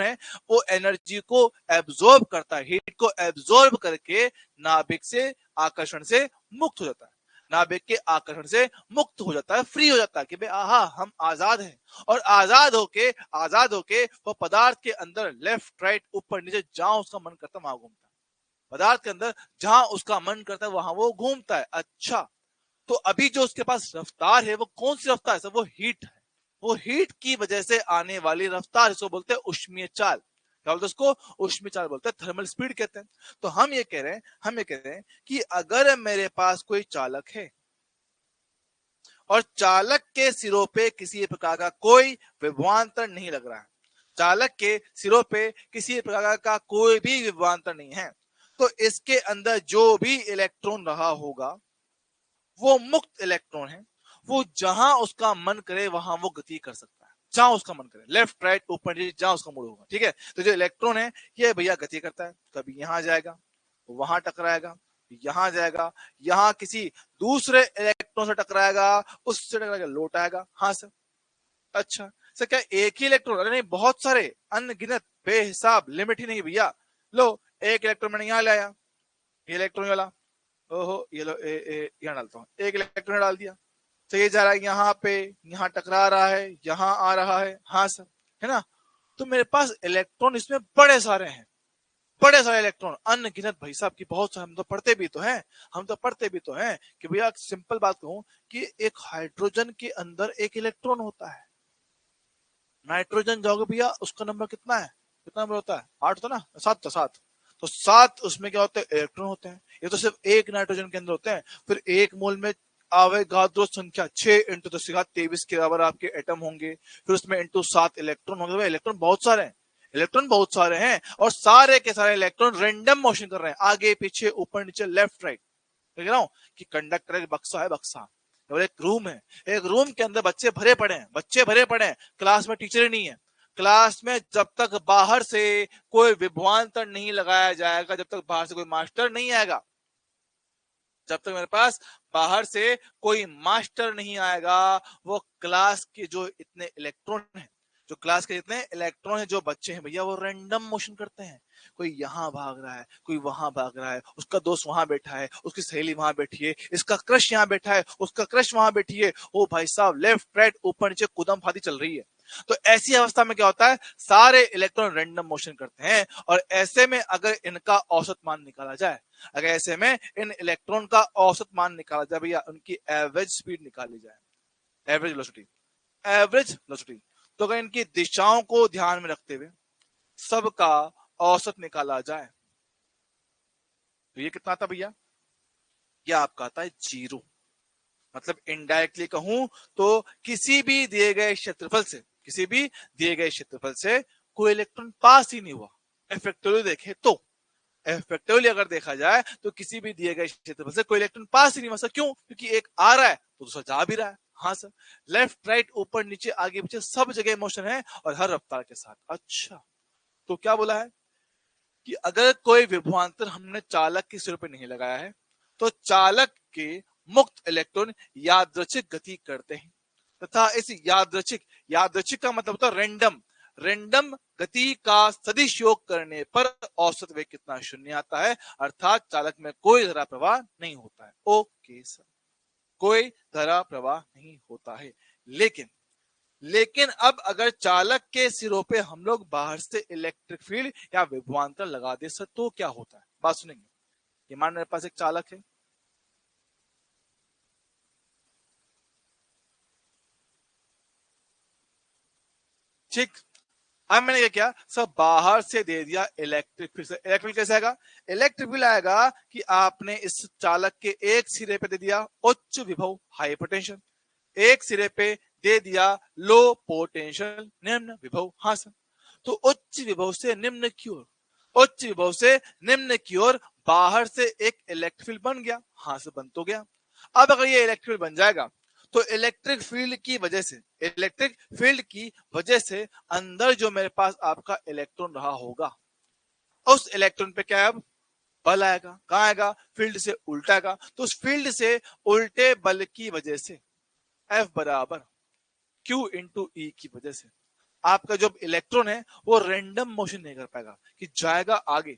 है वो एनर्जी को एब्जॉर्ब करता है, हीट को एब्जॉर्ब करके नाभिक से आकर्षण से मुक्त हो जाता है, नाभिक के आकर्षण से मुक्त हो जाता है, फ्री हो जाता है कि भाई आहा हम आजाद हैं। और आजाद होके वो पदार्थ के अंदर लेफ्ट राइट ऊपर नीचे जहां उसका मन करता है वहां घूमता है। पदार्थ के अंदर जहां उसका मन करता है वहां वो घूमता है। अच्छा, तो अभी जो उसके पास रफ्तार है वो कौन सी रफ्तार है? वो हीट है। वो हीट की वजह से आने वाली रफ्तार, इसको बोलते हैं ऊष्मीय चाल। क्या बोलते हैं उसको? ऊष्मीय चाल बोलते हैं, थर्मल स्पीड कहते हैं। तो हम ये कह रहे हैं कि अगर मेरे पास कोई चालक है और चालक के सिरों पे किसी प्रकार का कोई विभवांतर नहीं लग रहा है, चालक के सिरों पे किसी प्रकार का कोई भी विभवांतर नहीं है, तो इसके अंदर जो भी इलेक्ट्रॉन रहा होगा वो मुक्त इलेक्ट्रॉन है। वो जहां उसका मन करे वहां वो गति कर सकता है, जहां उसका मन करे, लेफ्ट राइट ऊपर नीचे जहां उसका मूड होगा, ठीक है। तो जो इलेक्ट्रॉन है ये भैया गति करता है, कभी यहां जाएगा, वहां टकराएगा, यहां जाएगा, यहां किसी दूसरे इलेक्ट्रॉन से टकराएगा, उससे टकराएगा, लौट आएगा। हाँ सर। अच्छा सर, क्या एक ही इलेक्ट्रॉन? अरे नहीं, बहुत सारे, अनगिनत, बेहिसाब, लिमिट ही नहीं भैया। लो, एक इलेक्ट्रॉन मैंने यहां लाया, ये इलेक्ट्रॉन वाला, ओहो ये लो, यहाँ डालता हूँ, एक इलेक्ट्रॉन डाल दिया, तो ये जा रहा है यहाँ पे, यहाँ टकरा रहा है, यहाँ आ रहा है। हाँ सर, है ना। तो मेरे पास इलेक्ट्रॉन इसमें बड़े सारे हैं, बड़े सारे इलेक्ट्रॉन, अनगिनत भाई साहब की, बहुत सारे। हम तो पढ़ते भी तो हैं कि भैया सिंपल बात कहूं कि एक हाइड्रोजन के अंदर एक इलेक्ट्रॉन होता है, नाइट्रोजन जाओगे भैया उसका नंबर कितना है, कितना नंबर होता है? 8 होता है ना, 7 था, 7। तो 7 उसमें क्या होते हैं? इलेक्ट्रॉन होते हैं। ये तो सिर्फ एक नाइट्रोजन के अंदर होते हैं। फिर एक मोल में आवेगाद्रो संख्या 6 इंटू 1023 के बराबर आपके एटम होंगे, फिर उसमें इंटू 7 इलेक्ट्रॉन होंगे। इलेक्ट्रॉन बहुत सारे हैं, इलेक्ट्रॉन बहुत सारे हैं, और सारे के सारे इलेक्ट्रॉन रेंडम मोशन कर रहे हैं, आगे पीछे ऊपर नीचे लेफ्ट राइट। देख रहा हूं कि कंडक्टर एक बक्सा है, बक्सा, और एक रूम है, एक रूम के अंदर बच्चे भरे पड़े हैं, क्लास में टीचर ही नहीं है। क्लास में जब तक बाहर से कोई विभवांतर नहीं लगाया जाएगा, जब तक बाहर से कोई मास्टर नहीं आएगा, जब तक मेरे पास बाहर से कोई मास्टर नहीं आएगा, वो क्लास के जो इतने इलेक्ट्रॉन हैं, जो क्लास के जितने इलेक्ट्रॉन हैं, जो बच्चे हैं भैया, वो रैंडम मोशन करते हैं। कोई यहाँ भाग रहा है, कोई वहां भाग रहा है, उसका दोस्त वहां बैठा है, उसकी सहेली वहां बैठी है, इसका क्रश यहाँ बैठा है, उसका क्रश वहां बैठी है। ओ भाई साहब, लेफ्ट राइट ऊपर नीचे कूदम फादी चल रही है। तो ऐसी अवस्था में क्या होता है, सारे इलेक्ट्रॉन रैंडम मोशन करते हैं। और ऐसे में अगर इनका औसत मान निकाला जाए, अगर ऐसे में इन इलेक्ट्रॉन का औसत मान निकाला जाए भैया, उनकी एवरेज स्पीड निकाली जाए, एवरेज वेलोसिटी, एवरेज वेलोसिटी, तो अगर इनकी दिशाओं को ध्यान में रखते हुए सबका औसत निकाला जाए, तो ये कितना आता भैया? ये आपका आता है 0। मतलब इनडायरेक्टली कहूं तो किसी भी दिए गए क्षेत्रफल से, किसी भी दिए गए क्षेत्रफल से कोई इलेक्ट्रॉन पास ही नहीं हुआ, इफेक्टिवली देखें तो। इफेक्टिवली अगर देखा जाए तो किसी भी दिए गए क्षेत्रफल से कोई इलेक्ट्रॉन पास ही नहीं हो सकता। क्यों? क्योंकि एक आ रहा है तो दूसरा जा भी रहा है। हाँ सर, लेफ्ट राइट ऊपर नीचे आगे पीछे सब जगह मोशन है और हर रफ्तार के साथ। अच्छा, तो क्या बोला है कि अगर कोई विभवांतर हमने चालक के सिर पे नहीं लगाया है तो चालक के मुक्त इलेक्ट्रॉन यादृच्छिक गति करते हैं तथा इस यादृच्छिक का मतलब होता है रेंडम गति का सदिश योग करने पर औसत वेग कितना? शून्य आता है, अर्थात चालक में कोई धारा प्रवाह नहीं होता है। ओके सर, कोई धारा प्रवाह नहीं होता है। लेकिन अब अगर चालक के सिरों पे हम लोग बाहर से इलेक्ट्रिक फील्ड या विभवांतर लगा दे सर तो क्या होता है? बात सुनेंगे। ये मान मेरे पास एक चालक है, ठीक। अब मैंने क्या किया, सब बाहर से दे दिया इलेक्ट्रिक फील्ड। इलेक्ट्रिक फील्ड कैसे आएगा? इलेक्ट्रिक फील्ड आएगा कि आपने इस चालक के एक सिरे पे दे दिया उच्च विभव हाई पोटेंशियल, एक सिरे पे दे दिया लो पोटेंशियल निम्न विभव। हाँ सर, तो उच्च विभव से निम्न की ओर, उच्च विभव से निम्न की ओर बाहर से एक इलेक्ट्रिक फील्ड बन गया। हाँ सर, बन तो गया। अब अगर ये इलेक्ट्रिक फील्ड बन जाएगा तो इलेक्ट्रिक फील्ड की वजह से अंदर जो मेरे पास आपका इलेक्ट्रॉन रहा होगा उस इलेक्ट्रॉन पे क्या है? अब बल आएगा। कहां आएगा? फील्ड से उल्टा आएगा। तो उस फील्ड से उल्टे बल की वजह से F बराबर Q इंटू ई की वजह से आपका जो इलेक्ट्रॉन है वो रेंडम मोशन नहीं कर पाएगा कि जाएगा आगे,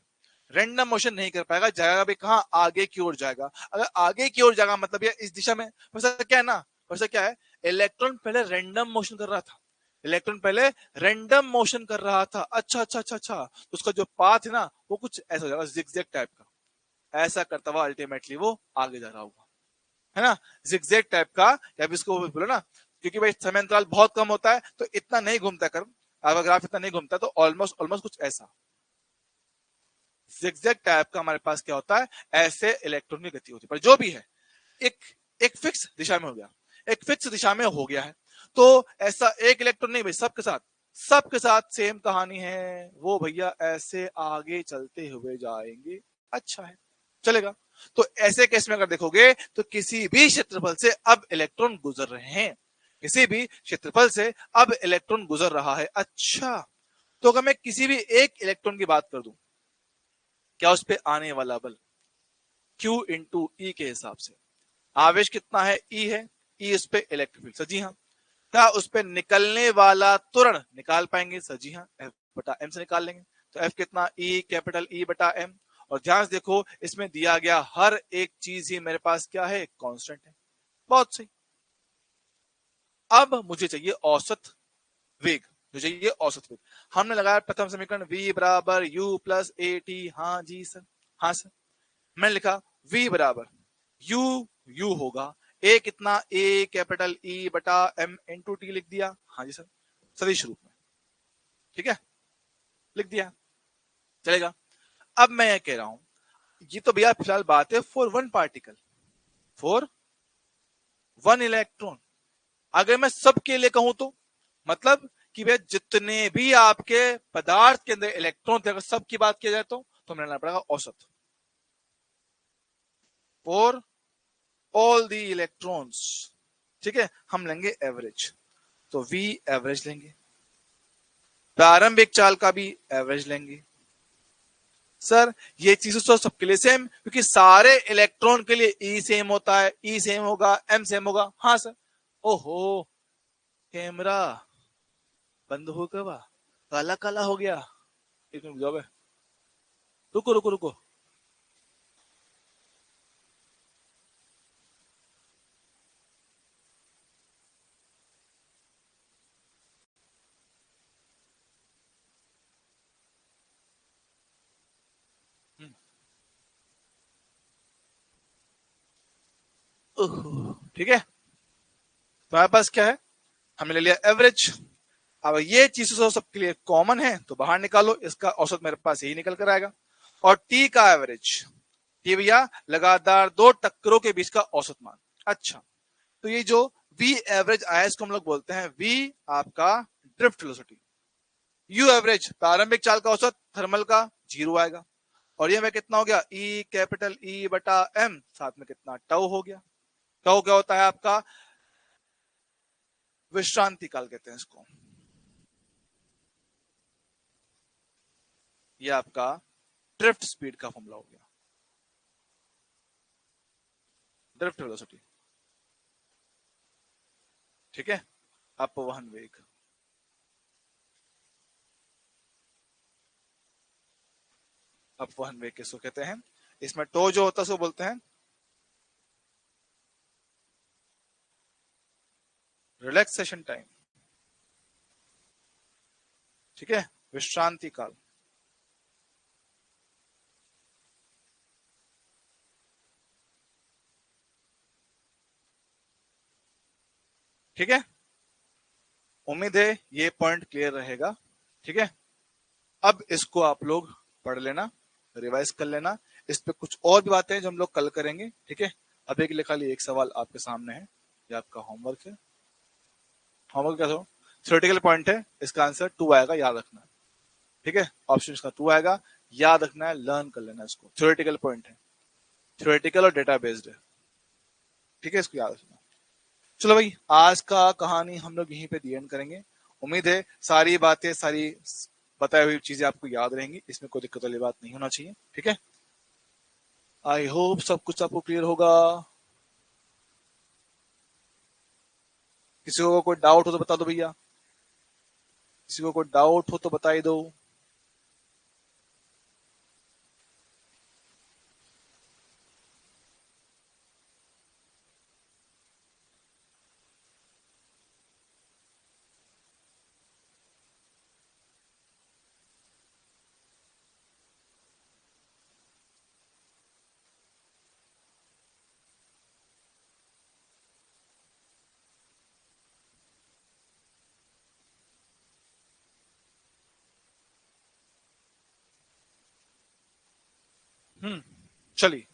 रेंडम मोशन नहीं कर पाएगा, जाएगा भी कहां? आगे की ओर जाएगा। अगर आगे की ओर जाएगा मतलब ये इस दिशा में, वैसा क्या है ना, वैसा क्या है, इलेक्ट्रॉन पहले रेंडम मोशन कर रहा था, इलेक्ट्रॉन पहले रेंडम मोशन कर रहा था। अच्छा अच्छा अच्छा अच्छा, तो उसका जो पाथ है ना वो कुछ ऐसा हो जाएगा, जिगजैग टाइप का, ऐसा करता हुआ अल्टीमेटली वो आगे जा रहा होगा, है ना, जिगजैग टाइप का। या इसको बोलो ना, क्योंकि भाई समय अंतराल बहुत कम होता है तो इतना नहीं घूमता कर, अगर ग्राफ इतना नहीं घूमता तो ऑलमोस्ट ऑलमोस्ट कुछ ऐसा जिगजैग टाइप का हमारे पास क्या होता है, ऐसे इलेक्ट्रॉन की गति होती है। पर जो भी है एक एक फिक्स दिशा में हो गया, एक फिक्स दिशा में हो गया है। तो ऐसा एक इलेक्ट्रॉन नहीं भाई, सबके साथ सेम कहानी है, वो भैया ऐसे आगे चलते हुए जाएंगे। अच्छा है, चलेगा। तो ऐसे केस में अगर देखोगे तो किसी भी क्षेत्रफल से अब इलेक्ट्रॉन गुजर रहे हैं, किसी भी क्षेत्रफल से अब इलेक्ट्रॉन गुजर रहा है। अच्छा, तो अगर मैं किसी भी एक इलेक्ट्रॉन की बात कर दूं, क्या उस पे आने वाला बल Q इंटू ई के हिसाब से, आवेश कितना है? E है, E उस पे इलेक्ट्रिक फील्ड। सर जी हाँ। क्या उस पे निकलने वाला त्वरण निकाल पाएंगे? सर जी हाँ, F बटा M से निकाल लेंगे। तो F कितना? E कैपिटल E बटा M। और ध्यान से देखो इसमें दिया गया हर एक चीज ही मेरे पास क्या है? कांस्टेंट है। बहुत सही। अब मुझे चाहिए औसत वेग, मुझे चाहिए औसत वेग। हमने लगाया प्रथम समीकरण V बराबर U प्लस AT। हाँ जी सर, हाँ सर। मैंने लिखा V बराबर यू होगा ए कितना? ए कैपिटल ई बटा एम इंटू टी लिख दिया। हाँ जी सर, सदिश रूप में, ठीक है, लिख दिया, चलेगा। अब मैं ये कह रहा हूं, ये तो भैया फिलहाल बात है for one particle, for one electron. अगर मैं सबके लिए कहूं तो मतलब कि भैया जितने भी आपके पदार्थ के अंदर इलेक्ट्रॉन थे, अगर सब की बात किया जाए तो हमें लेना पड़ेगा औसत फॉर ऑल दी इलेक्ट्रॉन्स, ठीक है। हम लेंगे एवरेज, तो V एवरेज लेंगे, प्रारंभिक चाल का भी एवरेज लेंगे। सर ये चीज तो सबके लिए सेम, क्योंकि सारे इलेक्ट्रॉन के लिए E सेम होता है, E सेम होगा, M सेम होगा। हाँ सर। ओहो, कैमरा बंद हो गया, काला काला हो गया। एक मिनट जाओ, रुको रुको रुको। ठीक है, तुम्हारे पास क्या है? हमने ले लिया एवरेज। अब ये चीज तो सबके लिए कॉमन है तो बाहर निकालो, इसका औसत मेरे पास यही निकल कर आएगा। और टी का एवरेज, टी भैया लगातार दो टक्करों के बीच का औसत मान। अच्छा, तो ये जो V एवरेज आया इसको हम लोग बोलते हैं V आपका ड्रिफ्ट वेलोसिटी, U एवरेज प्रारंभिक चाल का औसत, थर्मल का 0 आएगा। और ये में कितना हो गया, ई कैपिटल ई बटा एम, साथ में कितना टाउ हो गया। टाउ क्या होता है आपका, विश्रांति काल कहते हैं इसको। ये आपका ड्रिफ्ट स्पीड का फॉर्मूला हो गया, ड्रिफ्ट वेलोसिटी। ठीक है, अपवहन वेग। अपवहन वेग किसको कहते हैं, इसमें टो जो होता है उसको बोलते हैं रिलैक्सेशन टाइम। ठीक है, विश्रांति काल। ठीक है, उम्मीद है ये पॉइंट क्लियर रहेगा। ठीक है, अब इसको आप लोग पढ़ लेना, रिवाइज कर लेना। इस पे कुछ और भी बातें हैं जो हम लोग कल करेंगे। ठीक है, अब एक खाली एक सवाल आपके सामने है, ये आपका होमवर्क है। होमवर्क क्या हो, थ्योरेटिकल पॉइंट है, इसका आंसर 2 आएगा, याद रखना। ठीक है, ऑप्शन इसका 2 आएगा, याद रखना है, लर्न कर लेना इसको। थ्योरेटिकल पॉइंट है, थ्योरेटिकल और डेटा बेस्ड है। ठीक है, इसको याद रखना। चलो भाई, आज का कहानी हम लोग यहीं पे दी एंड करेंगे। उम्मीद है सारी बातें, सारी बताई हुई चीजें आपको याद रहेंगी, इसमें कोई दिक्कत वाली बात नहीं होना चाहिए। ठीक है, आई होप सब कुछ आपको क्लियर होगा। किसी को कोई डाउट हो तो बता दो भैया, किसी को कोई डाउट हो तो बता ही दो। चलिए,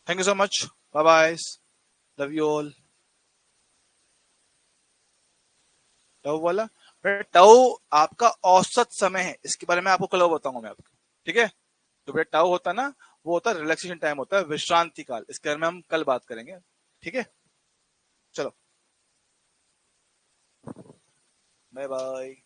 thank you so much, bye bye, love you all. Tau वाला, टाउ आपका औसत समय है, इसके बारे में आपको कल बताऊंगा मैं आपको। ठीक है, तो बेटा टाउ होता है ना, वो होता है रिलैक्सेशन टाइम, होता है विश्रांति काल, इसके बारे में हम कल बात करेंगे। ठीक है, चलो, बाय बाय।